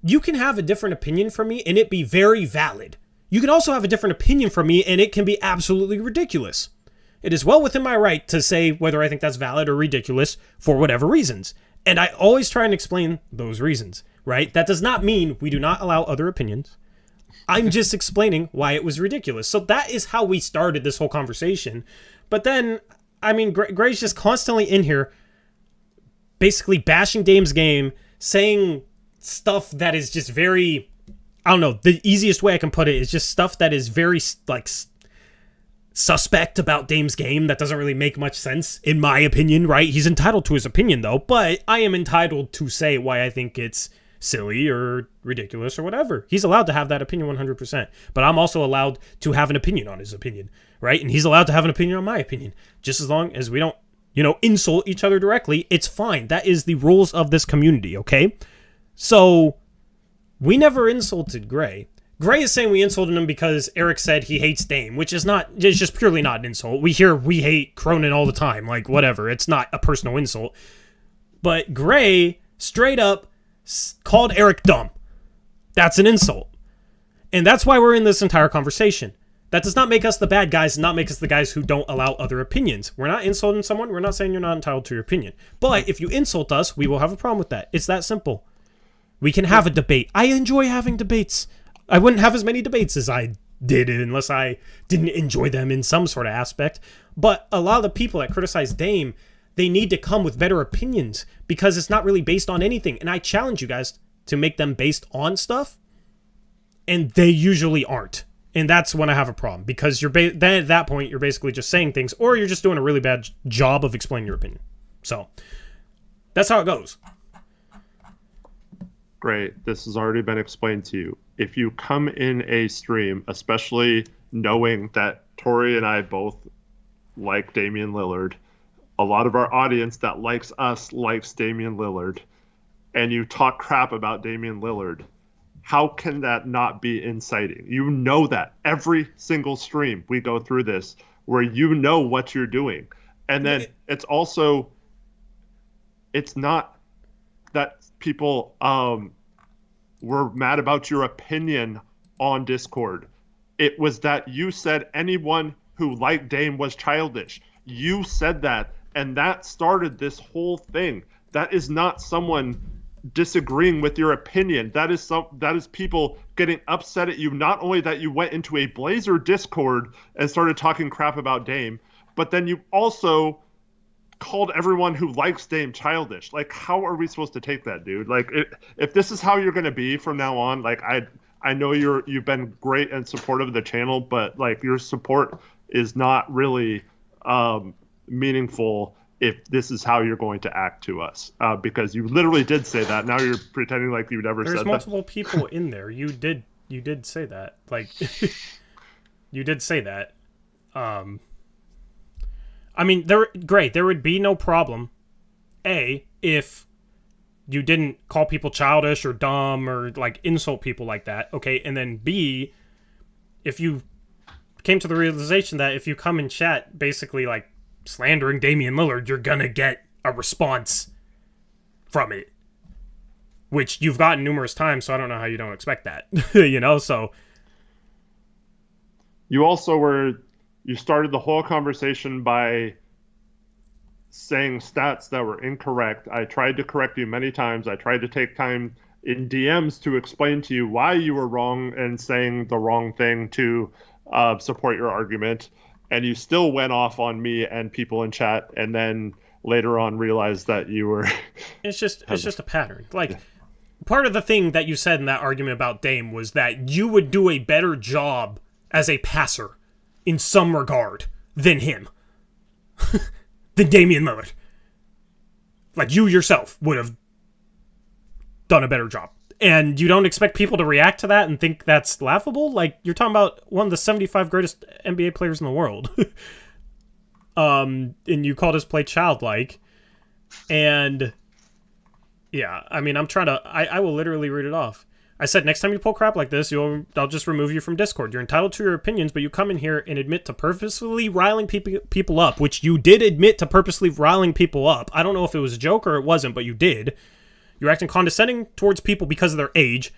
You can have a different opinion from me and it be very valid. You can also have a different opinion from me and it can be absolutely ridiculous. It is well within my right to say whether I think that's valid or ridiculous for whatever reasons. And I always try and explain those reasons, right? That does not mean we do not allow other opinions. I'm just explaining why it was ridiculous. So that is how we started this whole conversation. But then, I mean, Gray's just constantly in here basically bashing Dame's game, saying stuff that is just very, I don't know, the easiest way I can put it is just stuff that is very, like, suspect about Dame's game that doesn't really make much sense, in my opinion, right? He's entitled to his opinion, though, but I am entitled to say why I think it's silly or ridiculous or whatever. He's allowed to have that opinion 100%, but I'm also allowed to have an opinion on his opinion, right? And he's allowed to have an opinion on my opinion, just as long as we don't, insult each other directly. It's fine. That is the rules of this community, okay? So, we never insulted Gray. Gray is saying we insulted him because Eric said he hates Dame, which is it's just purely not an insult. We hear we hate Cronin all the time, like, whatever. It's not a personal insult. But Gray straight up called Eric dumb. That's an insult. And that's why we're in this entire conversation. That does not make us the bad guys and not make us the guys who don't allow other opinions. We're not insulting someone. We're not saying you're not entitled to your opinion. But if you insult us, we will have a problem with that. It's that simple. We can have a debate. I enjoy having debates. I wouldn't have as many debates as I did, unless I didn't enjoy them in some sort of aspect. But a lot of the people that criticize Dame, they need to come with better opinions because it's not really based on anything. And I challenge you guys to make them based on stuff, and they usually aren't. And that's when I have a problem, because then at that point, you're basically just saying things, or you're just doing a really bad job of explaining your opinion. So that's how it goes. Great. This has already been explained to you. If you come in a stream, especially knowing that Tori and I both like Damian Lillard, a lot of our audience that likes us likes Damian Lillard, and you talk crap about Damian Lillard, how can that not be inciting? You know that every single stream we go through this, where you know what you're doing. And then it's also, it's not that people were mad about your opinion on Discord. It was that you said anyone who liked Dame was childish. You said that, and that started this whole thing. That is not someone disagreeing with your opinion. That is people getting upset at you. Not only that you went into a Blazer Discord and started talking crap about Dame, but then you also called everyone who likes Dame childish. Like, how are we supposed to take that, dude? Like, if this is how you're going to be from now on, like, I know you've been great and supportive of the channel, but like, your support is not really meaningful if this is how you're going to act to us, because you literally did say that. Now you're pretending like you never said that. There's multiple people in there. You did say that. Like, you did say that. I mean, there would be no problem, if you didn't call people childish or dumb or like insult people like that, okay? And then B, if you came to the realization that if you come in chat basically like slandering Damian Lillard, you're gonna get a response from it, which you've gotten numerous times, so I don't know how you don't expect that. So you started the whole conversation by saying stats that were incorrect. I tried to correct you many times. I tried to take time in DMs to explain to you why you were wrong and saying the wrong thing to support your argument. And you still went off on me and people in chat, and then later on realized that you were... It's just a pattern. Like, part of the thing that you said in that argument about Dame was that you would do a better job as a passer in some regard than him. Than Damian Lillard. Like, you yourself would have done a better job. And you don't expect people to react to that and think that's laughable? Like, you're talking about one of the 75 greatest NBA players in the world. And you called his play childlike. And, yeah, I mean, I will literally read it off. I said, next time you pull crap like this, I'll just remove you from Discord. You're entitled to your opinions, but you come in here and admit to purposefully riling people up, which you did admit to purposely riling people up. I don't know if it was a joke or it wasn't, but you did. You're acting condescending towards people because of their age,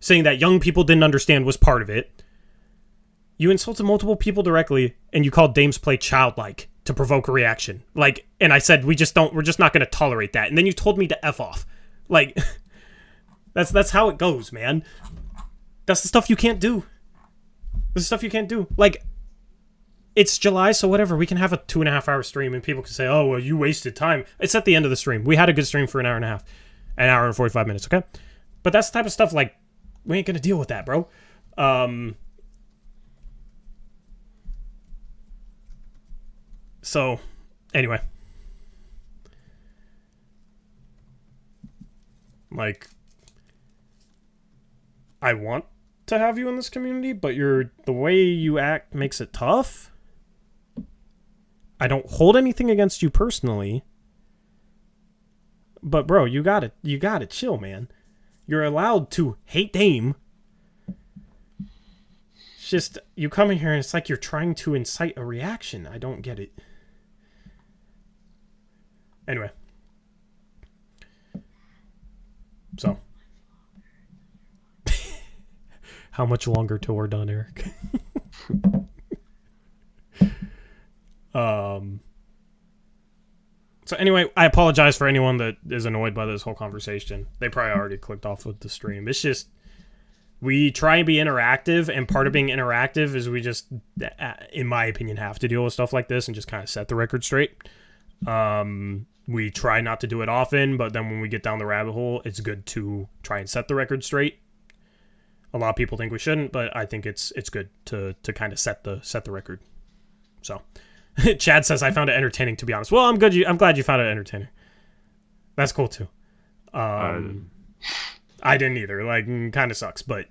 saying that young people didn't understand was part of it. You insulted multiple people directly, and you called Dame's play childlike to provoke a reaction. Like, and I said, we're just not going to tolerate that. And then you told me to F off. Like, that's how it goes, man. That's the stuff you can't do. This is stuff you can't do. Like, it's July, so whatever. We can have a 2.5-hour stream, and people can say, oh, well, you wasted time. It's at the end of the stream. We had a good stream for an hour and a half. An hour and 45 minutes, okay? But that's the type of stuff, like, we ain't gonna deal with that, bro. So, anyway. Like, I want to have you in this community, but the way you act makes it tough. I don't hold anything against you personally. But bro, you gotta chill, man. You're allowed to hate Dame. It's just, you come in here and it's like you're trying to incite a reaction. I don't get it. Anyway. So. How much longer till we're done, Eric? So anyway, I apologize for anyone that is annoyed by this whole conversation. They probably already clicked off with the stream. It's just, We try and be interactive, and part of being interactive is we just, in my opinion, have to deal with stuff like this and just kind of set the record straight. We try not to do it often, but then when we get down the rabbit hole, it's good to try and set the record straight. A lot of people think we shouldn't, but I think it's good to kind of set the record. So, Chad says I found it entertaining, to be honest. Well, I'm glad you found it entertaining. That's cool too. I didn't either. Like, kind of sucks, but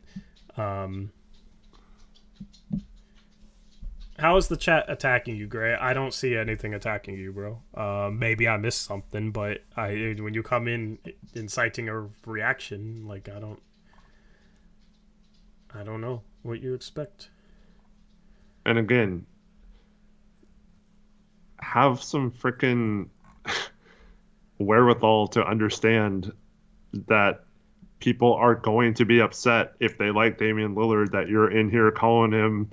how is the chat attacking you, Gray? I don't see anything attacking you, bro. Maybe I missed something, but when you come in inciting a reaction, like, I don't know what you expect. And again, have some freaking wherewithal to understand that people are going to be upset if they like Damian Lillard that you're in here calling him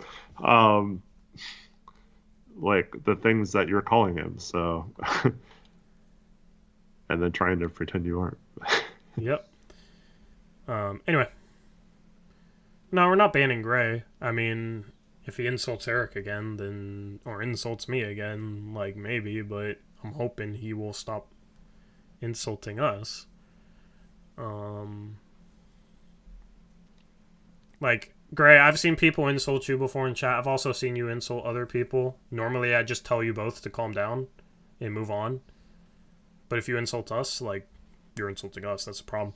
like the things that you're calling him. So and then trying to pretend you aren't. Yep. Anyway. No, we're not banning Gray. I mean, if he insults Eric again, then, or insults me again, like, maybe, but I'm hoping he will stop insulting us. Like, Gray, I've seen people insult you before in chat. I've also seen you insult other people. Normally, I just tell you both to calm down and move on. But if you insult us, like, you're insulting us. That's a problem.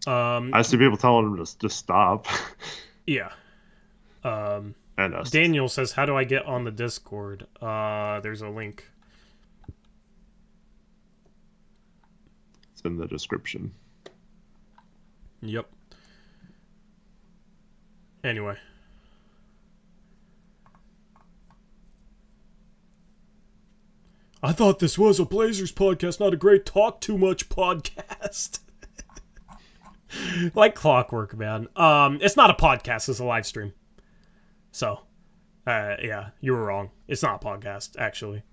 I see people telling them to just stop. Yeah. And us. Daniel says, how do I get on the Discord? There's a link. It's in the description. Yep. Anyway. I thought this was a Blazers podcast, not a great talk too much podcast. Like clockwork, man. It's not a podcast, it's a live stream. So, yeah, you were wrong. It's not a podcast, actually.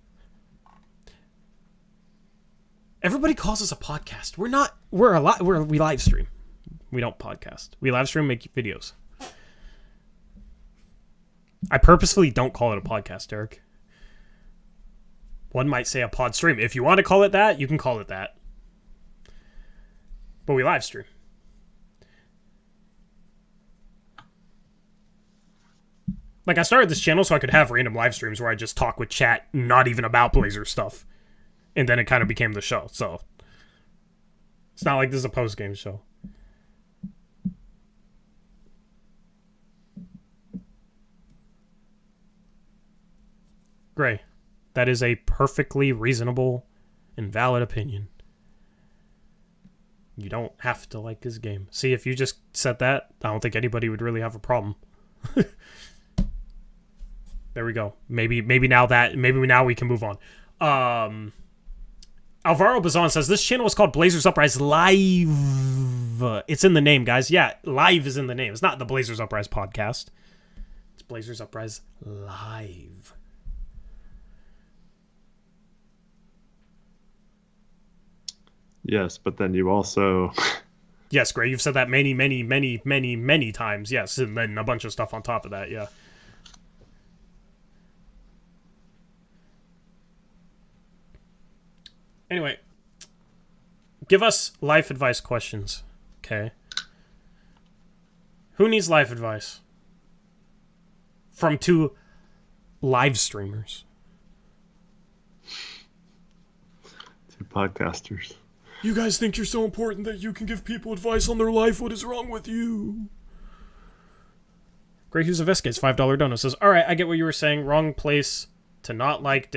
Everybody calls us a podcast. We live stream. We don't podcast. We live stream, make videos. I purposefully don't call it a podcast, Eric. One might say a pod stream. If you want to call it that, you can call it that. But we live stream. Like, I started this channel so I could have random live streams where I just talk with chat, not even about Blazer stuff. And then it kind of became the show, so. It's not like this is a post-game show. Gray, that is a perfectly reasonable and valid opinion. You don't have to like his game. See, if you just said that, I don't think anybody would really have a problem. There we go. Maybe now we can move on. Alvaro Bazan says this channel is called Blazers Uprise Live. It's in the name, guys. Yeah, live is in the name. It's not the Blazers Uprise podcast. It's Blazers Uprise Live. Yes, but then you also... Yes, Gray, you've said that many times. Yes, and then a bunch of stuff on top of that, yeah. Anyway, give us life advice questions, okay? Who needs life advice? From two live streamers. Two podcasters. You guys think you're so important that you can give people advice on their life? What is wrong with you? Grey Hughes of Escates, $5 dono says, alright, I get what you were saying. Wrong place to not like...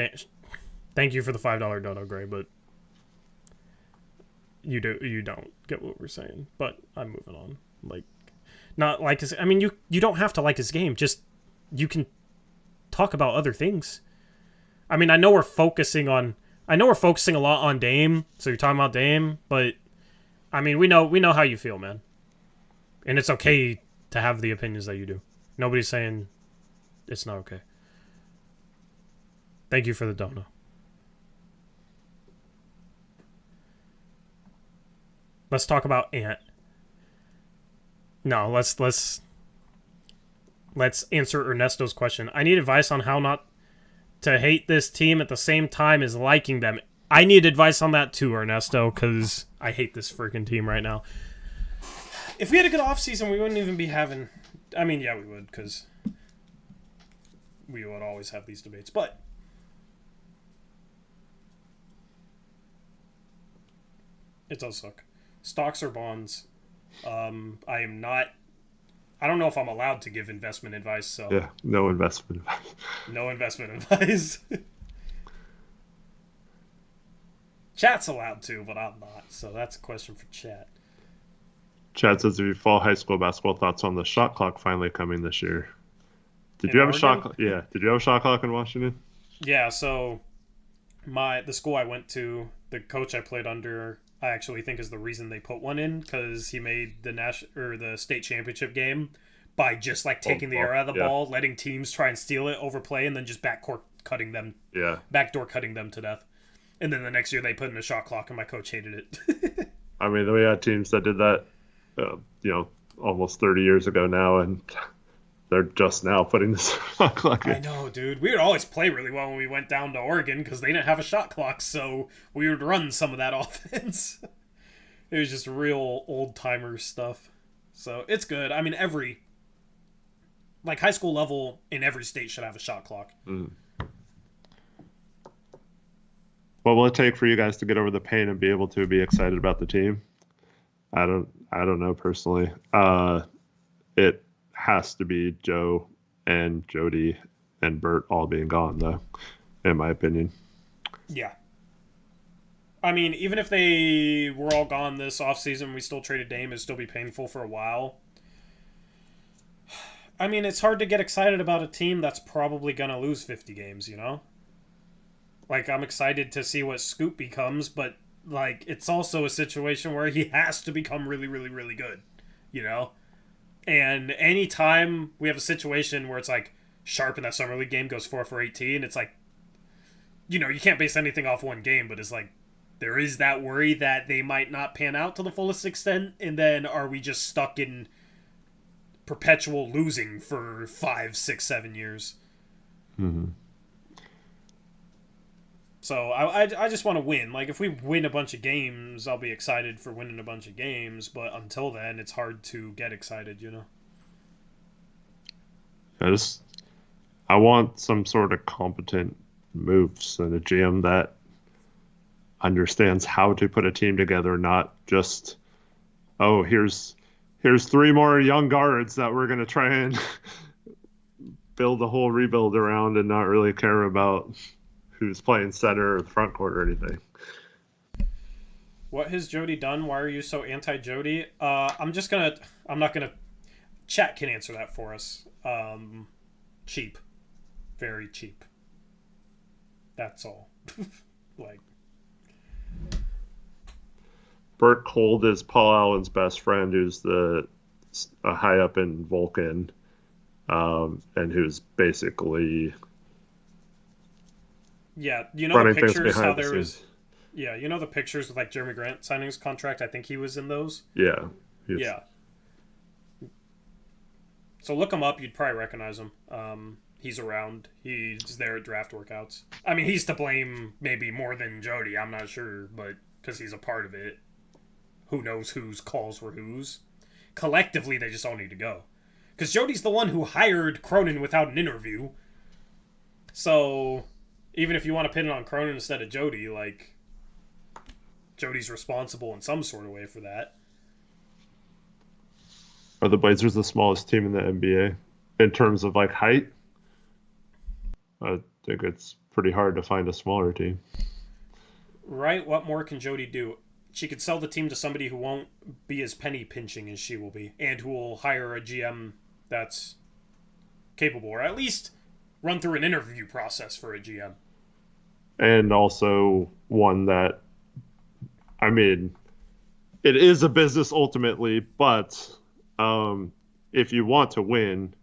Thank you for the $5 dono, Grey, but... You don't get what we're saying. But I'm moving on. Like... Not like his... I mean, you don't have to like his game. Just... You can talk about other things. I mean, I know we're focusing a lot on Dame, so you're talking about Dame, but I mean, we know how you feel, man. And it's okay to have the opinions that you do. Nobody's saying it's not okay. Thank you for the dono. Let's talk about Ant. No, let's answer Ernesto's question. I need advice on how not to hate this team at the same time as liking them. I need advice on that too, Ernesto, because I hate this freaking team right now. If we had a good offseason, we wouldn't even be having... I mean, yeah, we would, because we would always have these debates. But it does suck. Stocks or bonds? I am not... I don't know if I'm allowed to give investment advice, so... Yeah, no investment advice. No investment advice. Chat's allowed to, but I'm not, so that's a question for chat. Chad says, if you follow high school basketball, thoughts on the shot clock finally coming this year? Did you have a shot clock? Yeah. Did you have a shot clock in Washington? Yeah, so the school I went to, the coach I played under, I actually think is the reason they put one in, because he made the state championship game by just like taking the air out of the ball, letting teams try and steal it, overplay, and then just backdoor cutting them to death. And then the next year they put in a shot clock, and my coach hated it. I mean, we had teams that did that, almost 30 years ago now, and they're just now putting this shot clock in. I know, dude. We would always play really well when we went down to Oregon because they didn't have a shot clock, so we would run some of that offense. It was just real old-timer stuff. So it's good. I mean, high school level in every state should have a shot clock. Mm. What will it take for you guys to get over the pain and be able to be excited about the team? I don't know personally. It has to be Joe and Jody and Bert all being gone, though, in my opinion. Yeah. I mean, even if they were all gone this offseason, we still traded Dame, it'd still be painful for a while. I mean, it's hard to get excited about a team that's probably going to lose 50 games, you know? Like, I'm excited to see what Scoop becomes, but, like, it's also a situation where he has to become really, really, really good, you know? And anytime we have a situation where it's, like, Sharp in that Summer League game goes 4 for 18, it's like, you know, you can't base anything off one game, but it's like, there is that worry that they might not pan out to the fullest extent, and then are we just stuck in perpetual losing for 5, 6, 7 years? Mm-hmm. So I just want to win. Like, if we win a bunch of games, I'll be excited for winning a bunch of games. But until then, it's hard to get excited, you know? I want some sort of competent moves and a GM that understands how to put a team together, not just, here's 3 more young guards that we're going to try and build a whole rebuild around and not really care about who's playing center or the front court or anything. What has Jody done? Why are you so anti-Jody? I'm not gonna. Chat can answer that for us. Cheap, very cheap. That's all. Like, Bert Cold is Paul Allen's best friend, who's high up in Vulcan, and who's basically. Yeah, you know the pictures how there was. Yeah, you know the pictures with like Jeremy Grant signing his contract. I think he was in those. Yeah. Yeah. So look him up. You'd probably recognize him. He's around. He's there at draft workouts. I mean, he's to blame maybe more than Jody. I'm not sure, but because he's a part of it. Who knows whose calls were whose? Collectively, they just all need to go. Because Jody's the one who hired Cronin without an interview. So even if you want to pin it on Cronin instead of Jody, like, Jody's responsible in some sort of way for that. Are the Blazers the smallest team in the NBA in terms of like height? I think it's pretty hard to find a smaller team. Right? What more can Jody do? She could sell the team to somebody who won't be as penny pinching as she will be, and who will hire a GM that's capable, or at least run through an interview process for a GM. And also one that, I mean, it is a business ultimately, but if you want to win,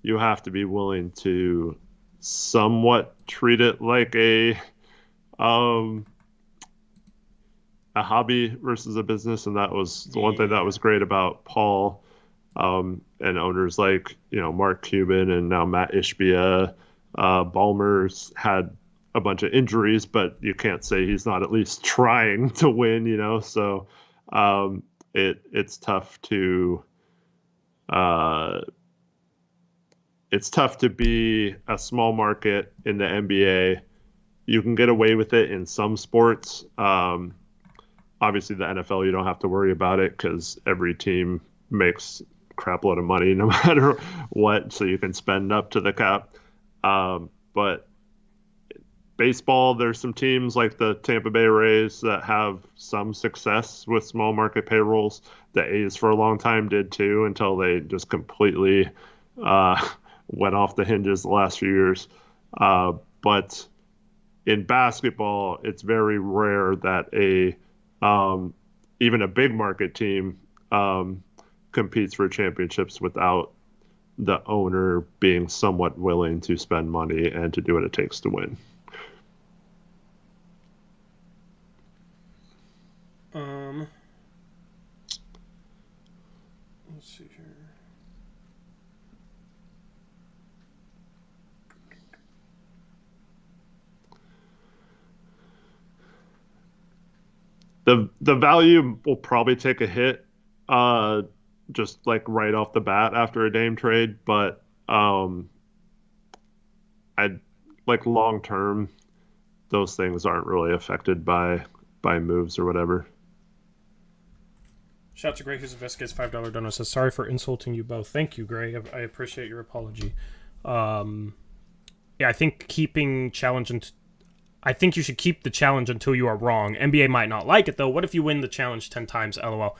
you have to be willing to somewhat treat it like a hobby versus a business. And that was the one thing that was great about Paul. And owners like, Mark Cuban and now Matt Ishbia, Ballmer's had a bunch of injuries, but you can't say he's not at least trying to win. So it's tough to be a small market in the NBA. You can get away with it in some sports. Obviously, the NFL, you don't have to worry about it because every team makes a crap load of money no matter what, so you can spend up to the cap. But baseball, there's some teams like the Tampa Bay Rays that have some success with small market payrolls. The A's for a long time did too, until they just completely went off the hinges the last few years. But in basketball, it's very rare that even a big market team competes for championships without the owner being somewhat willing to spend money and to do what it takes to win. Let's see here. The value will probably take a hit, just like right off the bat after a Dame trade, but I like long term, those things aren't really affected by moves or whatever. Shout out to Gray, who's investigates $5 donor, says, sorry for insulting you both. Thank you, Gray. I appreciate your apology. Yeah, I think keeping challenge I think you should keep the challenge until you are wrong. NBA might not like it, though. What if you win the challenge 10 times? LOL.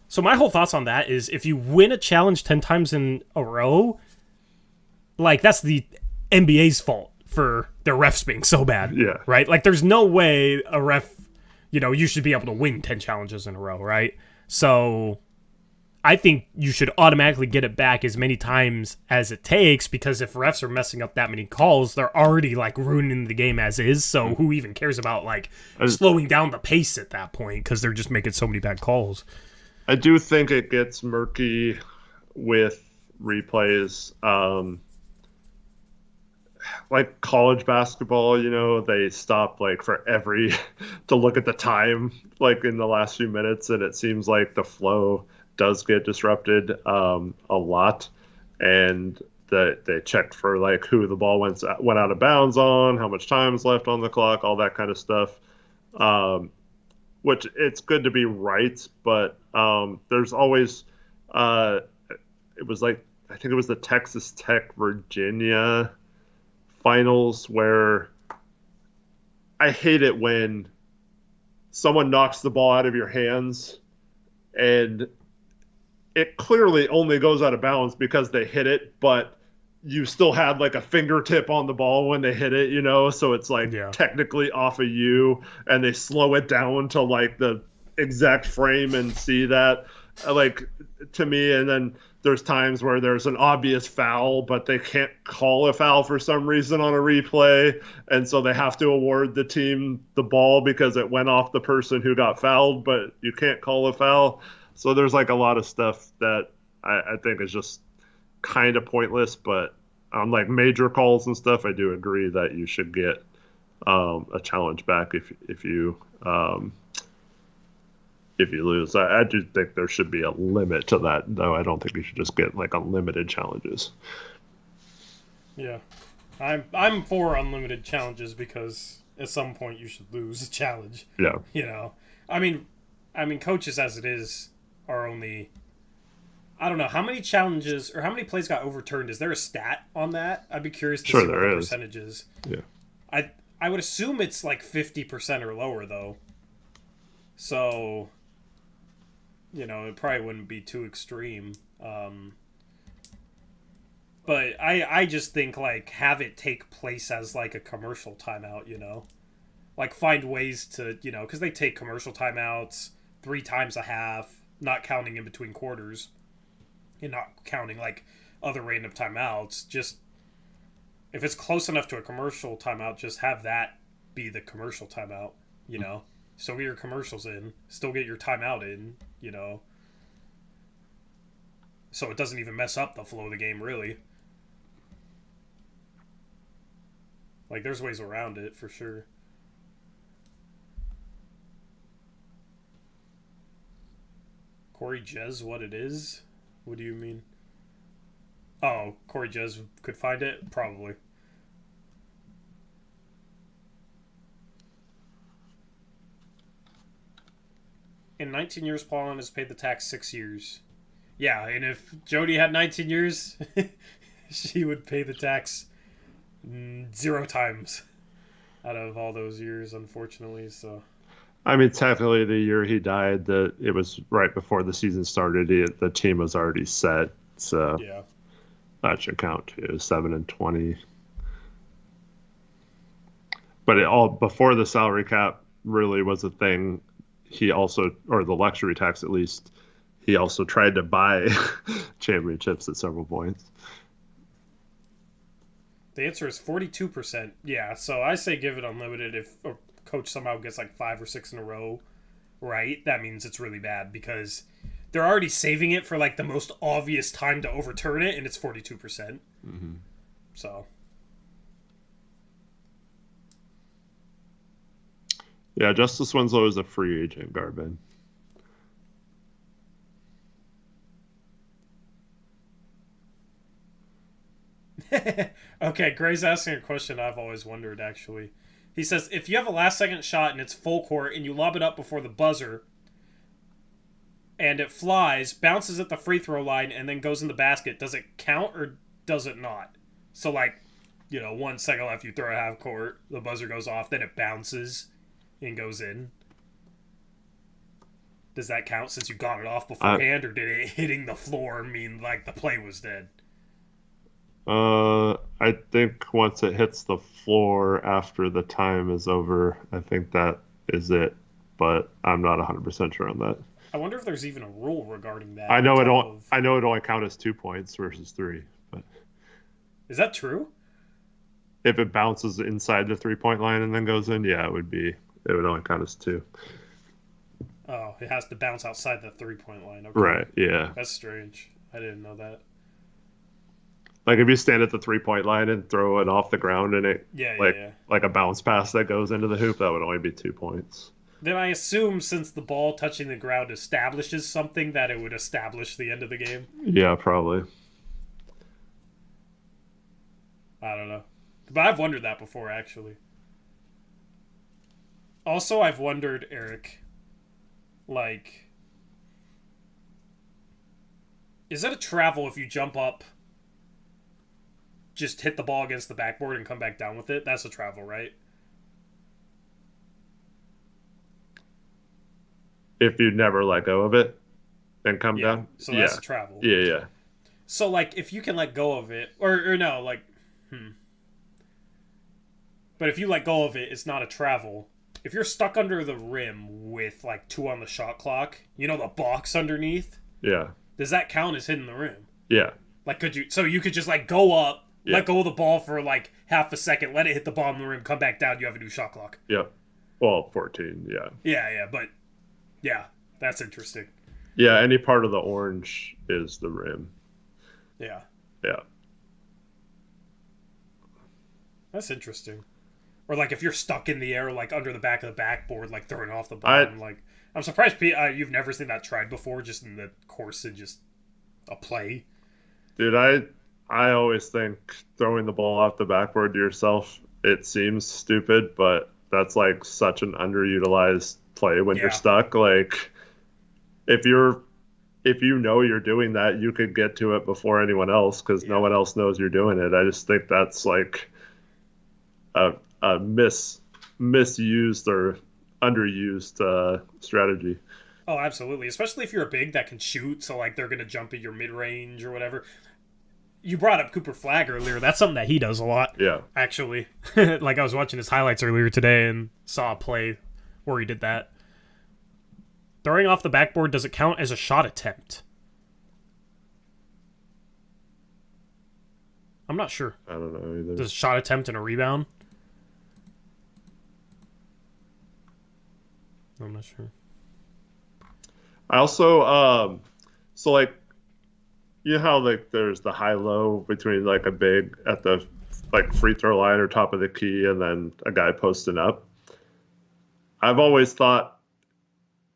So my whole thoughts on that is if you win a challenge 10 times in a row, like, that's the NBA's fault for their refs being so bad. Yeah. Right? Like, there's no way a ref, you should be able to win 10 challenges in a row, right? So I think you should automatically get it back as many times as it takes, because if refs are messing up that many calls, they're already like ruining the game as is. So who even cares about like slowing down the pace at that point, because they're just making so many bad calls. I do think it gets murky with replays. Like college basketball, they stop like for to look at the time like in the last few minutes, and it seems like the flow does get disrupted a lot, and they checked for like who the ball went out of bounds on, how much time is left on the clock, all that kind of stuff. Which it's good to be right, but there's always it was like, I think it was the Texas Tech Virginia finals where I hate it when someone knocks the ball out of your hands and it clearly only goes out of bounds because they hit it, but you still had like a fingertip on the ball when they hit it, so it's like technically off of you, and they slow it down to like the exact frame and see that, like, to me. And then there's times where there's an obvious foul, but they can't call a foul for some reason on a replay, and so they have to award the team the ball because it went off the person who got fouled, but you can't call a foul. So there's like a lot of stuff that I think is just kind of pointless, but on like major calls and stuff, I do agree that you should get a challenge back if you lose. I do think there should be a limit to that, though. I don't think you should just get like unlimited challenges. Yeah, I'm for unlimited challenges because at some point you should lose a challenge. Yeah. I mean, coaches as it is are only, I don't know how many challenges or how many plays got overturned. Is there a stat on that? I'd be curious to see what the percentages. Yeah. I would assume it's like 50% or lower though. So, it probably wouldn't be too extreme. But I just think like have it take place as like a commercial timeout, like find ways to, because they take commercial timeouts 3 times a half, not counting in between quarters. And not counting like other random timeouts. Just if it's close enough to a commercial timeout, just have that be the commercial timeout. Still get your commercials in, still get your timeout in. So it doesn't even mess up the flow of the game, really. Like, there's ways around it, for sure. Corey Jez, what it is? What do you mean? Oh, Corey Jez could find it? Probably. In 19 years, Paul Allen has paid the tax 6 years. Yeah, and if Jody had 19 years, she would pay the tax 0 times out of all those years, unfortunately. So, I mean, technically, the year he died, it was right before the season started. The team was already set, so yeah. that should count too. 7-20. But it all before the salary cap really was a thing. He also, or the luxury tax at least, he also tried to buy championships at several points. The answer is 42%. Yeah, so I say give it unlimited if a coach somehow gets like 5 or 6 in a row, right? That means it's really bad because they're already saving it for like the most obvious time to overturn it, and it's 42%. Mm-hmm. So. Yeah, Justice Winslow is a free agent, Garbin. Okay, Gray's asking a question I've always wondered, actually. He says, if you have a last-second shot and it's full court and you lob it up before the buzzer and it flies, bounces at the free throw line, and then goes in the basket, does it count or does it not? So, like, 1 second left, you throw a half court, the buzzer goes off, then it bounces and goes in. Does that count since you got it off beforehand, or did it hitting the floor mean, like, the play was dead? I think once it hits the floor after the time is over, I think that is it. But I'm not 100% sure on that. I wonder if there's even a rule regarding that. I know it only counts as 2 points versus 3. But is that true? If it bounces inside the 3-point line and then goes in, yeah, it would only count as 2. Oh, it has to bounce outside the 3-point line. Okay. Right, yeah. That's strange. I didn't know that. Like if you stand at the 3-point line and throw it off the ground and it like a bounce pass that goes into the hoop, that would only be 2 points. Then I assume since the ball touching the ground establishes something, that it would establish the end of the game. Yeah, probably. I don't know. But I've wondered that before, actually. Also, I've wondered, Eric, like, is it a travel if you jump up, just hit the ball against the backboard and come back down with it? That's a travel, right? If you never let go of it and come down? So that's a travel. Yeah. So, like, if you can let go of it, or no, like, But if you let go of it, it's not a travel. If you're stuck under the rim with, like, 2 on the shot clock, the box underneath? Yeah. Does that count as hitting the rim? Yeah. Like, you could just, like, go up, let go of the ball for, like, half a second, let it hit the bottom of the rim, come back down, you have a new shot clock. Yep. Well, 14, yeah. Yeah, but, yeah, that's interesting. Yeah, any part of the orange is the rim. Yeah. Yeah. That's interesting. Or, like, if you're stuck in the air, like, under the back of the backboard, like, throwing off the bottom, I'm surprised you've never seen that tried before, just in the course of just a play. Dude, I always think throwing the ball off the backboard to yourself, it seems stupid, but that's, like, such an underutilized play when you're stuck. Like, if you know you're doing that, you could get to it before anyone else because no one else knows you're doing it. I just think that's, like, a misused or underused strategy. Oh, absolutely. Especially if you're a big that can shoot, so like they're gonna jump at your mid range or whatever. You brought up Cooper Flagg earlier. That's something that he does a lot. Yeah. Actually. Like I was watching his highlights earlier today and saw a play where he did that. Throwing off the backboard, does it count as a shot attempt? I'm not sure. I don't know either. Does a shot attempt and a rebound? I'm not sure. I also, so like, you know how like there's the high low between like a big at the like free throw line or top of the key and then a guy posting up. I've always thought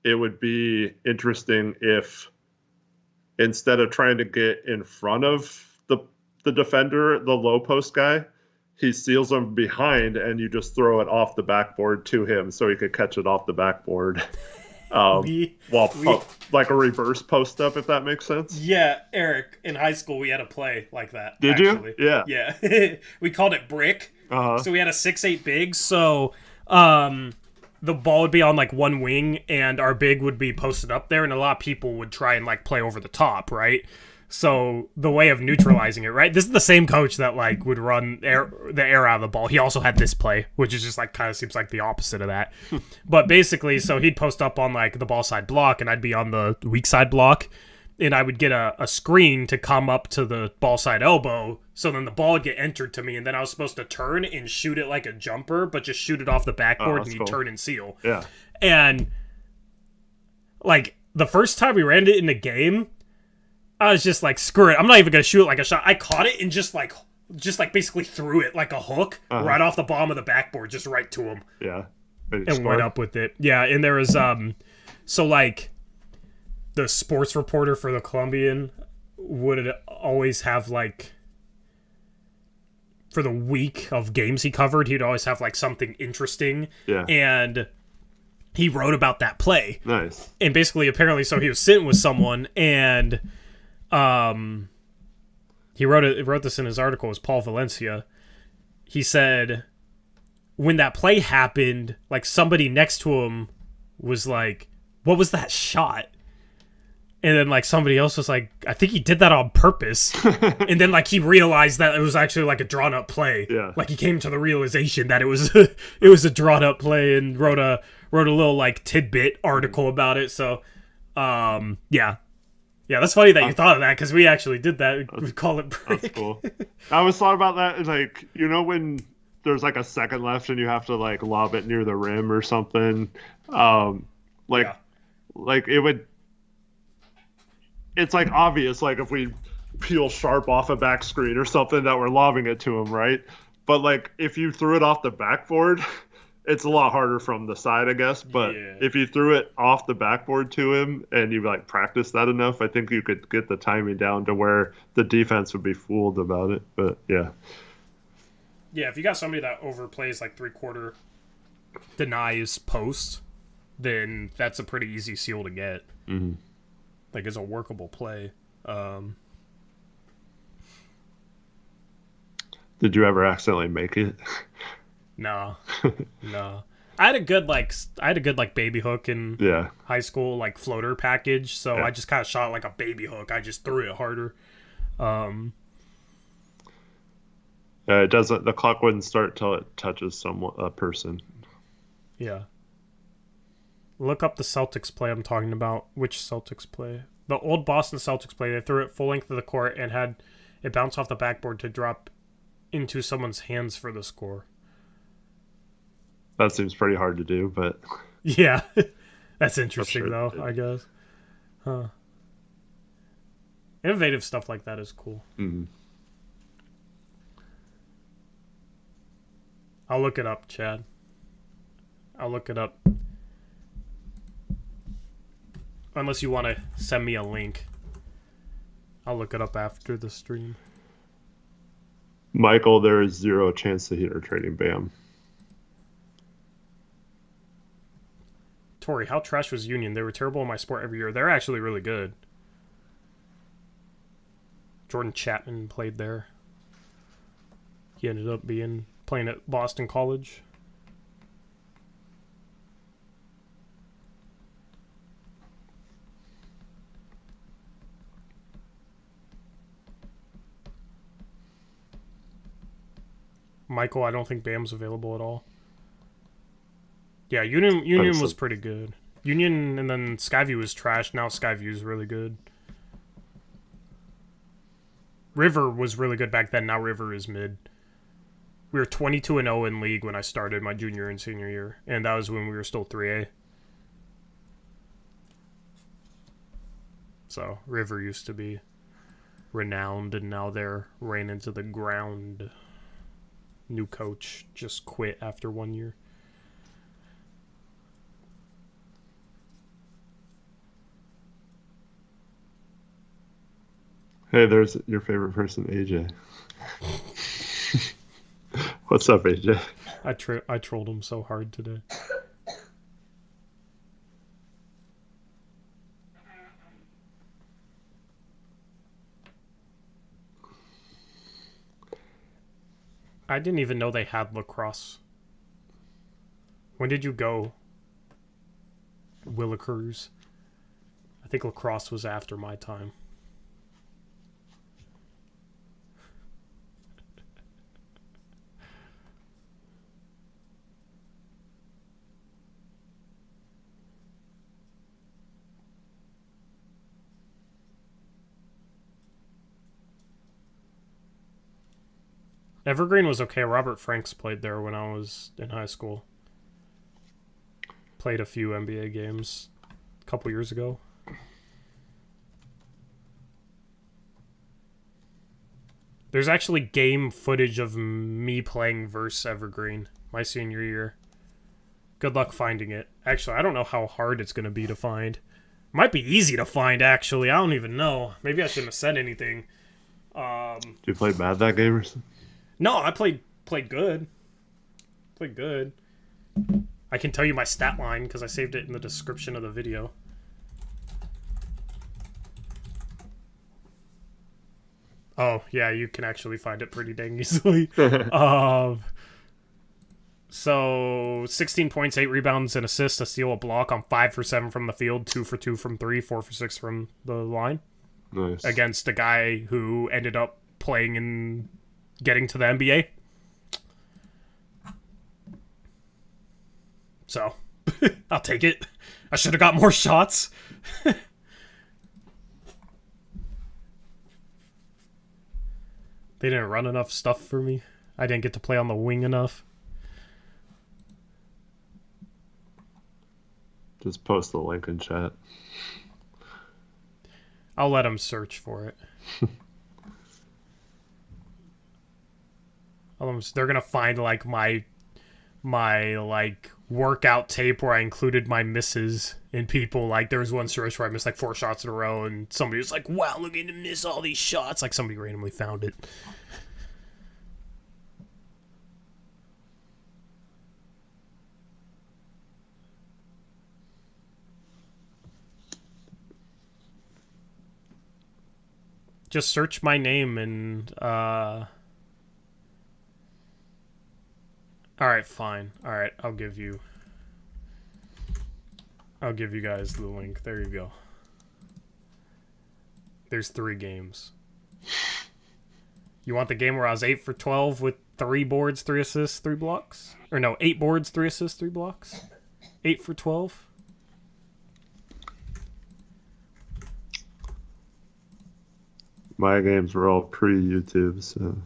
it would be interesting if instead of trying to get in front of the defender, the low post guy, he seals him behind and you just throw it off the backboard to him so he could catch it off the backboard. Like a reverse post up, if that makes sense. Yeah, Eric, in high school we had a play like that. Did actually. you? Yeah. Yeah. We called it brick. So we had a 6'8" big, so the ball would be on like one wing and our big would be posted up there, and a lot of people would try and like play over the top, right? So the way of neutralizing it, right? This is the same coach that like would run the air out of the ball. He also had this play, which is just like kind of seems like the opposite of that. But basically, so he'd post up on like the ball side block and I'd be on the weak side block, and I would get a screen to come up to the ball side elbow. So then the ball would get entered to me, and then I was supposed to turn and shoot it like a jumper, but just shoot it off the backboard and you turn and seal. Yeah. And like the first time we ran it in the game, I was just like, screw it. I'm not even going to shoot it like a shot. I caught it and just like basically threw it like a hook right off the bottom of the backboard, just right to him. Yeah. And went up with it. Yeah. And there was, so like the sports reporter for the Columbian would always have like, for the week of games he covered, he'd always have like something interesting. Yeah. And he wrote about that play. Nice. And basically, apparently, so he was sitting with someone and, he wrote this in his article. It was Paul Valencia. He said when that play happened, like somebody next to him was like, "What was that shot?" And then like somebody else was like, "I think he did that on purpose." And then like he realized that it was actually like a drawn up play. Yeah. Like he came to the realization that it was it was a drawn up play and wrote a little like tidbit article about it. So, yeah. Yeah, that's funny that you thought of that because we actually did that. We call it break. That's cool. I always thought about that, like, you know, when there's like a second left and you have to like lob it near the rim or something. Like it would. It's like obvious, like if we peel sharp off a back screen or something that we're lobbing it to him, right? But like if you threw it off the backboard, it's a lot harder from the side, I guess. But if you threw it off the backboard to him and you like practice that enough, I think you could get the timing down to where the defense would be fooled about it. But yeah. Yeah, if you got somebody that overplays like 3/4 denies post, then that's a pretty easy seal to get. Mm-hmm. Like it's a workable play. Did you ever accidentally make it? No. I had a good baby hook in high school, like floater package. So I just kind of shot like a baby hook. I just threw it harder. It doesn't. The clock wouldn't start till it touches a person. Yeah. Look up the Celtics play I'm talking about. Which Celtics play? The old Boston Celtics play. They threw it full length of the court and had it bounce off the backboard to drop into someone's hands for the score. That seems pretty hard to do, but yeah, that's interesting though. I guess, huh? Innovative stuff like that is cool. Mm-hmm. I'll look it up, Chad. I'll look it up. Unless you want to send me a link, I'll look it up after the stream. Michael, there is zero chance that you're trading Bam. Tori, how trash was Union? They were terrible in my sport every year. They're actually really good. Jordan Chapman played there. He ended up playing at Boston College. Michael, I don't think Bam's available at all. Yeah, Union was pretty good. Union and then Skyview was trash. Now Skyview is really good. River was really good back then. Now River is mid. We were 22-0 in league when I started my junior and senior year, and that was when we were still 3A. So River used to be renowned, and now they're ran into the ground. New coach just quit after 1 year. Hey, there's your favorite person, AJ. What's up, AJ? I trolled him so hard today. I didn't even know they had lacrosse. When did you go, Willacruz? I think lacrosse was after my time. Evergreen was okay. Robert Franks played there when I was in high school. Played a few NBA games a couple years ago. There's actually game footage of me playing versus Evergreen my senior year. Good luck finding it. Actually, I don't know how hard it's going to be to find. Might be easy to find, actually. I don't even know. Maybe I shouldn't have said anything. Did you play bad that game or something? No, I played good. Played good. I can tell you my stat line because I saved it in the description of the video. Oh, yeah, you can actually find it pretty dang easily. So 16 points, 8 rebounds, and assists, a steal, a block on 5 for 7 from the field, 2 for 2 from 3, 4 for 6 from the line. Nice. Against a guy who ended up playing in getting to the NBA. So, I'll take it. I should have got more shots. They didn't run enough stuff for me. I didn't get to play on the wing enough. Just post the link in chat. I'll let them search for it. They're gonna find like my like workout tape where I included my misses in people. Like there was one stretch where I missed like 4 shots in a row, and somebody was like, "Wow, look at him miss all these shots!" Like somebody randomly found it. Just search my name and Alright, fine. Alright, I'll give you guys the link. There you go. There's 3 games. You want the game where I was 8 for 12 with 3 boards, 3 assists, 3 blocks? Or no, 8 boards, 3 assists, 3 blocks? 8 for 12? My games were all pre-YouTube, so...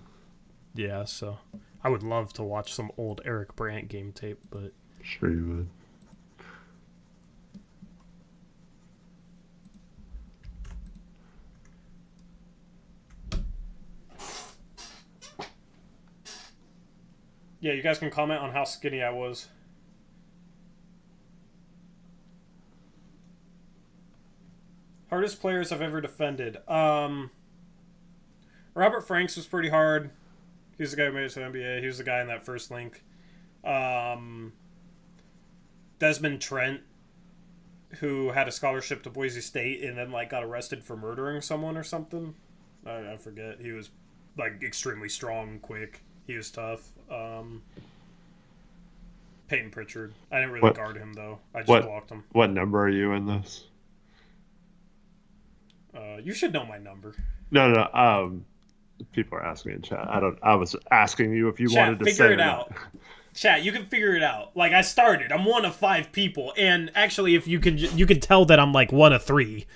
Yeah, so... I would love to watch some old Eric Brandt game tape, but... Sure you would. Yeah, you guys can comment on how skinny I was. Hardest players I've ever defended. Robert Franks was pretty hard. He was the guy who made it to the NBA. He was the guy in that first link. Desmond Trent, who had a scholarship to Boise State and then like got arrested for murdering someone or something. I forget. He was like extremely strong, quick. He was tough. Peyton Pritchard. I didn't really guard him though. I just blocked him. What number are you in this? You should know my number. No. People are asking in chat. I was asking you if you wanted to figure say it out. Chat, you can figure it out. Like I started, I'm one of 5 people, and actually, if you can tell that I'm like one of 3.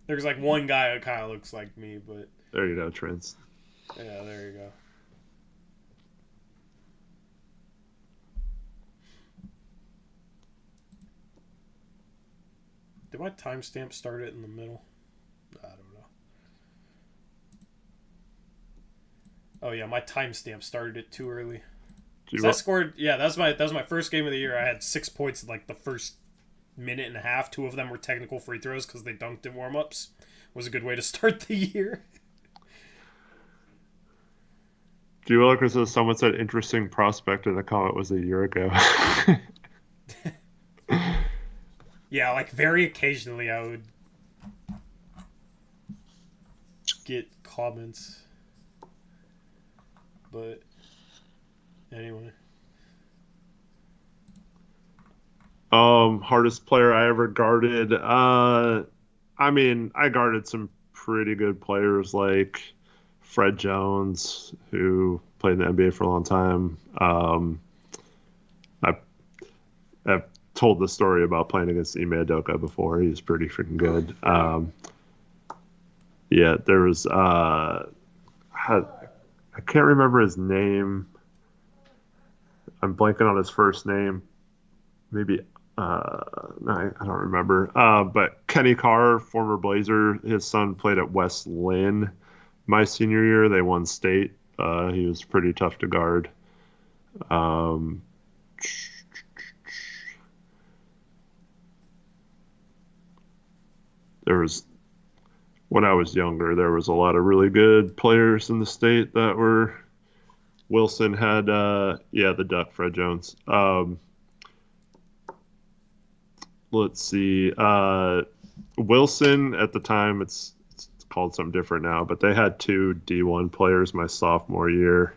There's like one guy that kind of looks like me, but there you go, Trent. Yeah, there you go. Did my timestamp started in the middle? I don't know. Oh yeah, my timestamp started it too early. I scored. Yeah, that was my first game of the year. I had 6 points in like the first minute and a half. 2 of them were technical free throws because they dunked in warm-ups. Was a good way to start the year. G-Willikers, as someone said, interesting prospect, and the comment was a year ago. Yeah, like very occasionally I would get comments. But anyway. Hardest player I ever guarded. I mean, I guarded some pretty good players like Fred Jones, who played in the NBA for a long time. I've told the story about playing against Ime Udoka before. He's pretty freaking good. Yeah, there was I can't remember his name. I'm blanking on his first name. Maybe no, I don't remember. But Kenny Carr, former Blazer, his son played at West Lynn my senior year. They won state. He was pretty tough to guard. There was, when I was younger, there was a lot of really good players in the state that were. Wilson had, the Duck, Fred Jones. Let's see. Wilson at the time, it's called something different now, but they had 2 D1 players my sophomore year,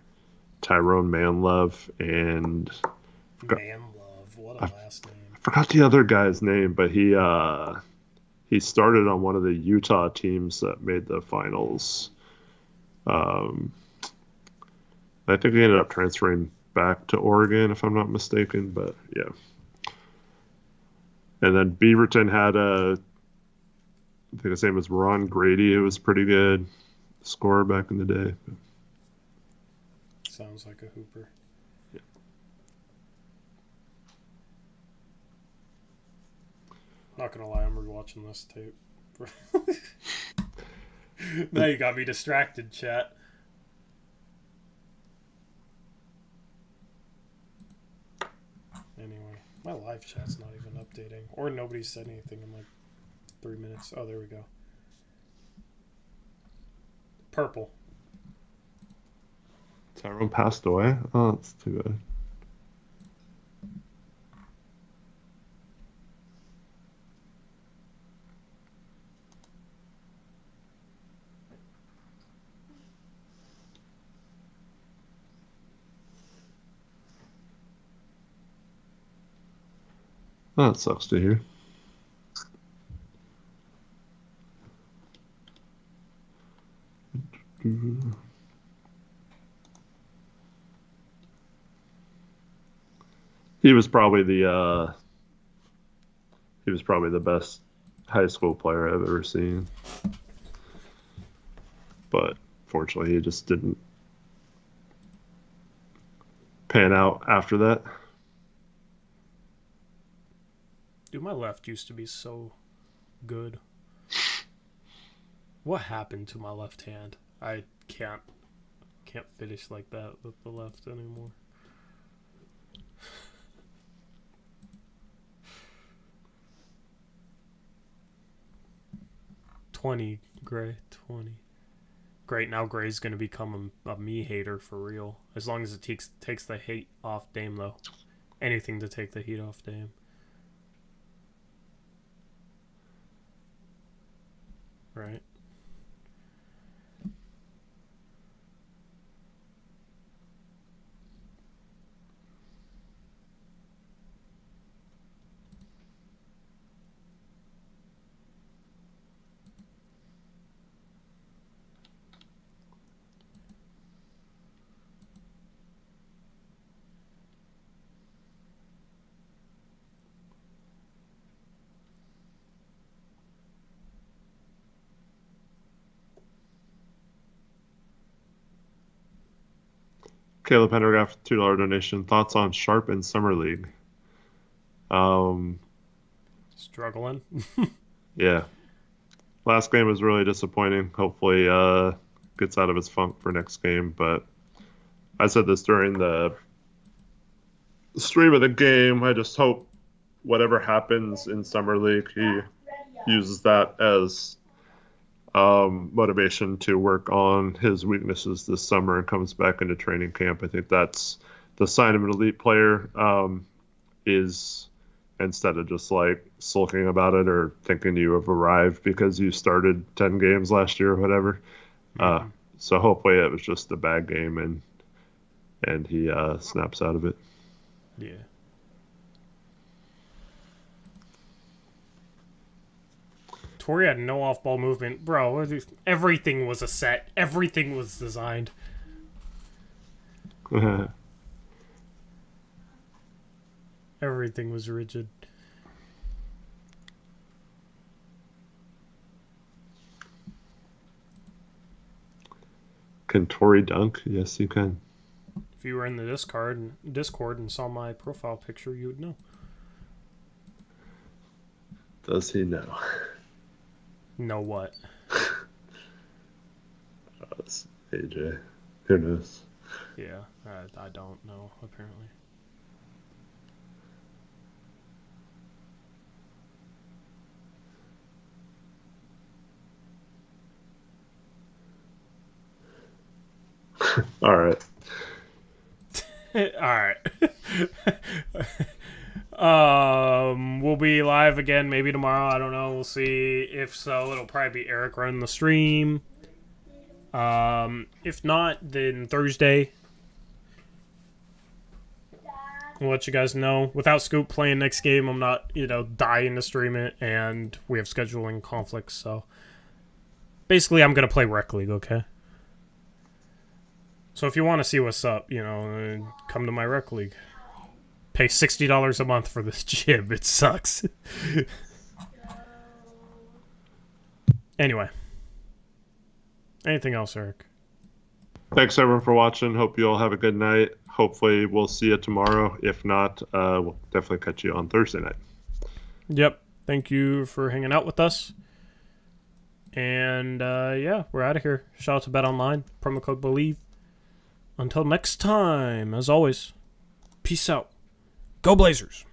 Tyrone Manlove and Manlove, what a last name. I forgot the other guy's name, but he started on one of the Utah teams that made the finals. I think he ended up transferring back to Oregon, if I'm not mistaken, but yeah. And then Beaverton had I think his name was Ron Grady, who was pretty good scorer back in the day. Sounds like a hooper. Yeah. Not gonna lie, I'm rewatching this tape. Now you got me distracted, chat. Anyway, my live chat's not even updating. Or nobody said anything in like 3 minutes. Oh, there we go. Purple. Tyrone passed away? Oh, that's too bad. Oh, that sucks to hear. He was probably the best high school player I've ever seen. But fortunately, he just didn't pan out after that. Dude, my left used to be so good. What happened to my left hand? I can't finish like that with the left anymore. Gray, 20. Great, now Gray's gonna become a me hater for real. As long as it takes the hate off Dame, though. Anything to take the heat off Dame. Right. Caleb Pendergraft, $2 donation. Thoughts on Sharp in Summer League? Struggling. Yeah. Last game was really disappointing. Hopefully, gets out of his funk for next game. But I said this during the stream of the game. I just hope whatever happens in summer league, he uses that as motivation to work on his weaknesses this summer and comes back into training camp. I think that's the sign of an elite player. Is instead of just like sulking about it or thinking you have arrived because you started 10 games last year or whatever. So hopefully it was just a bad game and he snaps out of it. Yeah. Torrey had no off-ball movement. Bro, everything was a set. Everything was designed. Everything was rigid. Can Torrey dunk? Yes, he can. If you were in the Discord and saw my profile picture, you would know. Does he know? Know what? It's AJ. Who knows? Yeah, I don't know, apparently. All right. All right. We'll be live again maybe tomorrow. I don't know. We'll see. If so, it'll probably be Eric running the stream. If not, then Thursday. I'll let you guys know. Without Scoop playing next game, I'm not, dying to stream it, and we have scheduling conflicts, so basically I'm going to play Rec League, okay? So if you want to see what's up, come to my Rec League. Pay $60 a month for this gym. It sucks. Anyway. Anything else, Eric? Thanks, everyone, for watching. Hope you all have a good night. Hopefully, we'll see you tomorrow. If not, we'll definitely catch you on Thursday night. Yep. Thank you for hanging out with us. And, yeah, we're out of here. Shout out to BetOnline. Promo code BELIEVE. Until next time, as always, peace out. Go Blazers.